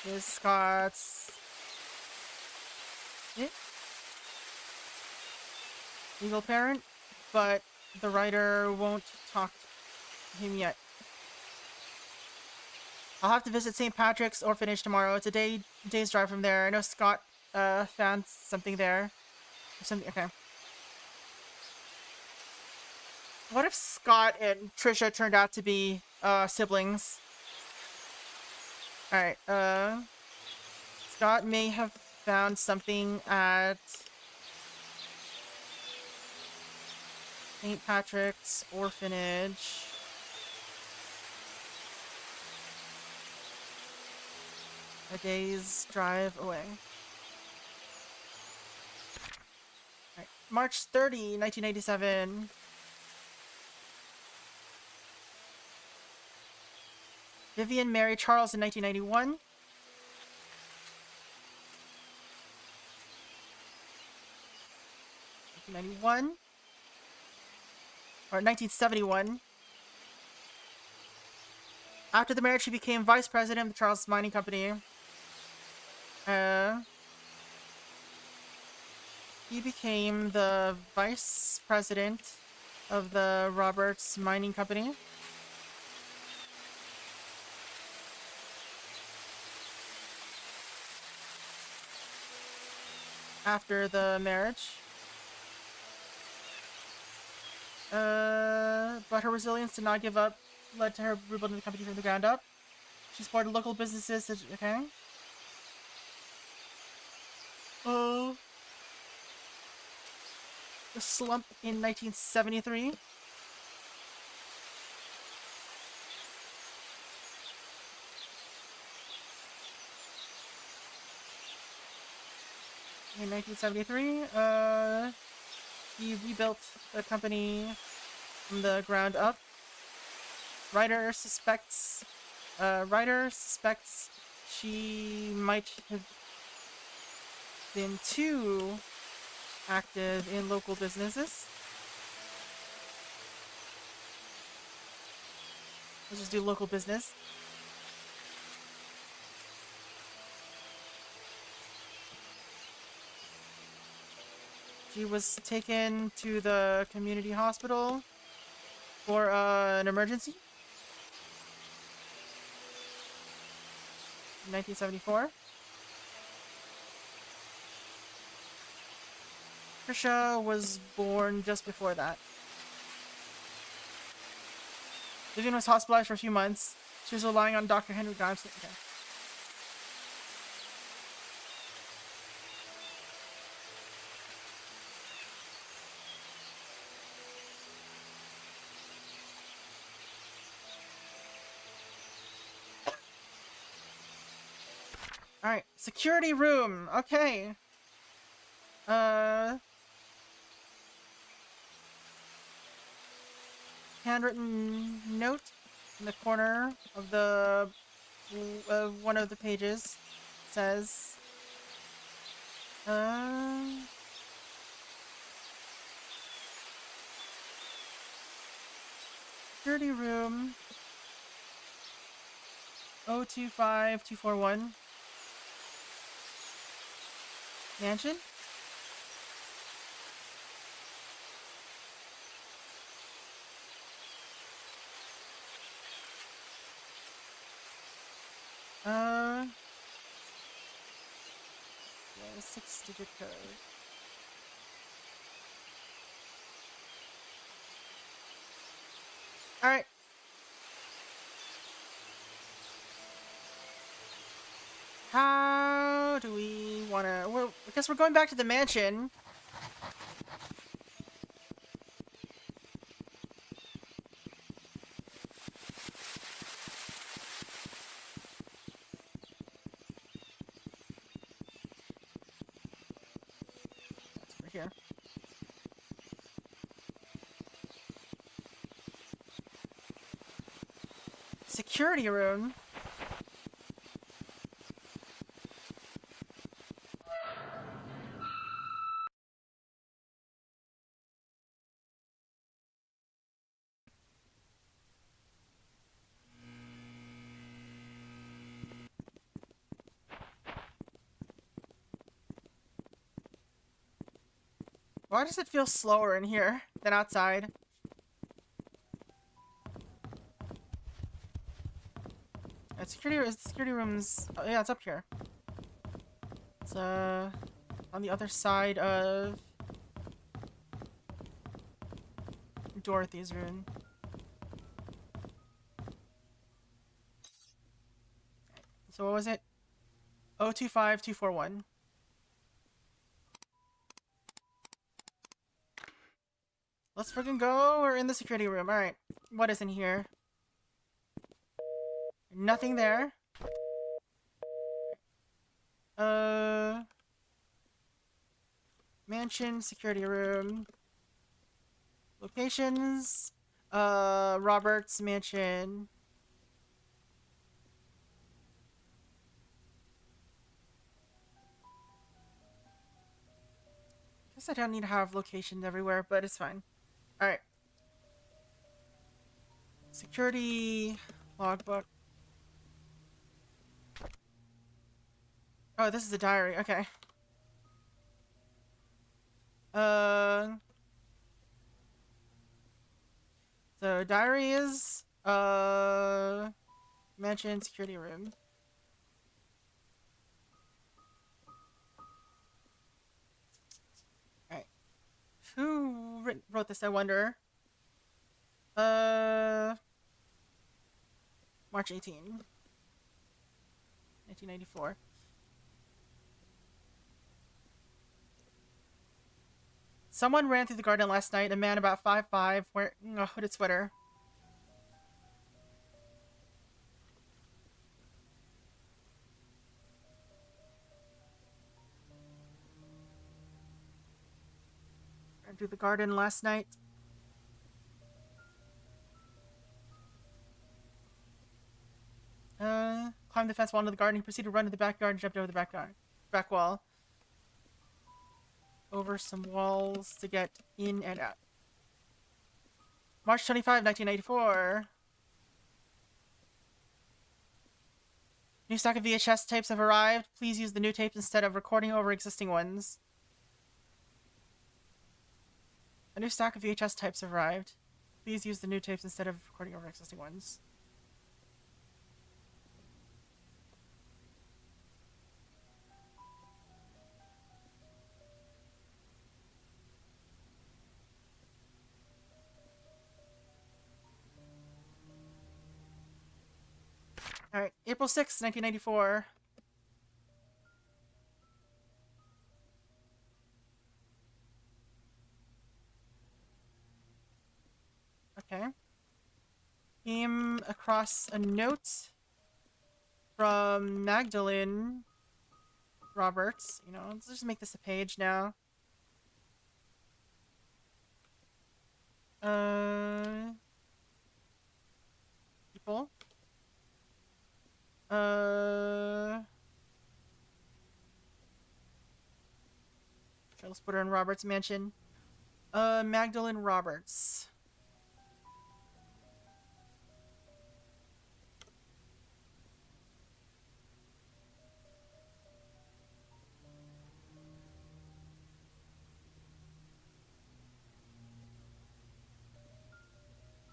Is Scott's legal parent, but the writer won't talk to him yet. I'll have to visit St. Patrick's orphanage tomorrow. It's a day's drive from there. I know Scott found something there. Or something. Okay. What if Scott and Trisha turned out to be siblings? Alright, Scott may have found something at St. Patrick's orphanage. A day's drive away. Alright, March 30, 1997. Vivian married Charles in 1991. Or 1971. After the marriage, she became vice president of the Charles Mining Company. He became the vice president of the Roberts Mining Company. After the marriage. But her resilience to not give up led to her rebuilding the company from the ground up. She supported local businesses. Okay. The slump in 1973. In 1973, he rebuilt the company from the ground up. Ryder suspects she might have been too active in local businesses. Let's just do local business. She was taken to the community hospital for an emergency. 1974. Trisha was born just before that. Vivian was hospitalized for a few months. She was relying on Dr. Henry Grimes. Okay. Alright, security room. Okay. Handwritten note in the corner of the one of the pages says security room 025241 mansion. Yeah, 6-digit code. Alright. How do we wanna... Well, I guess we're going back to the mansion. That's over here. Security room. Why does it feel slower in here than outside? Security rooms. Oh, yeah, it's up here. It's on the other side of Dorothy's room. So what was it? 025241. Let's freaking go. We're in the security room. Alright. What is in here? Nothing there. Mansion, security room. Locations. Robert's mansion. Guess I don't need to have locations everywhere, but it's fine. Alright. Security logbook. Oh, this is a diary. Okay. So diary is mansion security room. Alright. Who wrote this, I wonder? March 18, 1994. Someone ran through the garden last night. A man about 5'5", wearing a hooded sweater. Ran through the garden last night. Climbed the fence wall into the garden. He proceeded to run to the backyard and jumped over the back wall. Over some walls to get in and out. March 25, 1984. New stock of VHS tapes have arrived. Please use the new tapes instead of recording over existing ones. A new stock of VHS tapes have arrived. Please use the new tapes instead of recording over existing ones. Alright, April 6th, 1994. Okay. Came across a note from Magdalene Roberts. You know, let's just make this a page now. People. Let's put her in Roberts' mansion. Magdalene Roberts.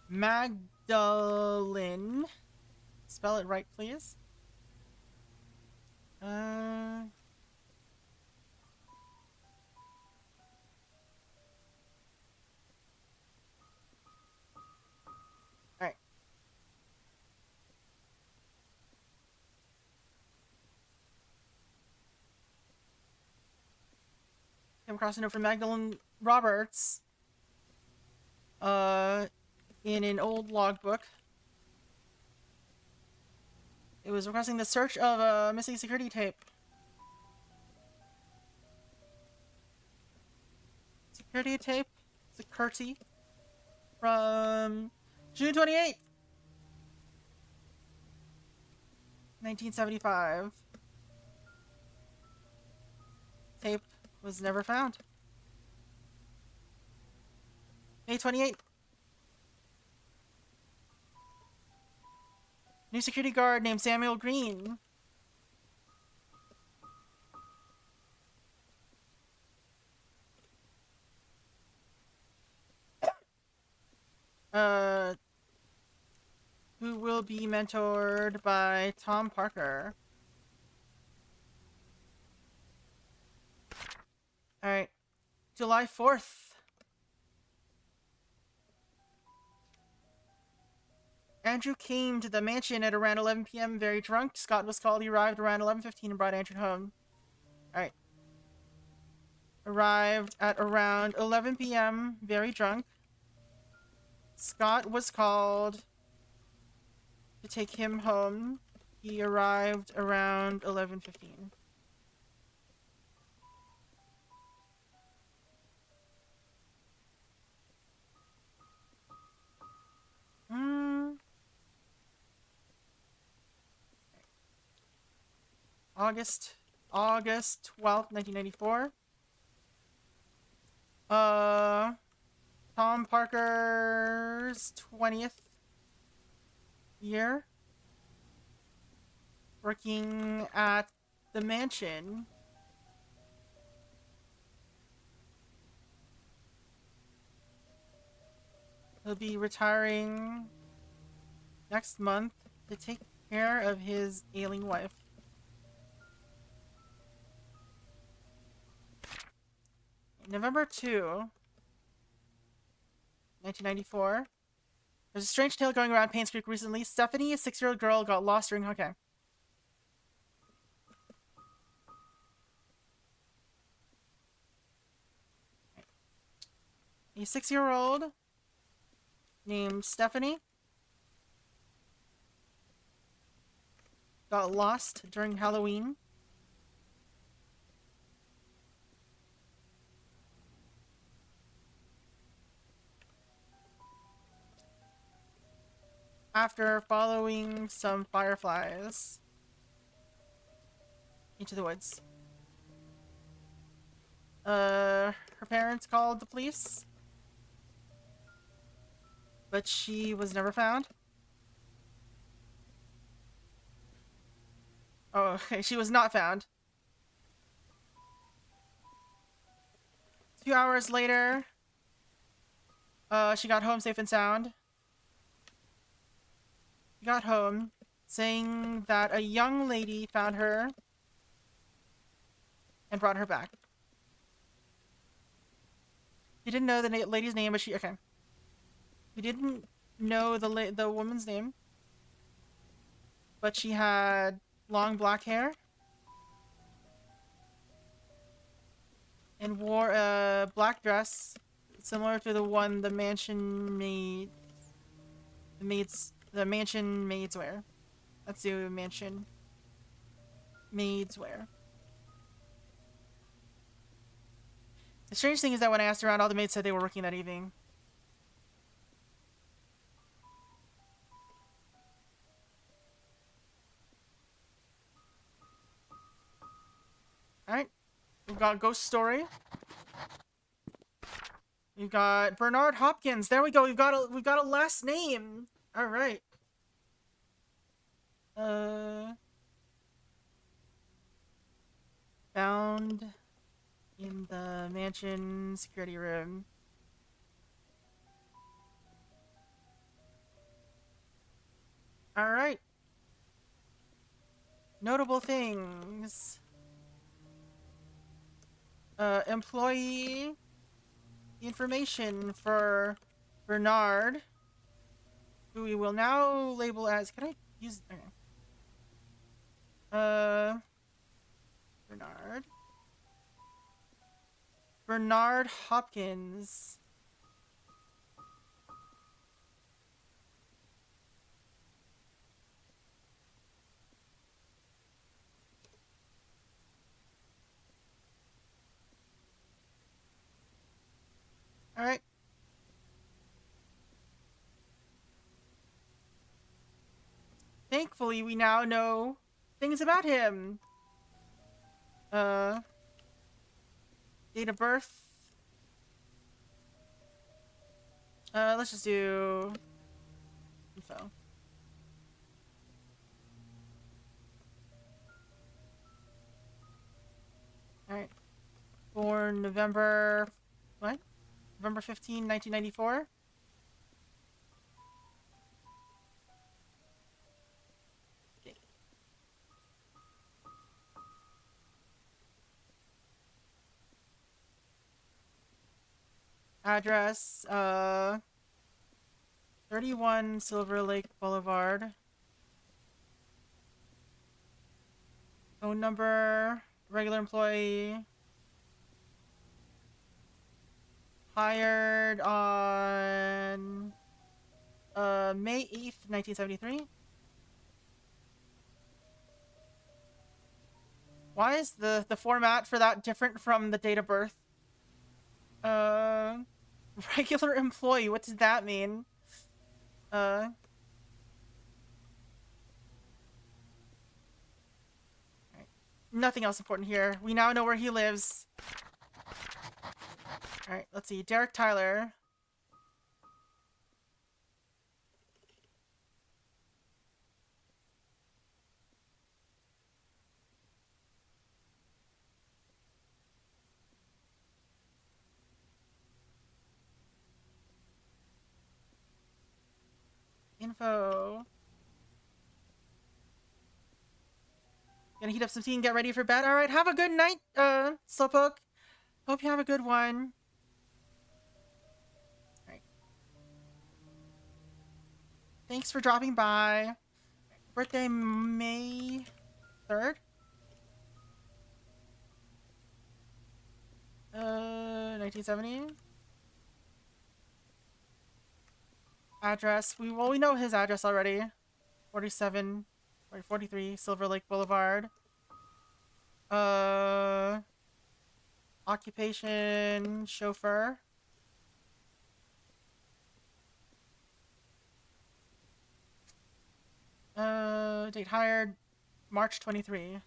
Magdalene. Spell it right, please. Alright. Came across a note from Magdalene Roberts. In an old logbook. It was requesting the search of a missing security tape. Security tape? Security? From June 28th, 1975. Tape was never found. May 28th. New security guard named Samuel Green. will be mentored by Tom Parker. Alright. July 4th. Andrew came to the mansion at around 11 p.m. very drunk. Scott was called. He arrived around 11:15 and brought Andrew home. Alright. Arrived at around 11 p.m. very drunk. Scott was called to take him home. He arrived around 11:15. August 12th, 1994. Tom Parker's 20th year. Working at the mansion. He'll be retiring next month to take care of his ailing wife. November 2, 1994. There's a strange tale going around Painscreek recently. Stephanie, a 6-year-old girl, got lost during... Okay. A 6-year-old named Stephanie got lost during Halloween. After following some fireflies into the woods. Her parents called the police, but she was never found. Oh, okay, she was not found. 2 hours later, she got home safe and sound. She got home saying that a young lady found her and brought her back. He didn't know the lady's name, but she... Okay. We didn't know the woman's name, but she had long black hair and wore a black dress similar to the one the mansion mansion maids wear. That's the mansion maids wear. The strange thing is that when I asked around, all the maids said they were working that evening. Alright. We've got Ghost Story. We've got Bernard Hopkins. There we go. We've got a last name. Alright. Found in the mansion security room. Alright. Notable things. Employee information for Bernard, who we will now label as... Can I use... Okay. Bernard Hopkins. All right. Thankfully, we now know things about him. Date of birth. Let's just do info. Alright. Born November... What? November 15, 1994. Address, 31 Silver Lake Boulevard. Phone number, regular employee. Hired on May 8th, 1973. Why is the format for that different from the date of birth? Regular employee, what does that mean? Right. Nothing else important here. We now know where he lives. Alright, let's see. Derek Tyler. Info. Gonna heat up some tea and get ready for bed. Alright, have a good night, Slowpoke. Hope you have a good one. Alright. Thanks for dropping by. Birthday May 3rd? 1970. Address. We know his address already. 43 Silver Lake Boulevard. Occupation chauffeur. Date hired March 23.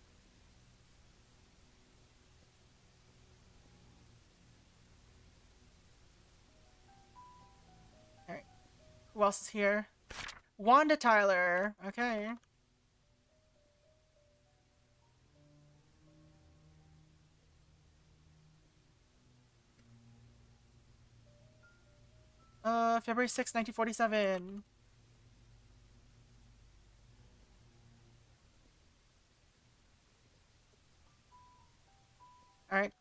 Alright. Who else is here? Wanda Tyler. Okay. February 6, 1947. Alright.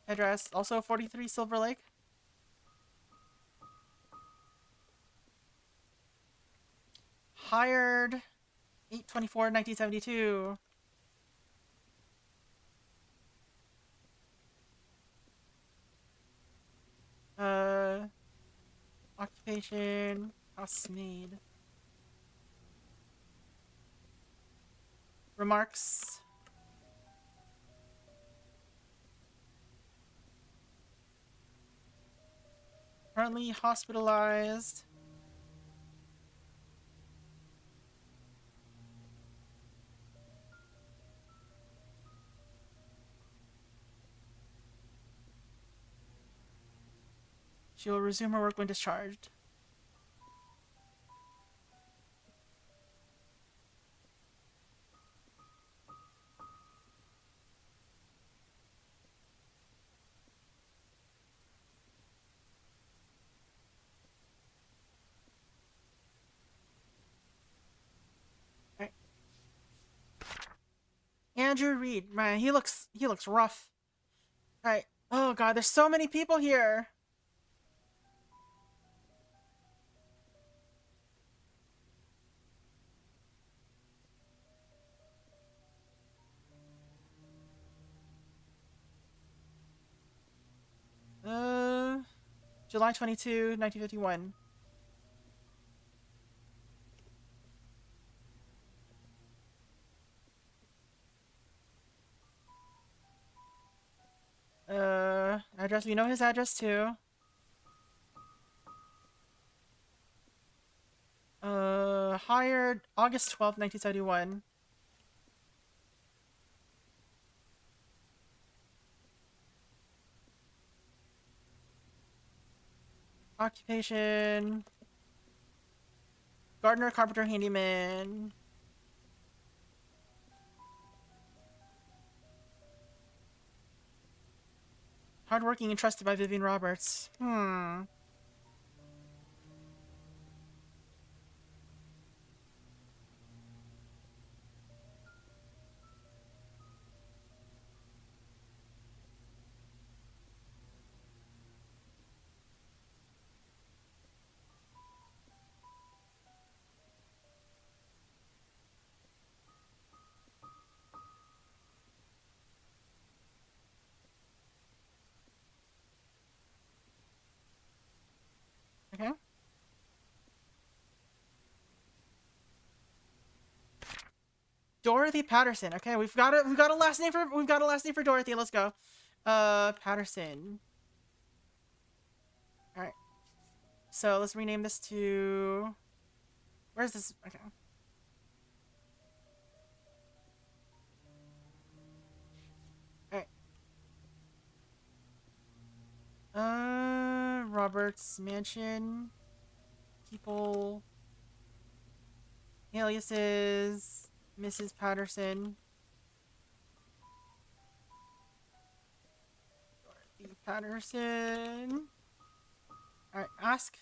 Address. Also 43 Silver Lake. Hired 8/24/1972. Occupation housemaid. Remarks. Currently hospitalized. She will resume her work when discharged. Right. Andrew Reed, man, he looks rough. All right. Oh god, there's so many people here. July 22, 1951. Address, we know his address too. Hired August 12th, 1971. Occupation. Gardener, carpenter, handyman. Hardworking and trusted by Vivian Roberts. Dorothy Patterson. Okay, we've got a last name for Dorothy. Let's go. Patterson. All right. So let's rename this to. Where's this? Okay. All right. Robert's Mansion. People. Aliases. Mrs. Patterson. Dorothy Patterson. Alright, ask.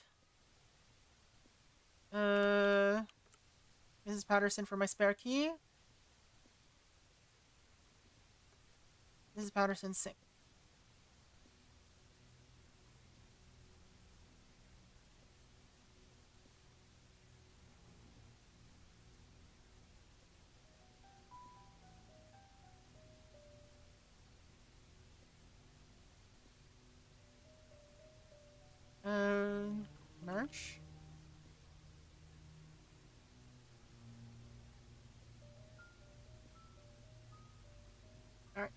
Mrs. Patterson for my spare key. Mrs. Patterson sing. Merch? Alright.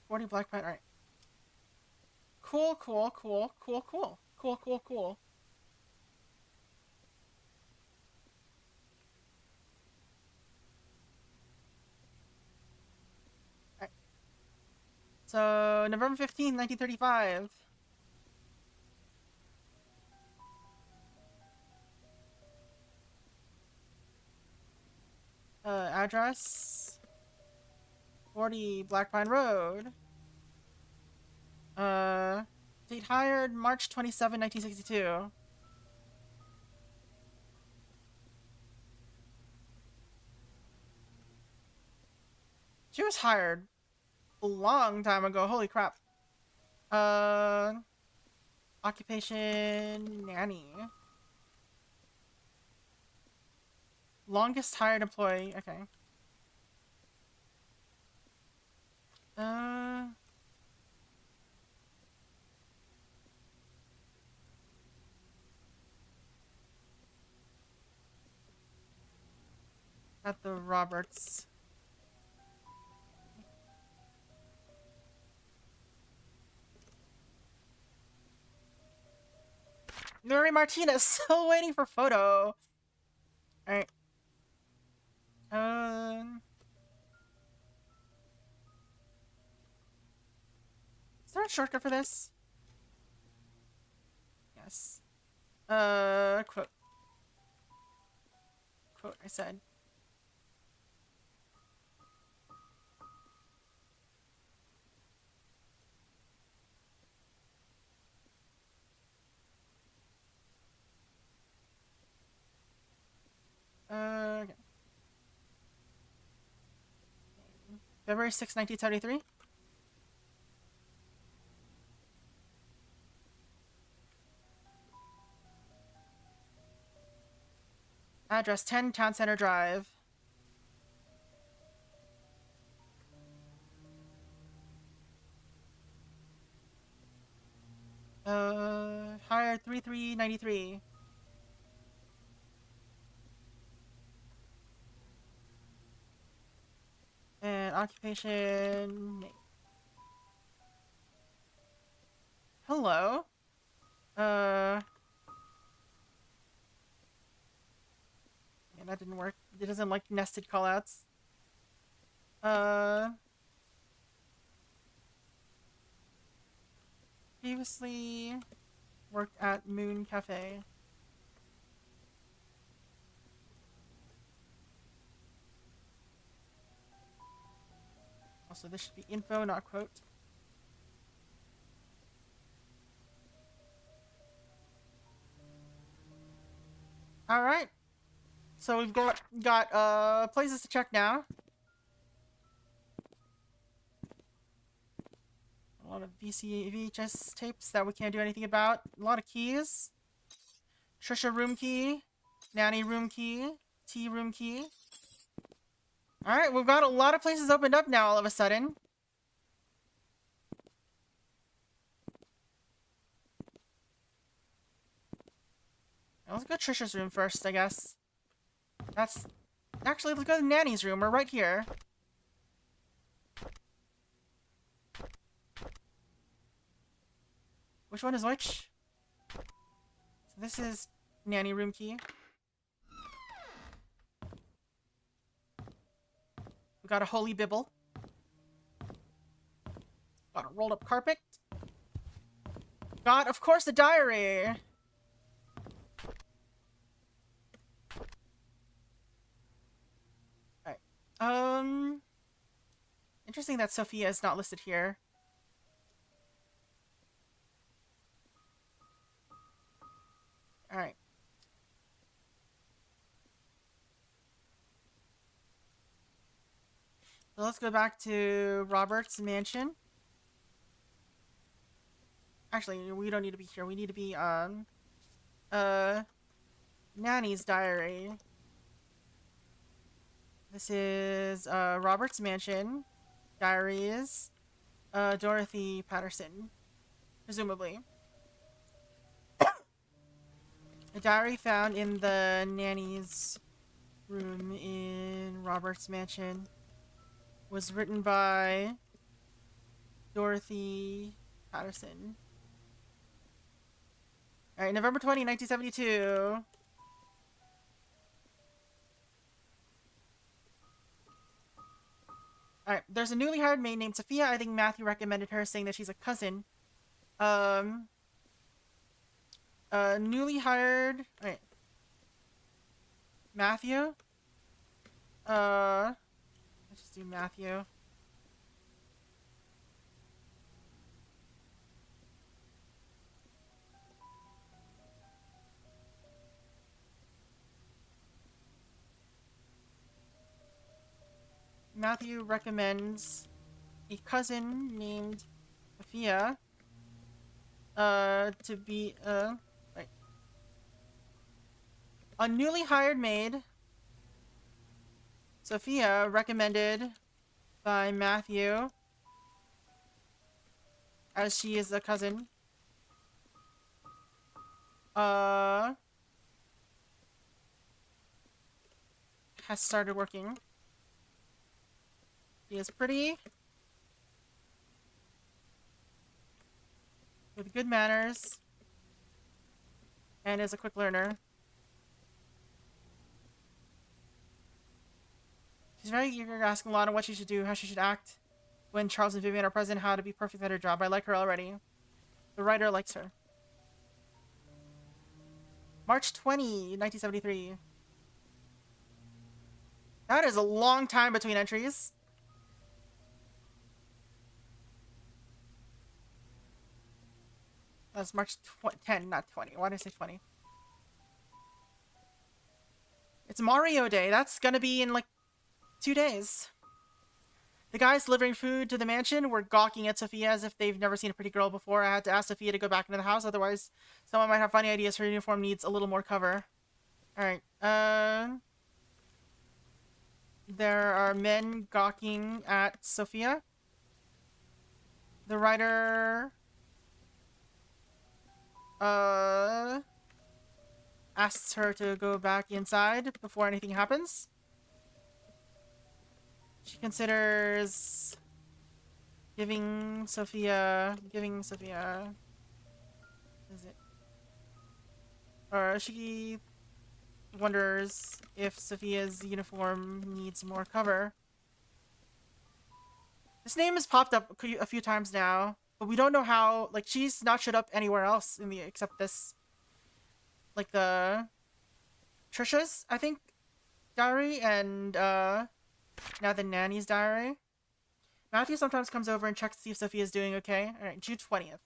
$40 black pen, alright. Cool. So, November 15th, 1935. Address. 40 Black Pine Road. Date hired March 27, 1962. She was hired a long time ago. Holy crap. Occupation nanny. Longest hired employee. Okay. At the Roberts. Mary Martinez, still waiting for photo. Alright. Is there a shortcut for this? Yes. Quote. Quote, I said. Okay. February 6, 1973. Address 10 Town Center Drive. Hired 3393. And occupation name. Hello. Yeah, that didn't work. It doesn't like nested callouts. Previously worked at Moon Cafe. Also, this should be info, not quote. All right. So we've got places to check now. A lot of VHS tapes that we can't do anything about. A lot of keys. Trisha room key. Nanny room key. Tea room key. Alright, we've got a lot of places opened up now all of a sudden. Let's go to Trisha's room first, I guess. Actually, let's go to Nanny's room. We're right here. Which one is which? So this is Nanny room key. We got a holy Bible. Got a rolled up carpet. Got, of course, the diary. Alright. Interesting that Sophia is not listed here. Alright. So let's go back to Robert's mansion. Actually, we don't need to be here. We need to be on Nanny's diary. This is Robert's mansion. Diaries. Dorothy Patterson. Presumably. A diary found in the nanny's room in Robert's mansion was written by Dorothy Patterson. Alright, November 20, 1972. Alright, there's a newly hired maid named Sophia. I think Matthew recommended her, saying that she's a cousin. Newly hired... Wait. Matthew? Let's just do Matthew. Matthew recommends a cousin named Sophia to be right. A newly hired maid, Sophia, recommended by Matthew, as she is a cousin, has started working. She is pretty, with good manners, and is a quick learner. She's very eager, asking Lana what she should do, how she should act when Charles and Vivian are present, how to be perfect at her job. I like her already. The writer likes her. March 20, 1973. That is a long time between entries. That's March 10, not 20. Why did I say 20? It's Mario Day. That's gonna be in like 2 days. The guys delivering food to the mansion were gawking at Sophia as if they've never seen a pretty girl before. I had to ask Sophia to go back into the house, otherwise someone might have funny ideas. Her uniform needs a little more cover. Alright, there are men gawking at Sophia. The writer asks her to go back inside before anything happens. She considers giving Sophia, is it? Or she wonders if Sophia's uniform needs more cover. This name has popped up a few times now, but we don't know how. Like, she's not showed up anywhere else in the except this, like the Trisha's, I think, diary, and now the nanny's diary. Matthew sometimes comes over and checks to see if Sophia's doing okay. All right, June 20th.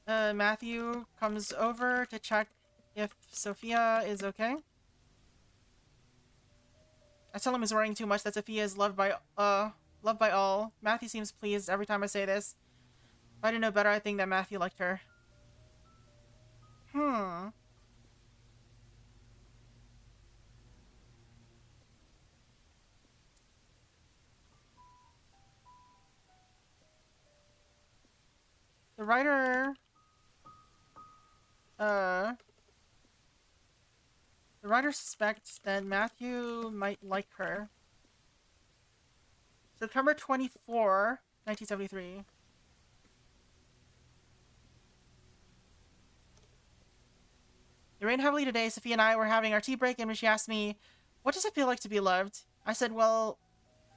Matthew comes over to check if Sophia is okay. I tell him he's worrying too much, that Sophia is loved by all. Matthew seems pleased every time I say this. If I didn't know better, I think that Matthew liked her. Hmm. The writer, uh, the writer suspects that Matthew might like her. September 24, 1973. It rained heavily today. Sophia and I were having our tea break, and when she asked me, "What does it feel like to be loved?" I said, "Well,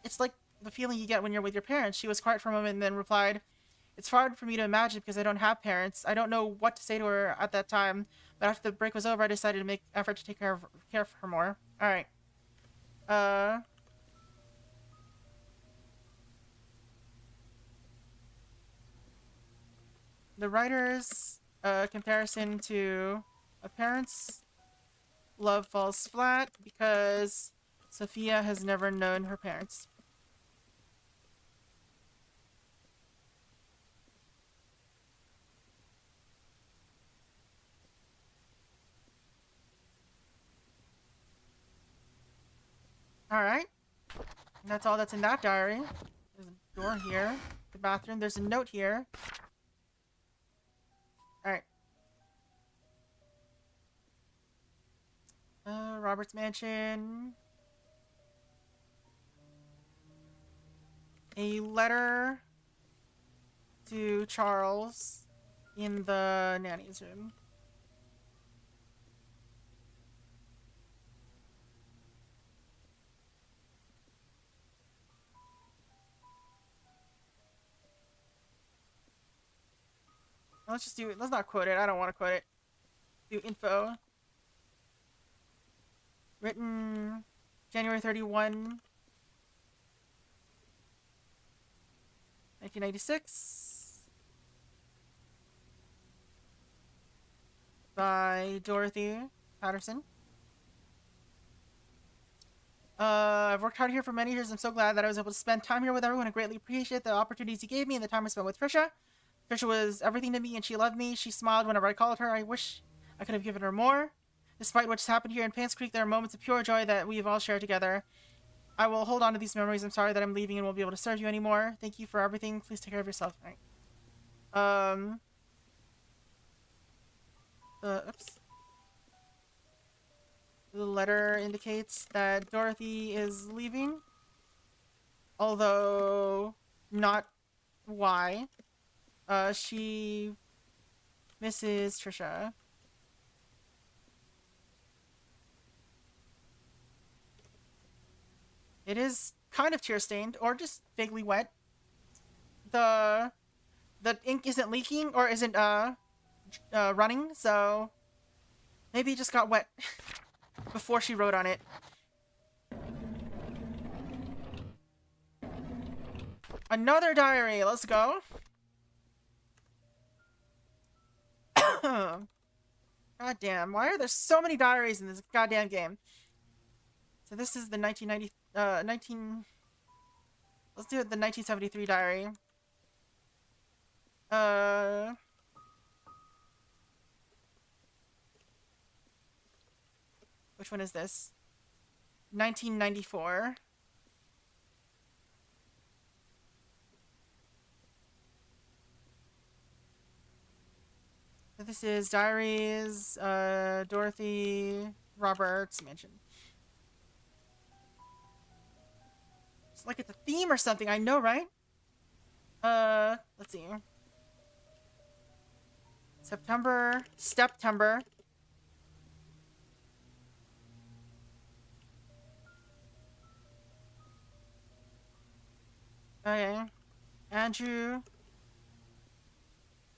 it's like the feeling you get when you're with your parents." She was quiet for a moment and then replied, "It's hard for me to imagine because I don't have parents. I don't know what to say to her at that time, but after the break was over, I decided to make effort to take care of her more." All right. Uh, the writer's comparison to a parent's love falls flat because Sophia has never known her parents. All right. And that's all that's in that diary. There's a door here. The bathroom. There's a note here. All right. Robert's mansion. A letter to Charles in the nanny's room. Let's just do it. Let's not quote it. I don't want to quote it. Do info. Written January 31, 1996. By Dorothy Patterson. I've worked hard here for many years. I'm so glad that I was able to spend time here with everyone. I greatly appreciate the opportunities you gave me and the time I spent with Trisha. Trisha was everything to me and she loved me. She smiled whenever I called her. I wish I could have given her more. Despite what's happened here in Painscreek, there are moments of pure joy that we've all shared together. I will hold on to these memories. I'm sorry that I'm leaving and won't be able to serve you anymore. Thank you for everything. Please take care of yourself. All right. Oops. The letter indicates that Dorothy is leaving, although not why. She misses Trisha. It is kind of tear stained, or just vaguely wet. The ink isn't leaking or isn't running, so maybe it just got wet before she wrote on it. Another diary. Let's go. God damn, why are there so many diaries in this goddamn game? So this is the 1990 let's do it, the 1973 diary. Which one is this? 1994. So this is diaries, Dorothy Roberts mansion. It's like it's a theme or something, I know, right? Let's see. September. Okay. Andrew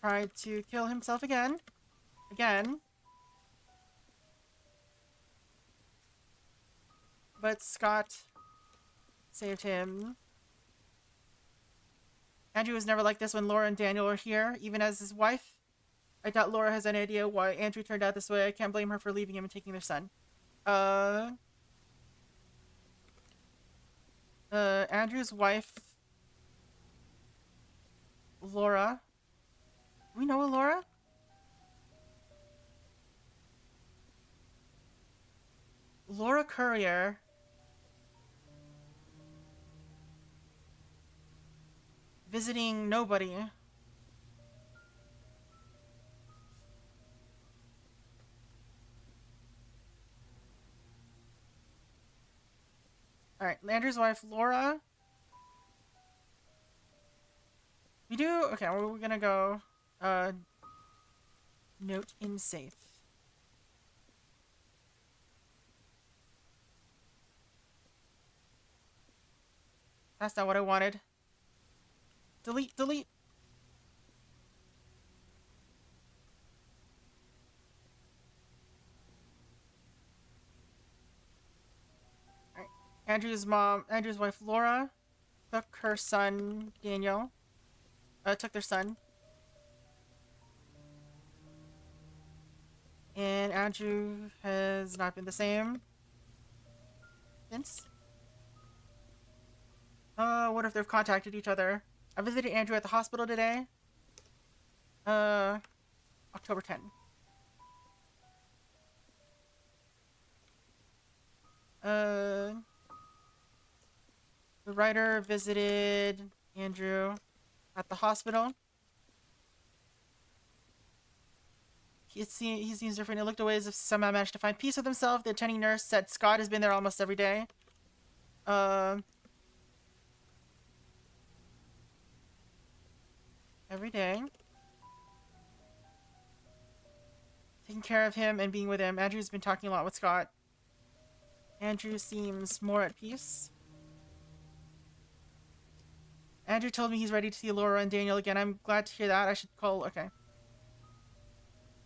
tried to kill himself again. But Scott saved him. Andrew was never like this when Laura and Daniel were here, even as his wife. I doubt Laura has any idea why Andrew turned out this way. I can't blame her for leaving him and taking their son. Andrew's wife, Laura. Do we know a Laura? Laura Courier. Visiting nobody. Alright, Andrew's wife, Laura. We do... Okay, we're gonna go... Note in safe. That's not what I wanted. Delete, delete. Alright. Andrew's wife, Laura, took her son, Daniel. Took their son. And Andrew has not been the same since. What if they've contacted each other? I visited Andrew at the hospital today. October 10. The writer visited Andrew at the hospital. He seems different. He looked away as if somehow managed to find peace with himself. The attending nurse said Scott has been there almost every day. Every day. Taking care of him and being with him. Andrew's been talking a lot with Scott. Andrew seems more at peace. Andrew told me he's ready to see Laura and Daniel again. I'm glad to hear that. I should call... Okay.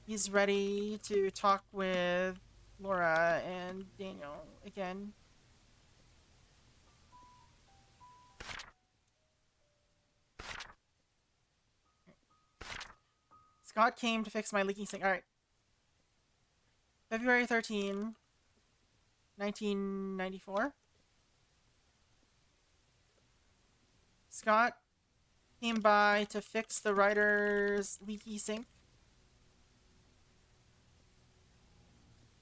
He's ready to talk with Laura and Daniel again. Scott came to fix my leaking sink. Alright. February 13, 1994. Scott came by to fix the writer's leaky sink.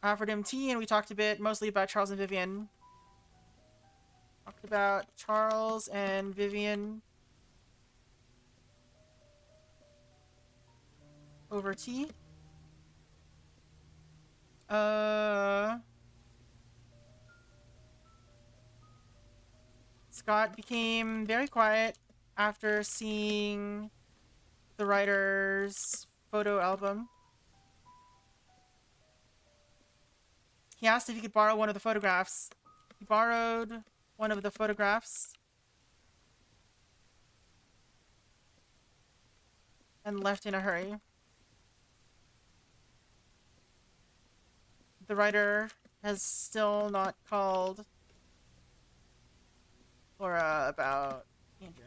I offered him tea and we talked a bit, mostly about Charles and Vivian. Talked about Charles and Vivian over tea. Scott became very quiet after seeing the writer's photo album. He asked if he could borrow one of the photographs. He borrowed one of the photographs and left in a hurry. The writer has still not called Laura about Andrew.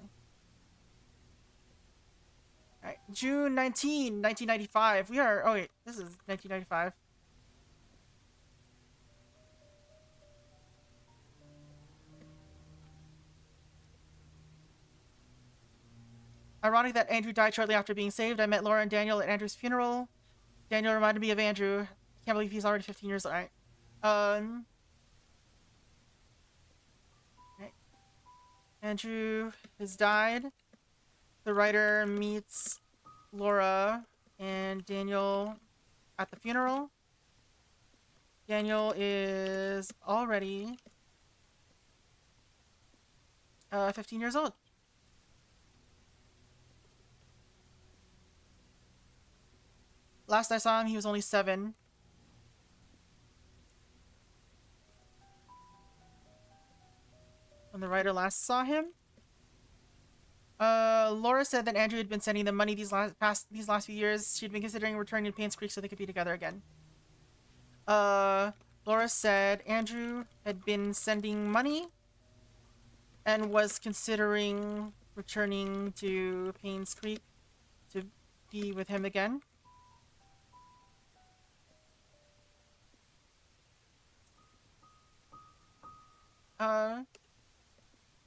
Alright, June 19, 1995. We are... Oh wait, this is 1995. Ironic that Andrew died shortly after being saved. I met Laura and Daniel at Andrew's funeral. Daniel reminded me of Andrew. Can't believe he's already 15 years old. Alright. Right. Andrew has died. The writer meets Laura and Daniel at the funeral. Daniel is already 15 years old. Last I saw him, he was only 7. When the writer last saw him, Laura said that Andrew had been sending them money these last few years. She'd been considering returning to Painscreek so they could be together again. Laura said Andrew had been sending money and was considering returning to Painscreek to be with him again.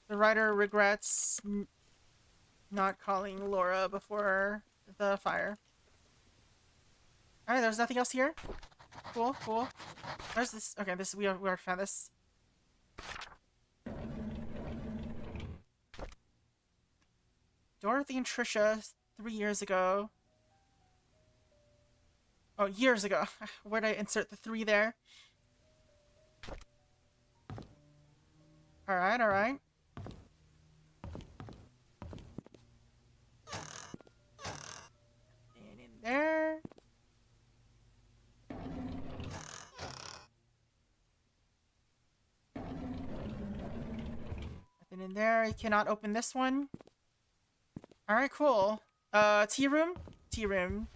The writer regrets not calling Laura before the fire. Alright, there's nothing else here? cool, cool. Where's this? Okay, this we already found this. Dorothy and Trisha 3 years ago. Oh, years ago. Where'd I insert the 3 there? Alright, alright. And in there. Nothing in there. You cannot open this one. Alright, cool. Tea room? Tea room.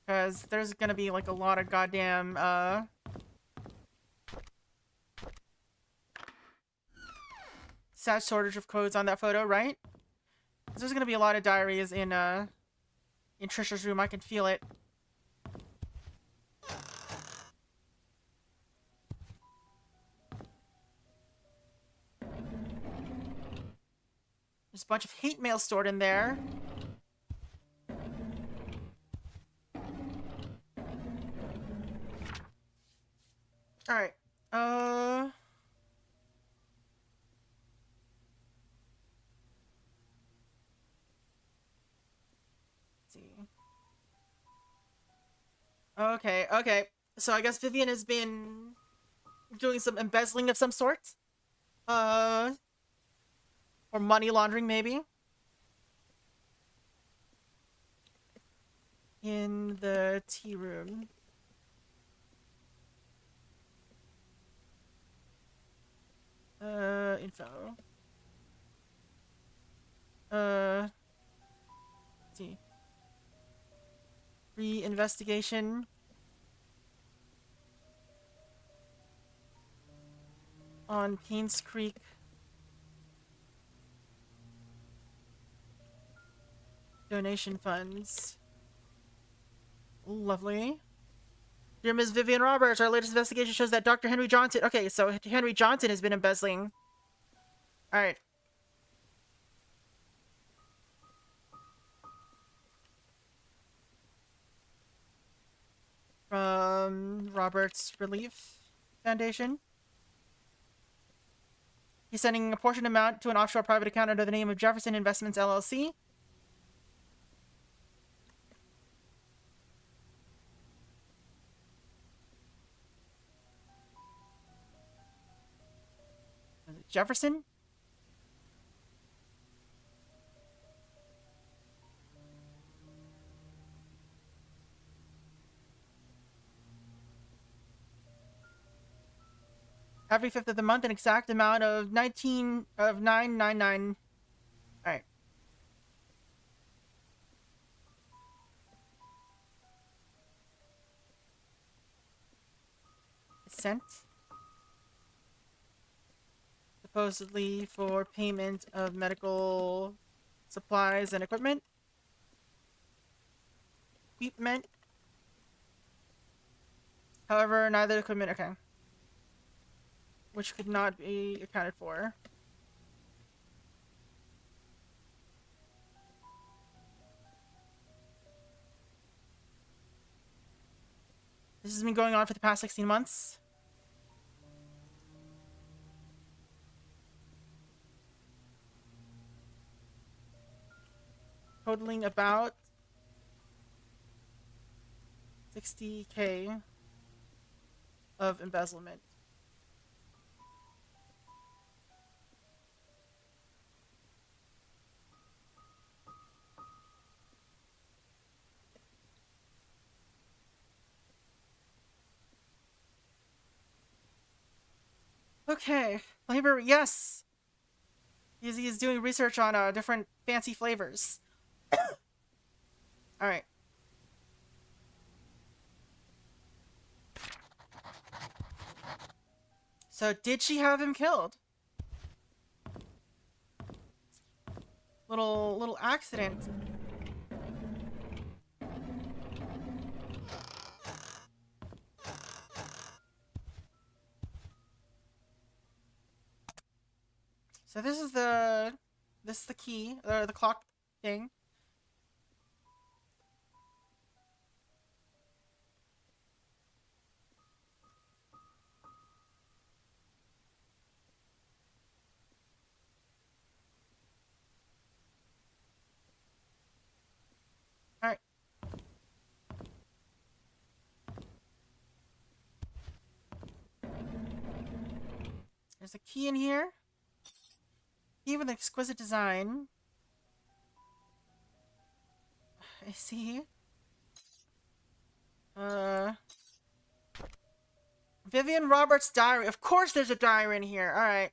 Because there's gonna be, like, a lot of goddamn, sad shortage of codes on that photo, right? 'Cause there's gonna be a lot of diaries in Trisha's room. I can feel it. There's a bunch of hate mail stored in there. Alright. Let's see. Okay, okay. So I guess Vivian has been doing some embezzling of some sort. Or money laundering, maybe. In the tea room. Info. Let's see. Re-investigation. On Painscreek. Donation funds. Lovely. Dear Ms. Vivian Roberts, our latest investigation shows that Dr. Henry Johnson... Okay, so Henry Johnson has been embezzling. Alright. From Roberts Relief Foundation. He's sending a portion amount to an offshore private account under the name of Jefferson Investments, LLC. Jefferson? Every 5th of the month, an exact amount of 999. Alright. Sent. Supposedly for payment of medical supplies and equipment. Equipment. However, neither equipment... Okay. Which could not be accounted for. This has been going on for the past 16 months. Totaling about 60K of embezzlement. Okay, flavor, yes! He's doing research on different fancy flavors. Alright. So, did she have him killed? Little accident. So this is the key, or the clock thing. There's a key in here. Key with an exquisite design. I see. Vivian Roberts' diary. Of course there's a diary in here. Alright.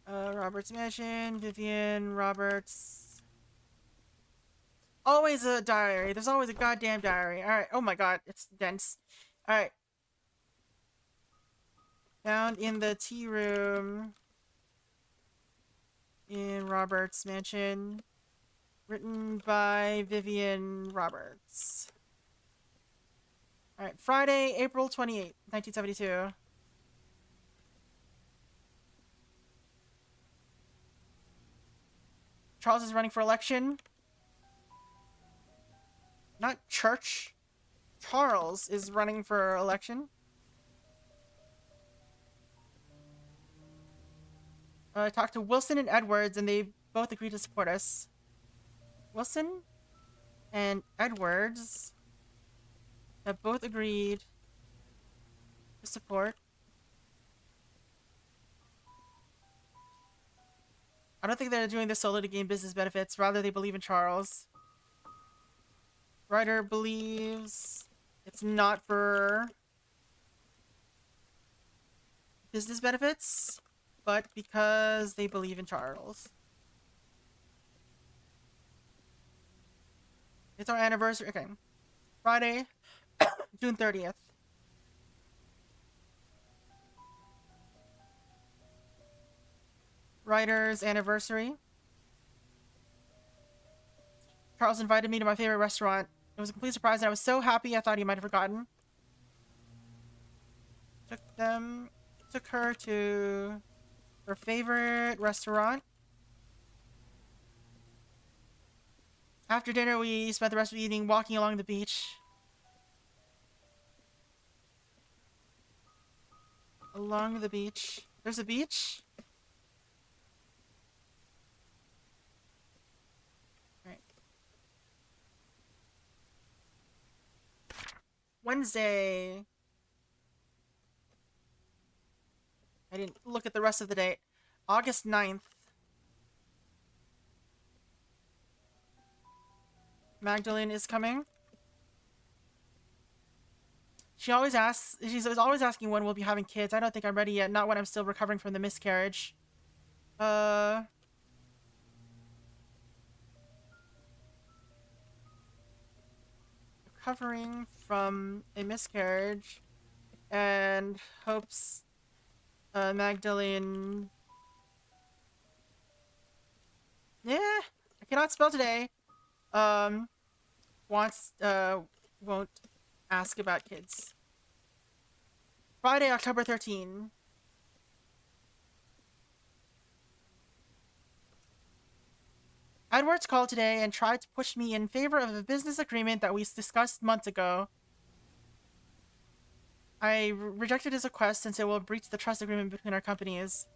Roberts Mansion. Vivian Roberts. Always a diary. There's always a goddamn diary. Alright. Oh my god. It's dense. Alright. Found in the tea room. In Roberts Mansion. Written by Vivian Roberts. Alright, Friday, April 28th, 1972. Charles is running for election. Not Church. Charles is running for election. I talked to Wilson and Edwards, and they both agreed to support us. Wilson and Edwards have both agreed to support. I don't think they're doing this solely to gain business benefits. Rather, they believe in Charles. Writer believes it's not for business benefits, but because they believe in Charles. It's our anniversary. Okay. Friday, June 30th. Writer's anniversary. Charles invited me to my favorite restaurant. It was a complete surprise, and I was so happy I thought he might have forgotten. Took her to her favorite restaurant. After dinner, we spent the rest of the evening walking along the beach. Along the beach. There's a beach? Alright. Wednesday. I didn't look at the rest of the date. August 9th. Magdalene is coming. She's always asking when we'll be having kids. I don't think I'm ready yet, not when I'm still recovering from the miscarriage. Recovering from a miscarriage and hopes Magdalene... Yeah, I cannot spell today. Won't ask about kids. Friday, October 13. Edwards called today and tried to push me in favor of a business agreement that we discussed months ago. I rejected his request since it will breach the trust agreement between our companies.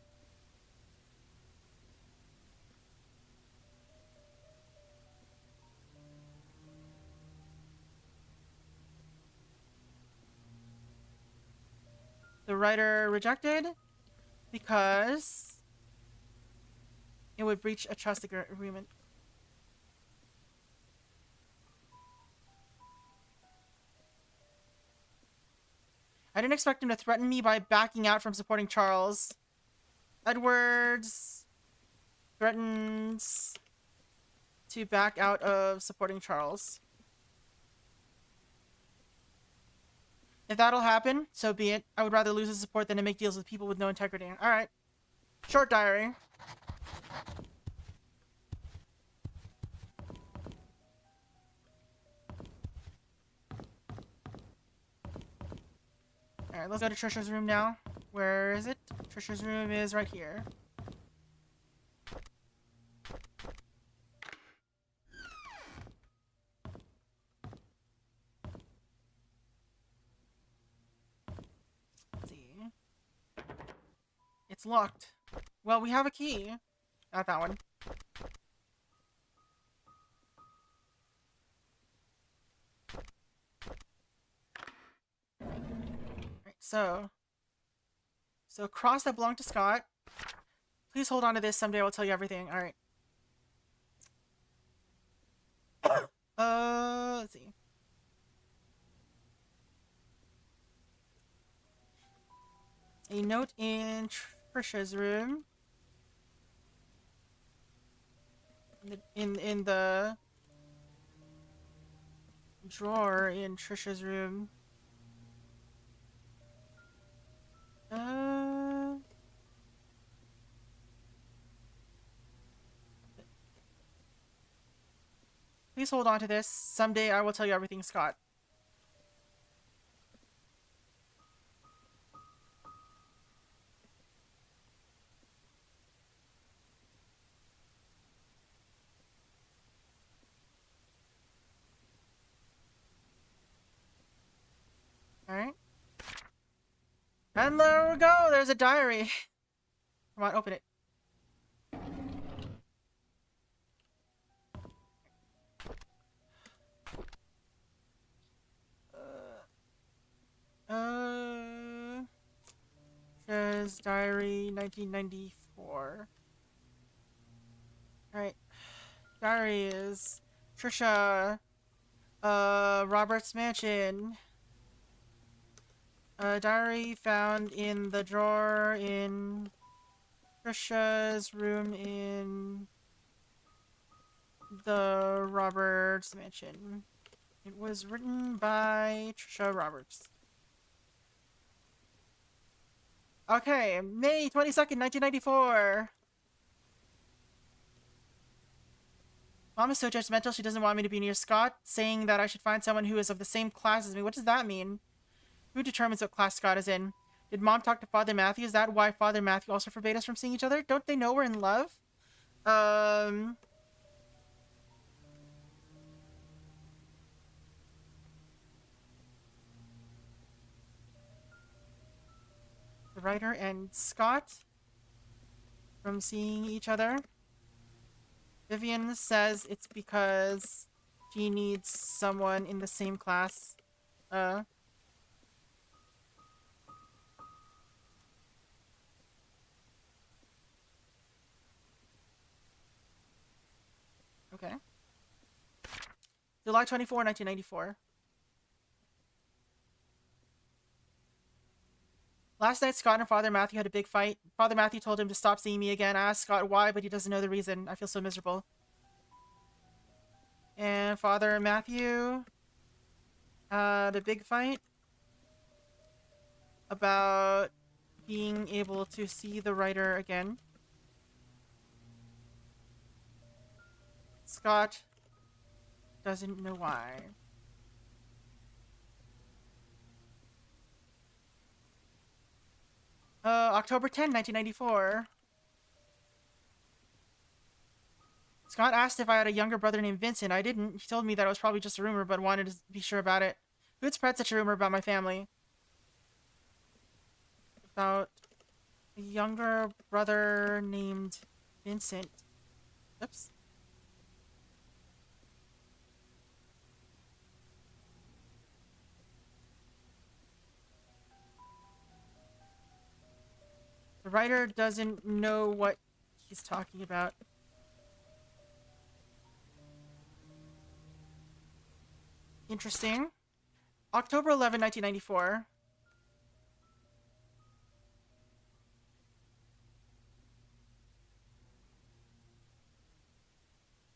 The writer rejected because it would breach a trust agreement. I didn't expect him to threaten me by backing out from supporting Charles. Edwards threatens to back out of supporting Charles. If that'll happen, so be it. I would rather lose his support than to make deals with people with no integrity. Alright. Short diary. Alright, let's go to Trisha's room now. Where is it? Trisha's room is right here. Let's see. It's locked. Well, we have a key. Not that one. So cross that belonged to Scott. Please hold on to this. Someday I will tell you everything. All right. Let's see. A note in Trisha's room. In the drawer in Trisha's room. Please hold on to this. Someday I will tell you everything, Scott. Alright. And there we go! There's a diary! Come on, open it. Says diary 1994. Alright. Diary is Trisha, Robert's mansion. Diary found in the drawer in Trisha's room in the Roberts mansion. It was written by Trisha Roberts. Okay, May 22nd, 1994. Mom is so judgmental she doesn't want me to be near Scott, saying that I should find someone who is of the same class as me. What does that mean? Who determines what class Scott is in? Did Mom talk to Father Matthew? Is that why Father Matthew also forbade us from seeing each other? Don't they know we're in love? The writer and Scott from seeing each other. Vivian says it's because she needs someone in the same class. Okay. July 24, 1994. Last night, Scott and Father Matthew had a big fight. Father Matthew told him to stop seeing me again. I asked Scott why, but he doesn't know the reason. I feel so miserable. And Father Matthew had a big fight about being able to see the writer again. Scott doesn't know why. October 10, 1994. Scott asked if I had a younger brother named Vincent. I didn't. He told me that it was probably just a rumor, but wanted to be sure about it. Who'd spread such a rumor about my family? About a younger brother named Vincent. Oops. The writer doesn't know what he's talking about. Interesting. October 11, 1994.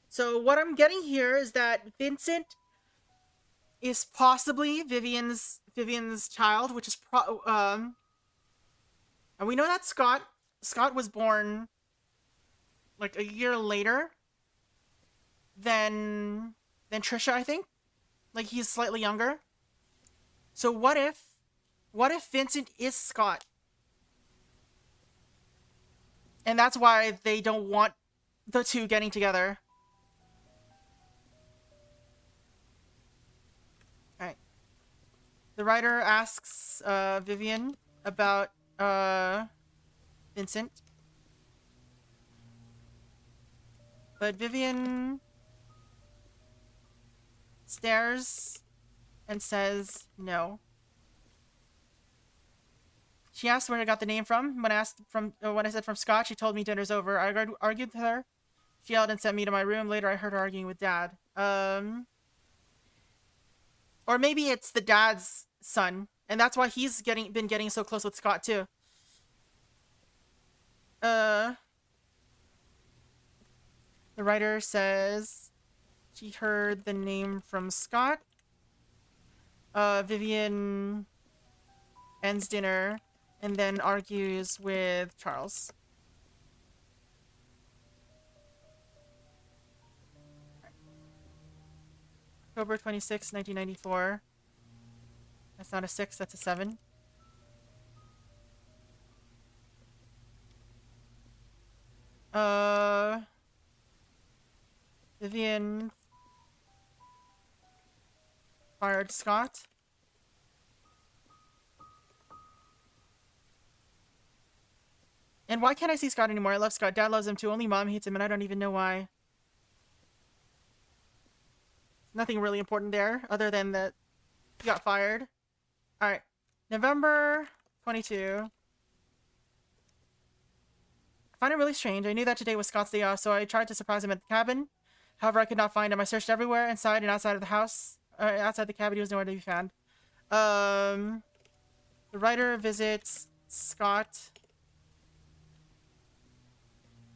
So what I'm getting here is that Vincent is possibly Vivian's child, which is and we know that Scott was born like a year later than Trisha, I think. Like he's slightly younger. So what if Vincent is Scott? And that's why they don't want the two getting together. Alright. The writer asks Vivian about Vincent. But Vivian stares and says no. She asked where I got the name from. When I said from Scott, she told me dinner's over. I argued with her. She yelled and sent me to my room. Later, I heard her arguing with Dad. Or maybe it's the dad's son, and that's why he's been getting so close with Scott too. The writer says she heard the name from Scott. Vivian ends dinner and then argues with Charles. October 26, 1994. That's not a 6, that's a 7. Vivian fired Scott. And why can't I see Scott anymore? I love Scott. Dad loves him too. Only Mom hates him, and I don't even know why. Nothing really important there, other than that he got fired. Alright. November 22. I find it really strange. I knew that today was Scott's day off, so I tried to surprise him at the cabin. However, I could not find him. I searched everywhere, inside and outside of the house. Outside the cabin, he was nowhere to be found. The writer visits Scott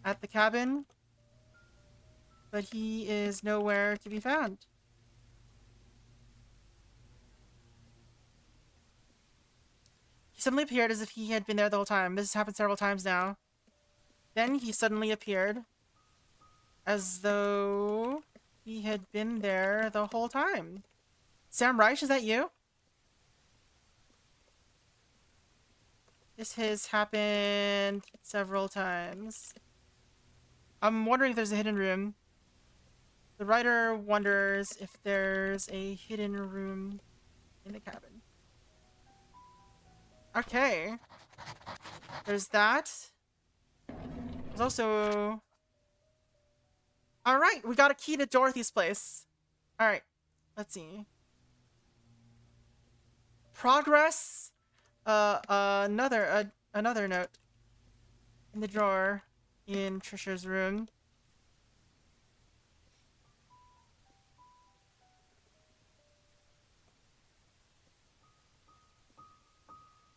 at the cabin, but he is nowhere to be found. He suddenly appeared as if he had been there the whole time. This has happened several times now. Then he suddenly appeared as though he had been there the whole time. Sam Reich, is that you? This has happened several times. I'm wondering if there's a hidden room. The writer wonders if there's a hidden room in the cabin. Okay. There's that. There's also... Alright, we got a key to Dorothy's place. Alright, let's see. Progress. Another note in the drawer in Trisha's room.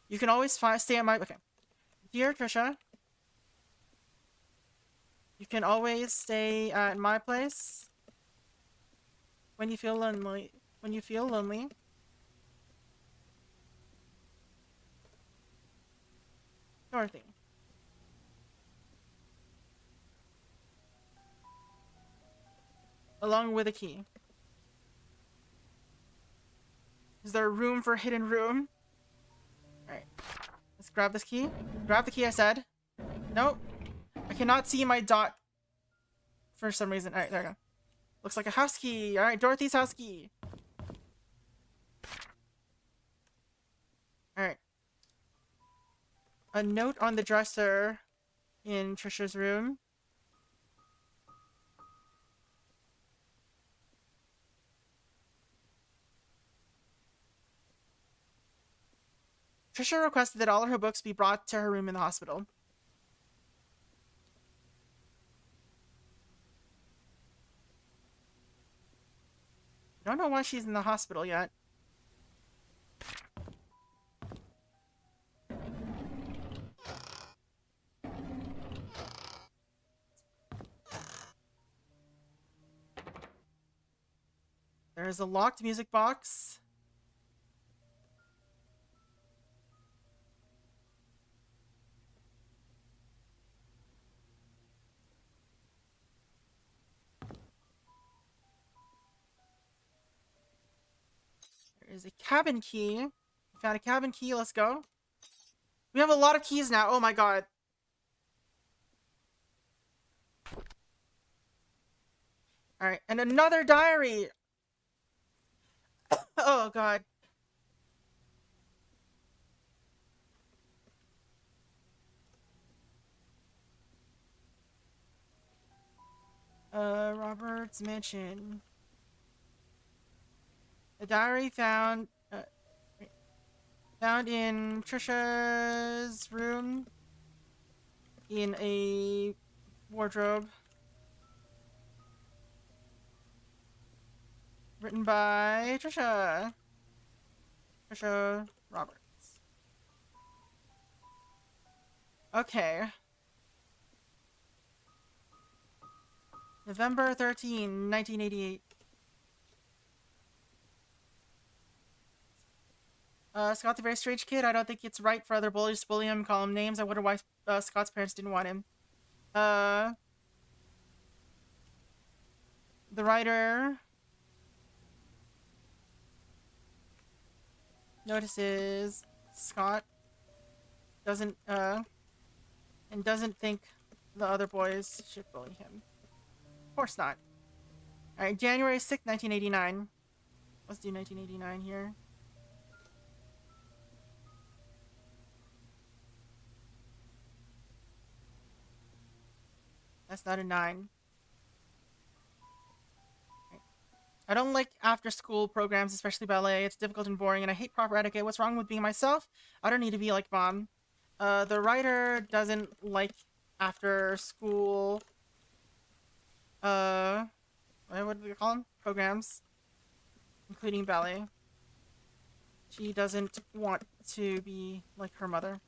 You can always stay at my... Okay. Dear Trisha, you can always stay at my place when you feel lonely. Dorothy. Along with a key. Is there room for a hidden room? Alright. Let's grab this key. Grab the key, I said. Nope. I cannot see my dot for some reason. Alright, there we go. Looks like a house key. Alright, Dorothy's house key. Alright. A note on the dresser in Trisha's room. Trisha requested that all of her books be brought to her room in the hospital. I don't know why she's in the hospital yet. There's a locked music box. There's a cabin key. We found a cabin key. Let's go. We have a lot of keys now. Oh my god. Alright, and another diary. Oh god. Robert's mansion. The diary found Found in Trisha's room in a wardrobe. Written by Trisha Roberts. Okay. November 13, 1988. Scott's a very strange kid. I don't think it's right for other bullies to bully him and call him names. I wonder why Scott's parents didn't want him. The writer notices Scott doesn't think the other boys should bully him. Of course not. Alright, January 6th, 1989. Let's do 1989 here. That's not a 9. I don't like after-school programs, especially ballet. It's difficult and boring, and I hate proper etiquette. What's wrong with being myself? I don't need to be like Mom. The writer doesn't like after-school, what do we call them? Programs, including ballet. She doesn't want to be like her mother.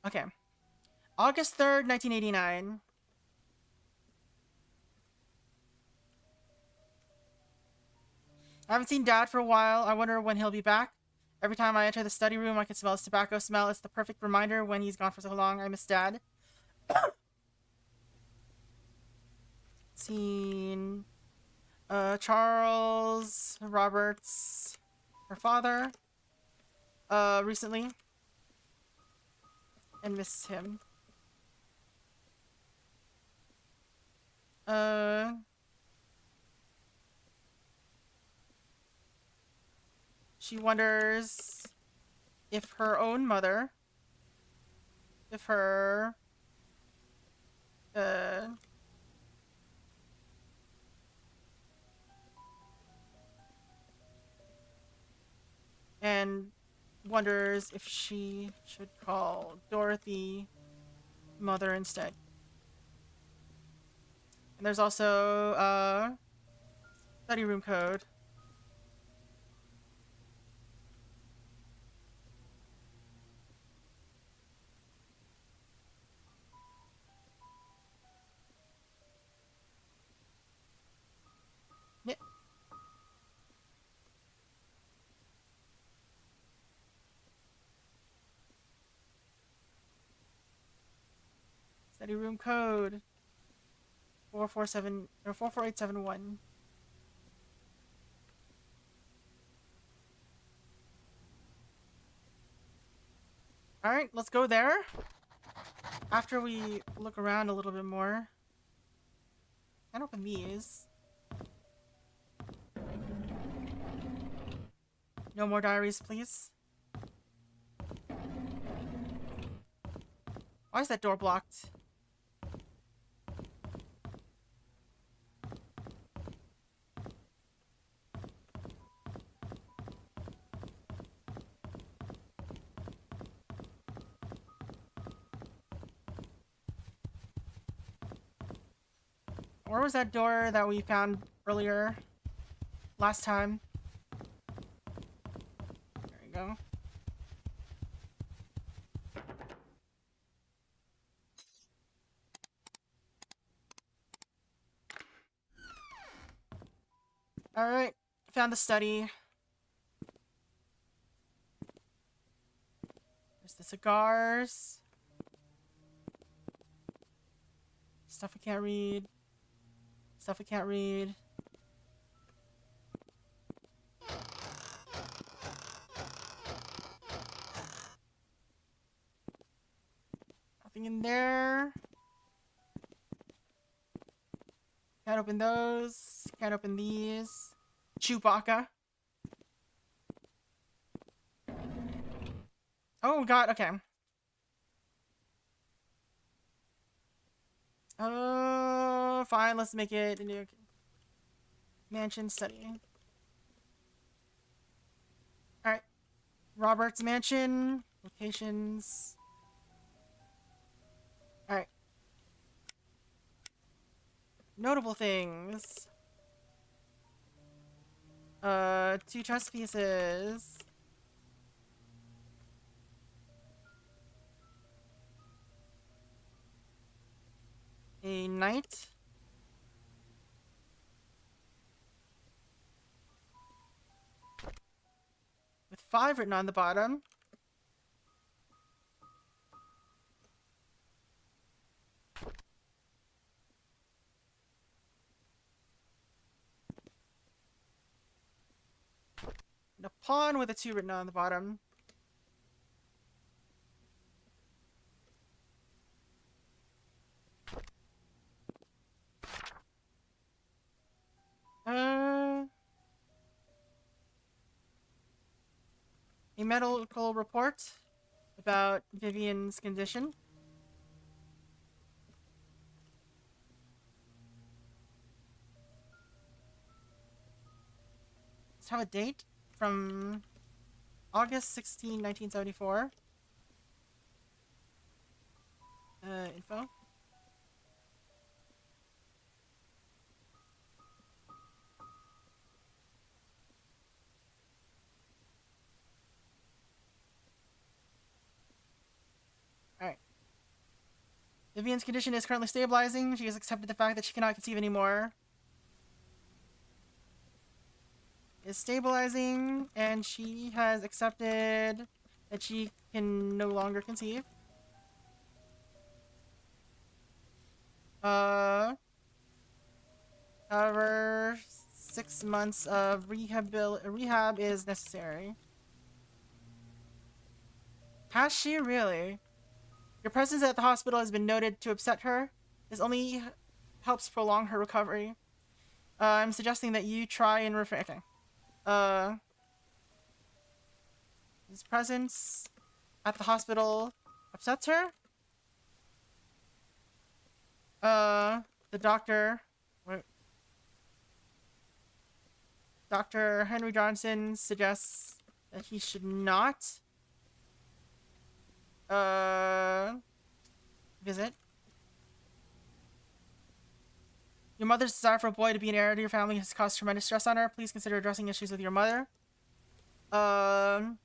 Okay. August 3rd, 1989. I haven't seen Dad for a while. I wonder when he'll be back. Every time I enter the study room, I can smell his tobacco smell. It's the perfect reminder when he's gone for so long. I miss Dad. Seen Charles Roberts, her father, recently, and misses him. She wonders if her own mother, and wonders if she should call Dorothy mother instead. And there's also study room code. Yeah. Study room code 44871. All right, let's go there. After we look around a little bit more. Can't open these. No more diaries, please. Why is that door blocked? Where was that door that we found earlier? Last time? There we go. Alright, found the study. There's the cigars. Stuff we can't read. Stuff we can't read. Nothing in there. Can't open those. Can't open these. Chewbacca. Oh god, okay. Fine, let's make it into mansion study. Robert's mansion. Locations. Alright. Notable things. 2 chess pieces. A knight. With 5 written on the bottom. And a pawn with a 2 written on the bottom. A medical report about Vivian's condition. Let's have a date from August 16, 1974. Info. Alright. Vivian's condition is currently stabilizing. She has accepted the fact that she cannot conceive anymore. Is stabilizing, and she has accepted that she can no longer conceive. However, 6 months of rehab is necessary. Has she really? Your presence at the hospital has been noted to upset her. This only helps prolong her recovery. I'm suggesting that you try and refrain. Okay. His presence at the hospital upsets her. The doctor. Wait. Dr. Henry Johnson suggests that he should not visit. Your mother's desire for a boy to be an heir to your family has caused tremendous stress on her. Please consider addressing issues with your mother. Charles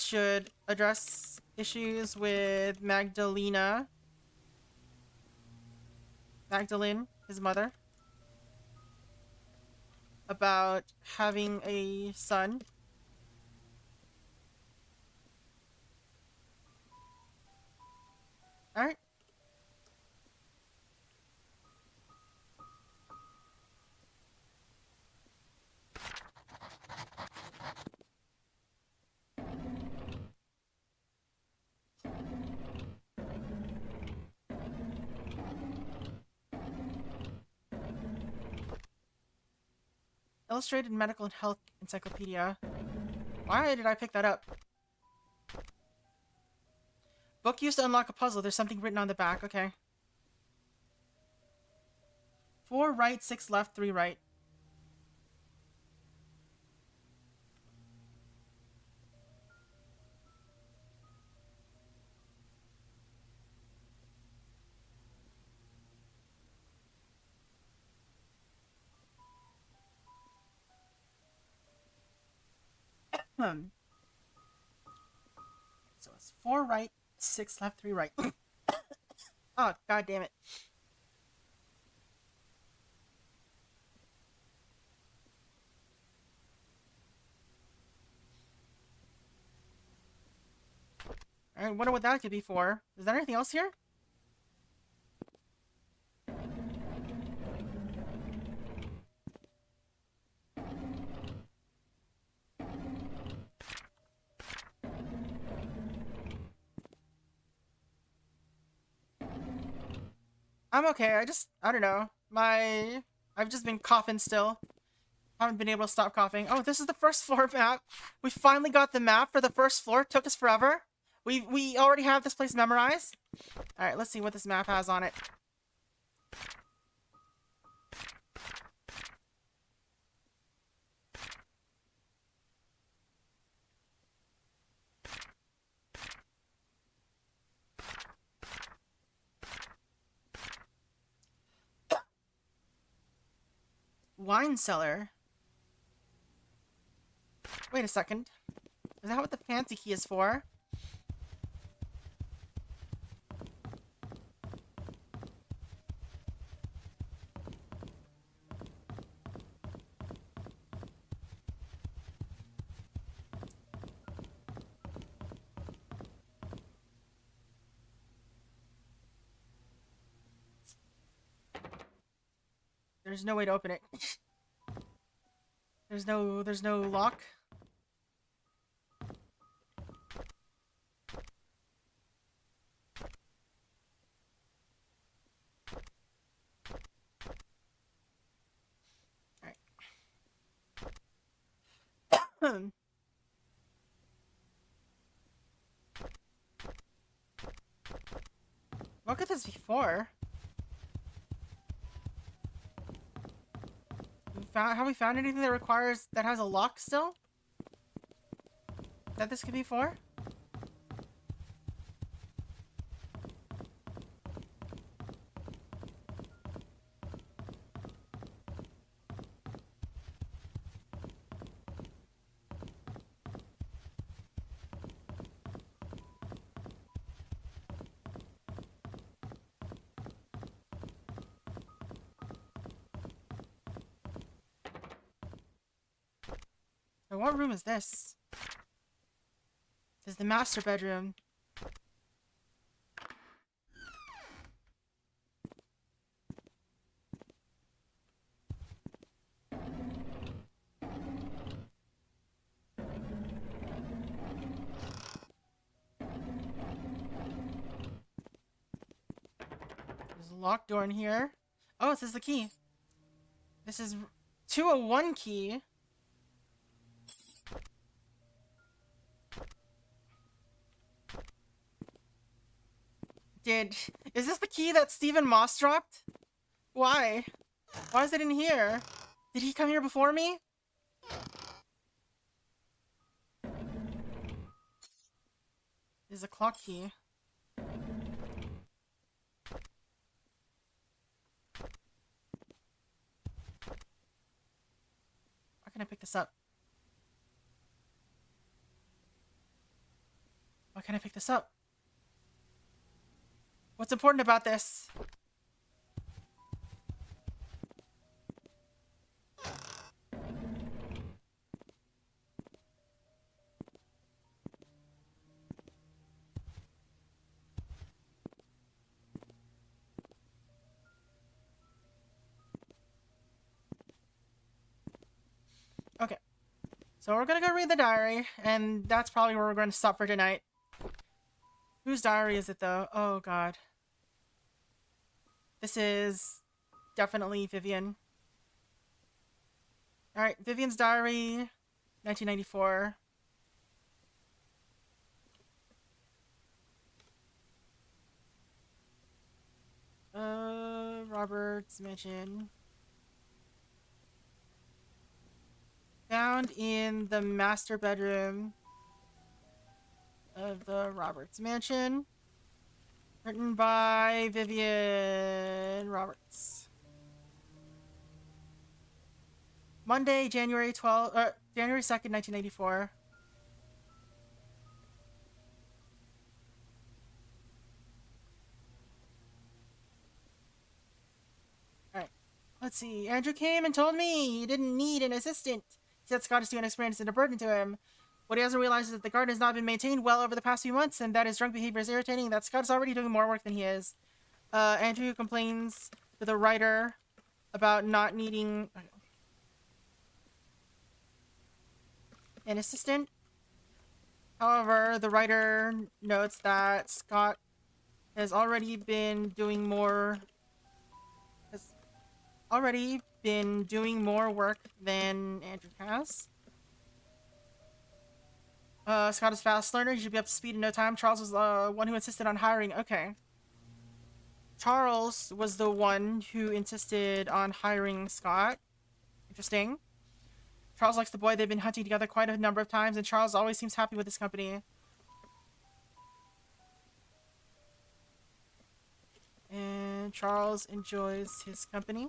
should address issues with Magdalene, his mother, about having a son. Alright. Illustrated Medical and Health Encyclopedia. Why did I pick that up? Book used to unlock a puzzle. There's something written on the back. Okay. 4 right, 6 left, 3 right. So it's 4 right, 6 left, 3 right. Oh, god damn it. I wonder what that could be for. Is there anything else here? I'm okay. I don't know. I've just been coughing still. Haven't been able to stop coughing. Oh, this is the first floor map. We finally got the map for the first floor. It took us forever. We already have this place memorized. Alright, let's see what this map has on it. wine cellar. Wait a second. Is that what the fancy key is for? There's no way to open it. There's no lock. Alright. What could this be for? Have we found anything that has a lock still? That this could be for? So what room is this? This is the master bedroom. There's a locked door in here. Oh, this is the key. This is 201 key. Is this the key that Stephen Moss dropped? Why? Why is it in here? Did he come here before me? There's a clock key. Why can I pick this up? Why can't I pick this up? What's important about this? Okay. So we're gonna go read the diary, and that's probably where we're going to stop for tonight. Whose diary is it, though? Oh, God. This is definitely Vivian. Alright, Vivian's diary, 1994. Robert's mansion. Found in the master bedroom of the Roberts mansion. Written by Vivian Roberts. Monday, January 2nd, 1994. Alright. Let's see. Andrew came and told me he didn't need an assistant. He said Scott is too inexperienced and a burden to him. What he hasn't realized is that the garden has not been maintained well over the past few months, and that his drunk behavior is irritating, that Scott is already doing more work than he is. Andrew complains to the writer about not needing an assistant. However, the writer notes that Scott has already been doing more work than Andrew has. Scott is a fast learner. He should be up to speed in no time. Charles was the one who insisted on hiring. Okay. Charles was the one who insisted on hiring Scott. Interesting. Charles likes the boy. They've been hunting together quite a number of times, and Charles always seems happy with his company. And Charles enjoys his company.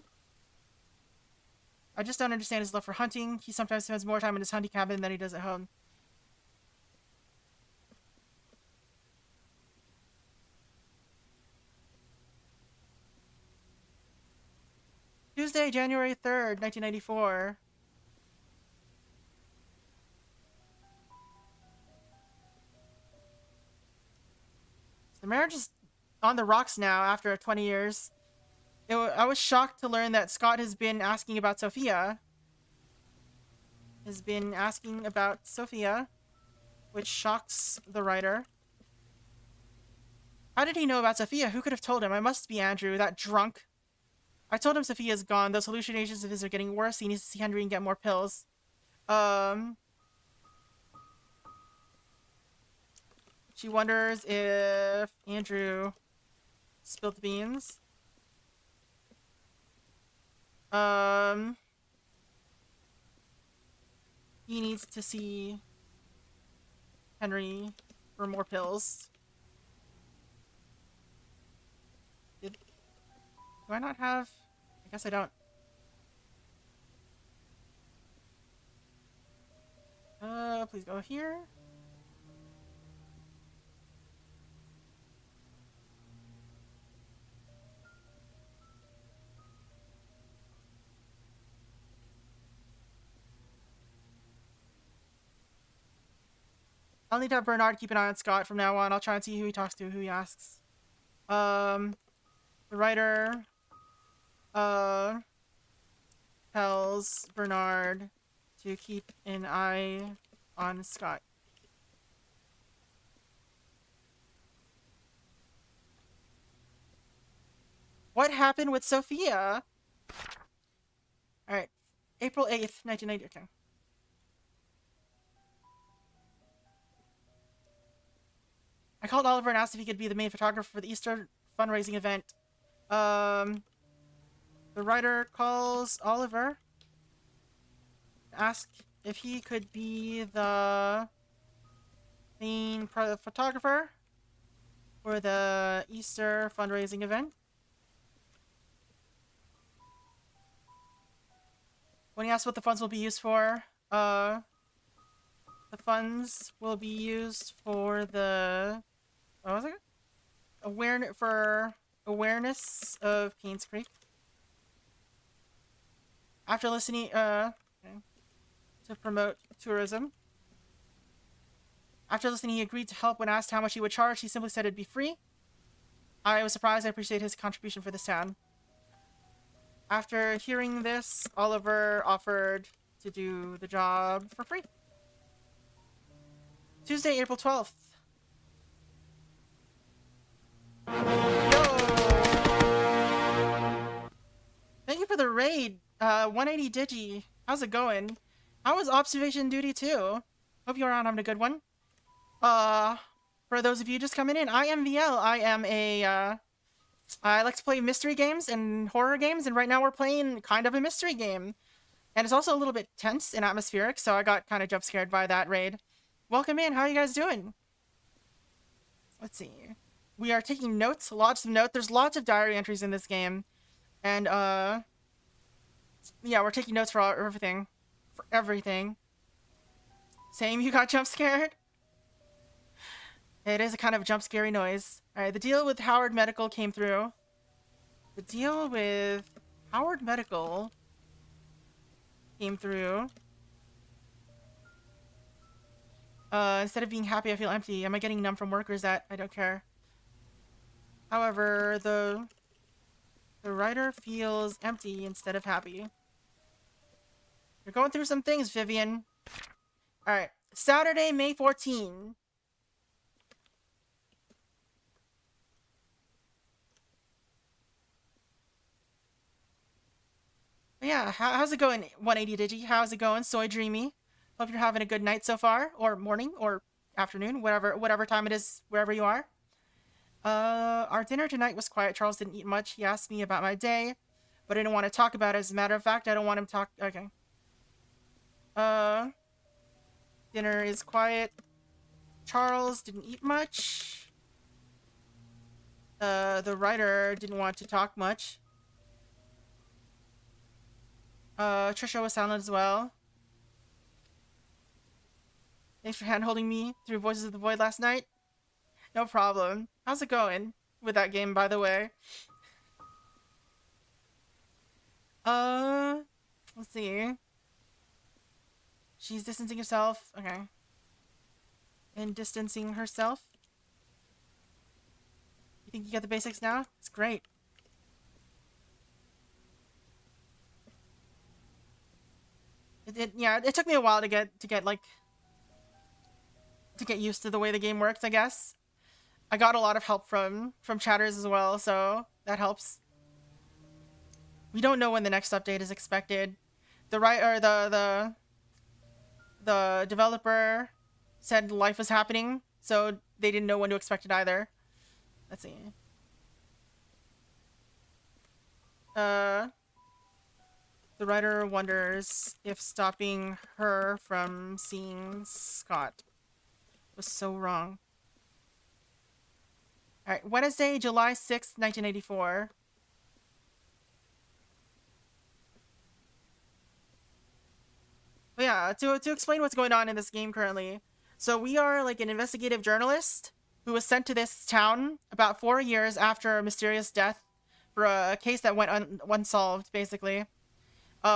I just don't understand his love for hunting. He sometimes spends more time in his hunting cabin than he does at home. Tuesday, January 3rd, 1994. The marriage is on the rocks now after 20 years. I was shocked to learn that Scott has been asking about Sophia. Which shocks the writer. How did he know about Sophia? Who could have told him? I must be Andrew, that drunk. I told him Sophia's gone. Those hallucinations of his are getting worse. He needs to see Henry and get more pills. She wonders if Andrew spilled the beans. He needs to see Henry for more pills. Do I not have? I guess I don't. Please go here. I'll need to have Bernard keep an eye on Scott from now on. I'll try and see who he talks to, who he asks. The writer tells Bernard to keep an eye on Scott. What happened with Sophia? Alright. April 8th, 1990. Okay. I called Oliver and asked if he could be the main photographer for the Easter fundraising event. The writer calls Oliver, asks if he could be the main photographer for the Easter fundraising event. When he asks what the funds will be used for, the funds will be used for the what was it? Awareness of Painscreek. After listening, okay, to promote tourism. After listening, he agreed to help. When asked how much he would charge, he simply said it'd be free. I was surprised. I appreciate his contribution for this town. After hearing this, Oliver offered to do the job for free. Tuesday, April 12th. Yo! Thank you for the raid, 180 Digi. How's it going? How was observation duty too? Hope you're on having a good one. For those of you just coming in, I am VL. I am I like to play mystery games and horror games, and right now we're playing kind of a mystery game. And it's also a little bit tense and atmospheric, so I got kind of jump scared by that raid. Welcome in, how are you guys doing? Let's see. We are taking notes, lots of notes. There's lots of diary entries in this game. And, yeah, we're taking notes for everything. For everything. Same, you got jump scared? It is a kind of jump scary noise. Alright, the deal with Howard Medical came through. The deal with Howard Medical came through. Instead of being happy, I feel empty. Am I getting numb from work, or is that I don't care? However, the writer feels empty instead of happy. You're going through some things, Vivian. Alright, Saturday, May 14. Yeah, how's it going, 180 Digi? How's it going, Soy Dreamy? Hope you're having a good night so far, or morning, or afternoon, whatever time it is, wherever you are. Our dinner tonight was quiet. Charles didn't eat much. He asked me about my day, but I didn't want to talk about it. As a matter of fact, I don't want him to talk. Okay. Dinner is quiet. Charles didn't eat much. The writer didn't want to talk much. Trisha was silent as well. Thanks for hand-holding me through Voices of the Void last night. No problem. How's it going with that game, by the way? Let's see. She's distancing herself. Okay. And distancing herself. You think you got the basics now? It's great. Yeah, it took me a while to get used to the way the game works, I guess. I got a lot of help from chatters as well, so that helps. We don't know when the next update is expected. The developer said life was happening, so they didn't know when to expect it either. Let's see. The writer wonders if stopping her from seeing Scott was so wrong. Alright, Wednesday, July 6th, 1984. But yeah, to explain what's going on in this game currently. So we are like an investigative journalist who was sent to this town about 4 years after a mysterious death for a case that went unsolved, basically.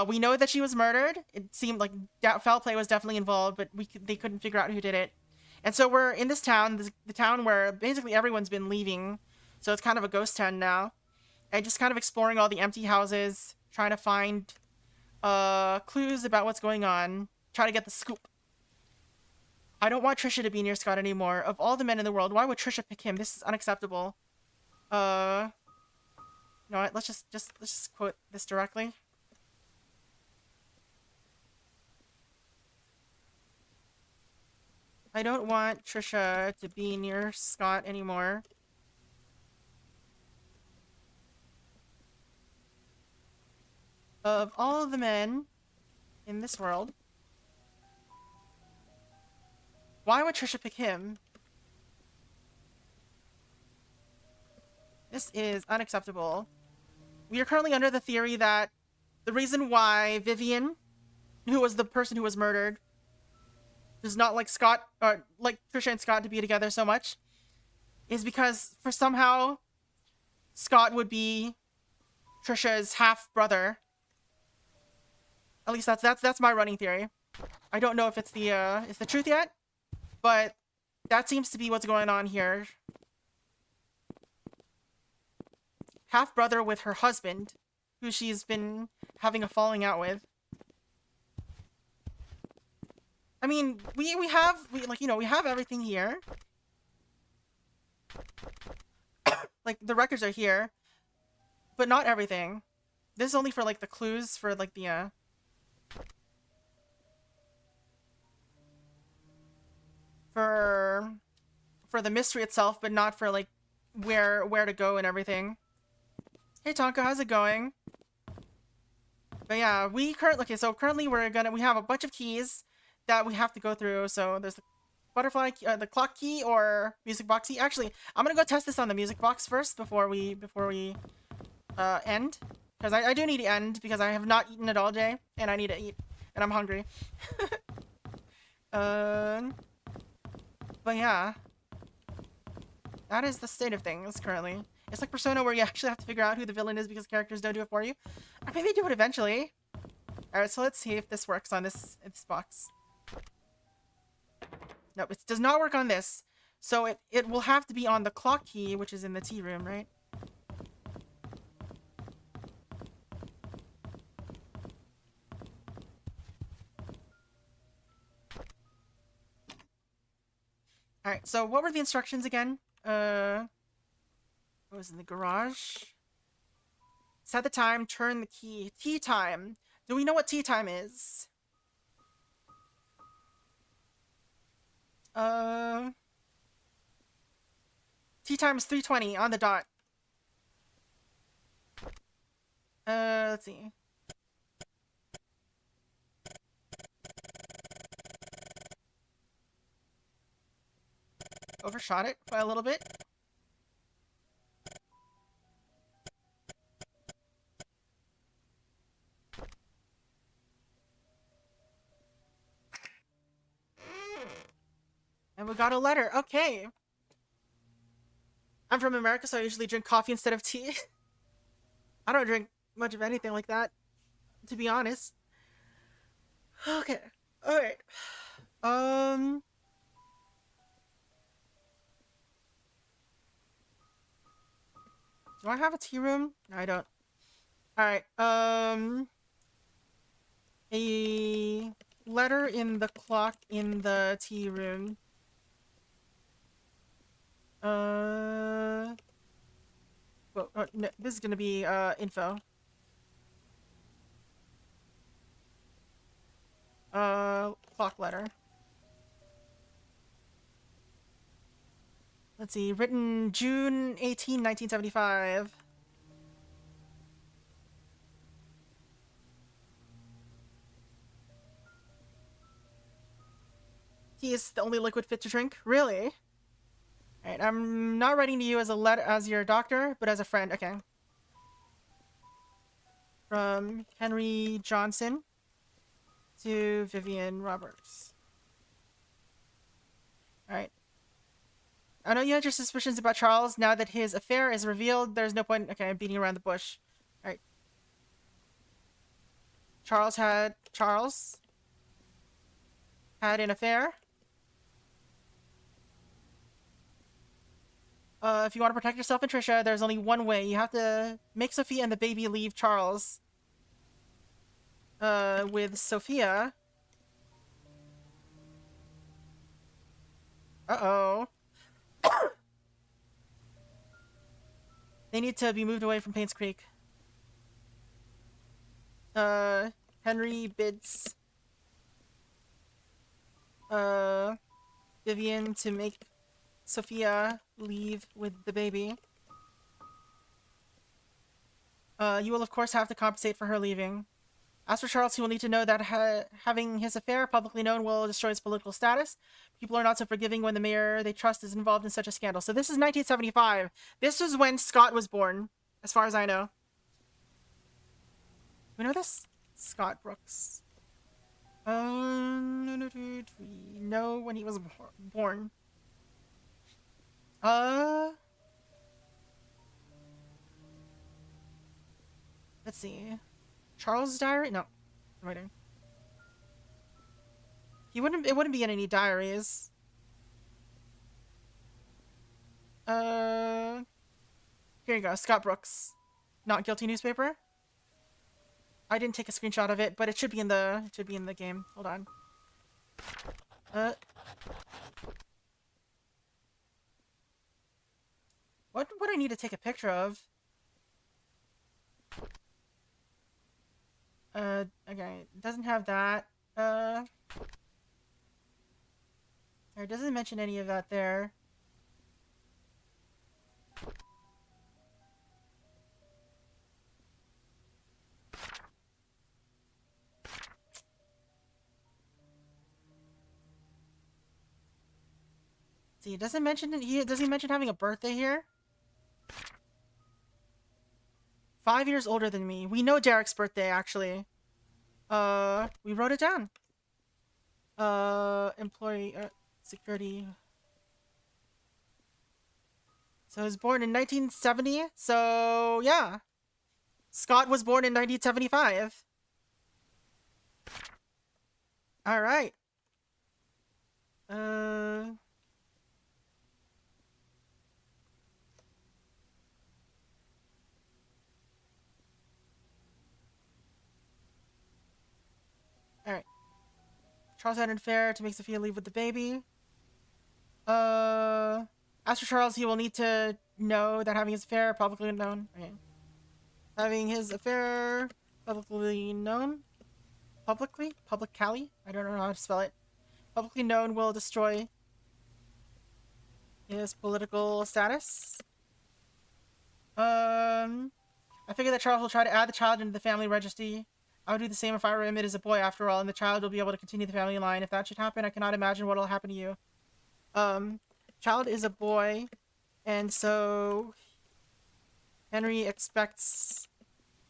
We know that she was murdered. It seemed like foul play was definitely involved, but they couldn't figure out who did it. And so we're in this town, the town where basically everyone's been leaving. So it's kind of a ghost town now. And just kind of exploring all the empty houses, trying to find clues about what's going on, try to get the scoop. I don't want Trisha to be near Scott anymore. Of all the men in the world, why would Trisha pick him? This is unacceptable. You know what? Let's just quote this directly. I don't want Trisha to be near Scott anymore. Of all the men in this world, why would Trisha pick him? This is unacceptable. We are currently under the theory that the reason why Vivian, who was the person who was murdered, does not like Scott, or like Trisha and Scott to be together so much, is because for somehow Scott would be Trisha's half-brother. At least that's my running theory. I don't know if it's the truth yet, but that seems to be what's going on here. Half-brother with her husband, who she's been having a falling out with. I mean, we have everything here. Like, the records are here, but not everything. This is only for, like, the clues for, like, the, for the mystery itself, but not for, like, where to go and everything. Hey, Tonka, how's it going? But yeah, currently we have a bunch of keys that we have to go through. So there's the butterfly, the clock key, or music box key. Actually, I'm gonna go test this on the music box first before we end, because I do need to end because I have not eaten it all day and I need to eat and I'm hungry. But yeah, that is the state of things currently. It's like Persona where you actually have to figure out who the villain is because characters don't do it for you. I mean, they do it eventually. Alright, so let's see if this works on this box. No, it does not work on this. So it will have to be on the clock key, which is in the tea room, right? Alright, so what were the instructions again? What was in the garage? Set the time, turn the key. Tea time. Do we know what tea time is? Tea time is 3:20 on the dot. Let's see. Overshot it by a little bit. And we got a letter. Okay. I'm from America, so I usually drink coffee instead of tea. I don't drink much of anything like that, to be honest. Okay. Alright. Do I have a tea room? No, I don't. Alright, a letter in the clock in the tea room. Well, no, this is gonna be, info. Clock letter. Let's see, written June 18, 1975. Tea is the only liquid fit to drink? Really? Alright, I'm not writing to you as a letter as your doctor, but as a friend. Okay. From Henry Johnson to Vivian Roberts. Alright. I know you had your suspicions about Charles. Now that his affair is revealed, there's no point. Okay, I'm beating around the bush. Alright. Charles had an affair. If you want to protect yourself and Trisha, there's only one way. You have to make Sophia and the baby leave Charles. With Sophia. Uh-oh. They need to be moved away from Painscreek. Henry bids Vivian to make Sophia leave with the baby. You will of course have to compensate for her leaving. As for Charles, he will need to know that having his affair publicly known will destroy his political status. People are not so forgiving when the mayor they trust is involved in such a scandal. So this is 1975. This was when Scott was born, as far as I know. We know this? Scott Brooks. No, when he was born. Let's see. Charles' diary? No. What am I doing? It wouldn't be in any diaries. Here you go. Scott Brooks. Not guilty newspaper. I didn't take a screenshot of it, but it should be in the game. Hold on. What would I need to take a picture of? Okay, it doesn't have that. It doesn't mention any of that there. See, does he mention having a birthday here? 5 years older than me. We know Derek's birthday, actually. We wrote it down. Employee, security. So he was born in 1970. So, yeah. Scott was born in 1975. Alright. Alright. Charles had an affair to make Sophia leave with the baby. As for Charles, he will need to know that having his affair publicly known. Okay. Having his affair publicly known? Publicly? Publicly? I don't know how to spell it. Publicly known will destroy his political status. I figure that Charles will try to add the child into the family registry. I would do the same if I were him. It is a boy after all, and the child will be able to continue the family line. If that should happen, I cannot imagine what will happen to you. Child is a boy, and so Henry expects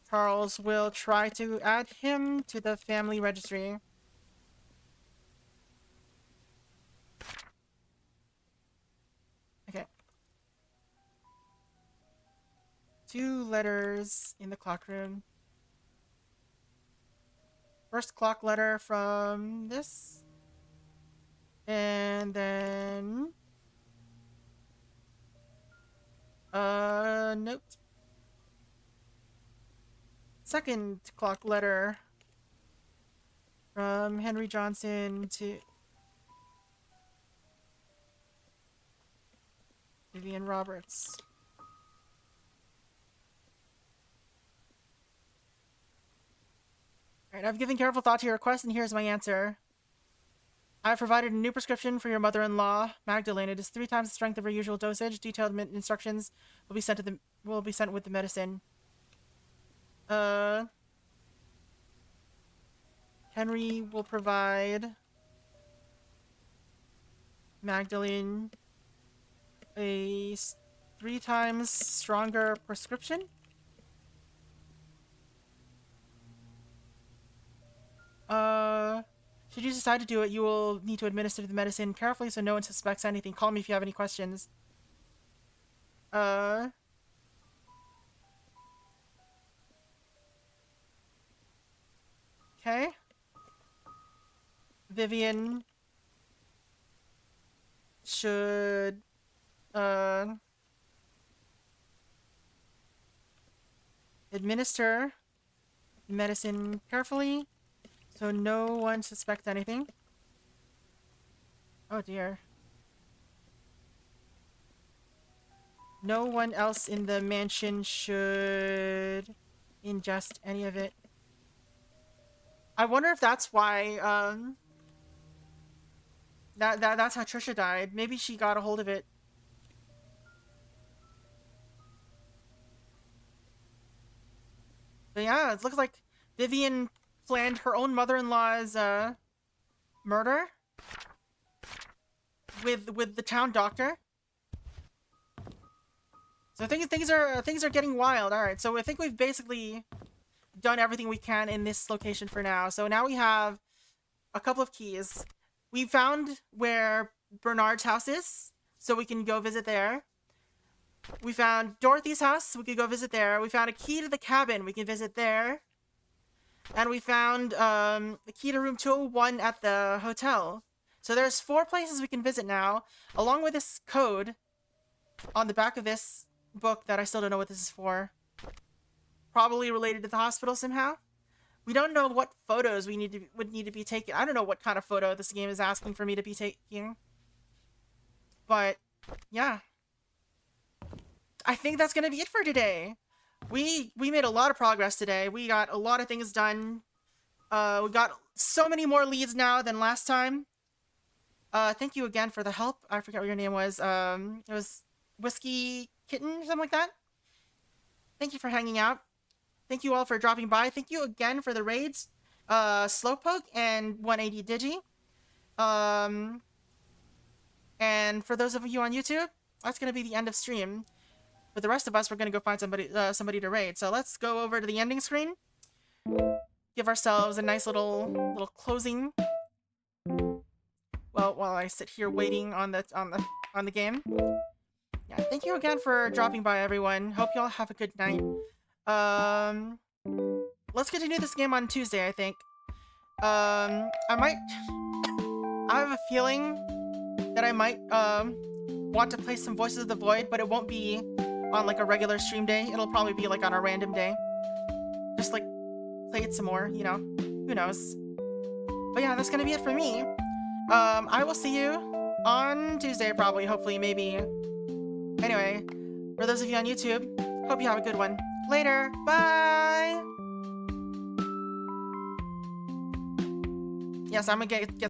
Charles will try to add him to the family registry. 2 letters in the clock room. First clock letter from this. And then... note. Second clock letter from Henry Johnson to Vivian Roberts. Alright, I've given careful thought to your request, and here's my answer. I have provided a new prescription for your mother-in-law, Magdalene. It is 3 times the strength of her usual dosage. Detailed instructions will be sent with the medicine. Henry will provide Magdalene a 3 times stronger prescription. Should you decide to do it, you will need to administer the medicine carefully so no one suspects anything. Call me if you have any questions. Okay. Vivian should, administer medicine carefully so no one suspects anything. Oh dear. No one else in the mansion should ingest any of it. I wonder if that's why, that's how Trisha died. Maybe she got a hold of it. But yeah, it looks like Vivian planned her own mother-in-law's murder with the town doctor. So things are getting wild. All right, so I think we've basically done everything we can in this location for now. So now we have a couple of keys. We found where Bernard's house is, so we can go visit there. We found Dorothy's house, so we could go visit there. We found a key to the cabin, we can visit there. And we found the key to room 201 at the hotel. So there's 4 places we can visit now, along with this code on the back of this book that I still don't know what this is for. Probably related to the hospital somehow. We don't know what photos would need to be taken. I don't know what kind of photo this game is asking for me to be taking. But yeah, I think that's gonna be it for today. We made a lot of progress today. We got a lot of things done. We got so many more leads now than last time. Thank you again for the help. I forget what your name was. It was Whiskey Kitten or something like that. Thank you for hanging out. Thank you all for dropping by. Thank you again for the raids, Slowpoke and 180 Digi. And for those of you on YouTube, that's gonna be the end of stream. For the rest of us, we're gonna go find somebody to raid. So let's go over to the ending screen. Give ourselves a nice little closing. Well, while I sit here waiting on the game. Yeah, thank you again for dropping by, everyone. Hope you all have a good night. Let's continue this game on Tuesday, I think. I have a feeling that I might want to play some Voices of the Void, but it won't be on like a regular stream day. It'll probably be like on a random day. Just like play it some more, you know. Who knows? But yeah, that's gonna be it for me. I will see you on Tuesday, probably, hopefully, maybe. Anyway, for those of you on YouTube, hope you have a good one. Later, bye! Yes, I'm gonna get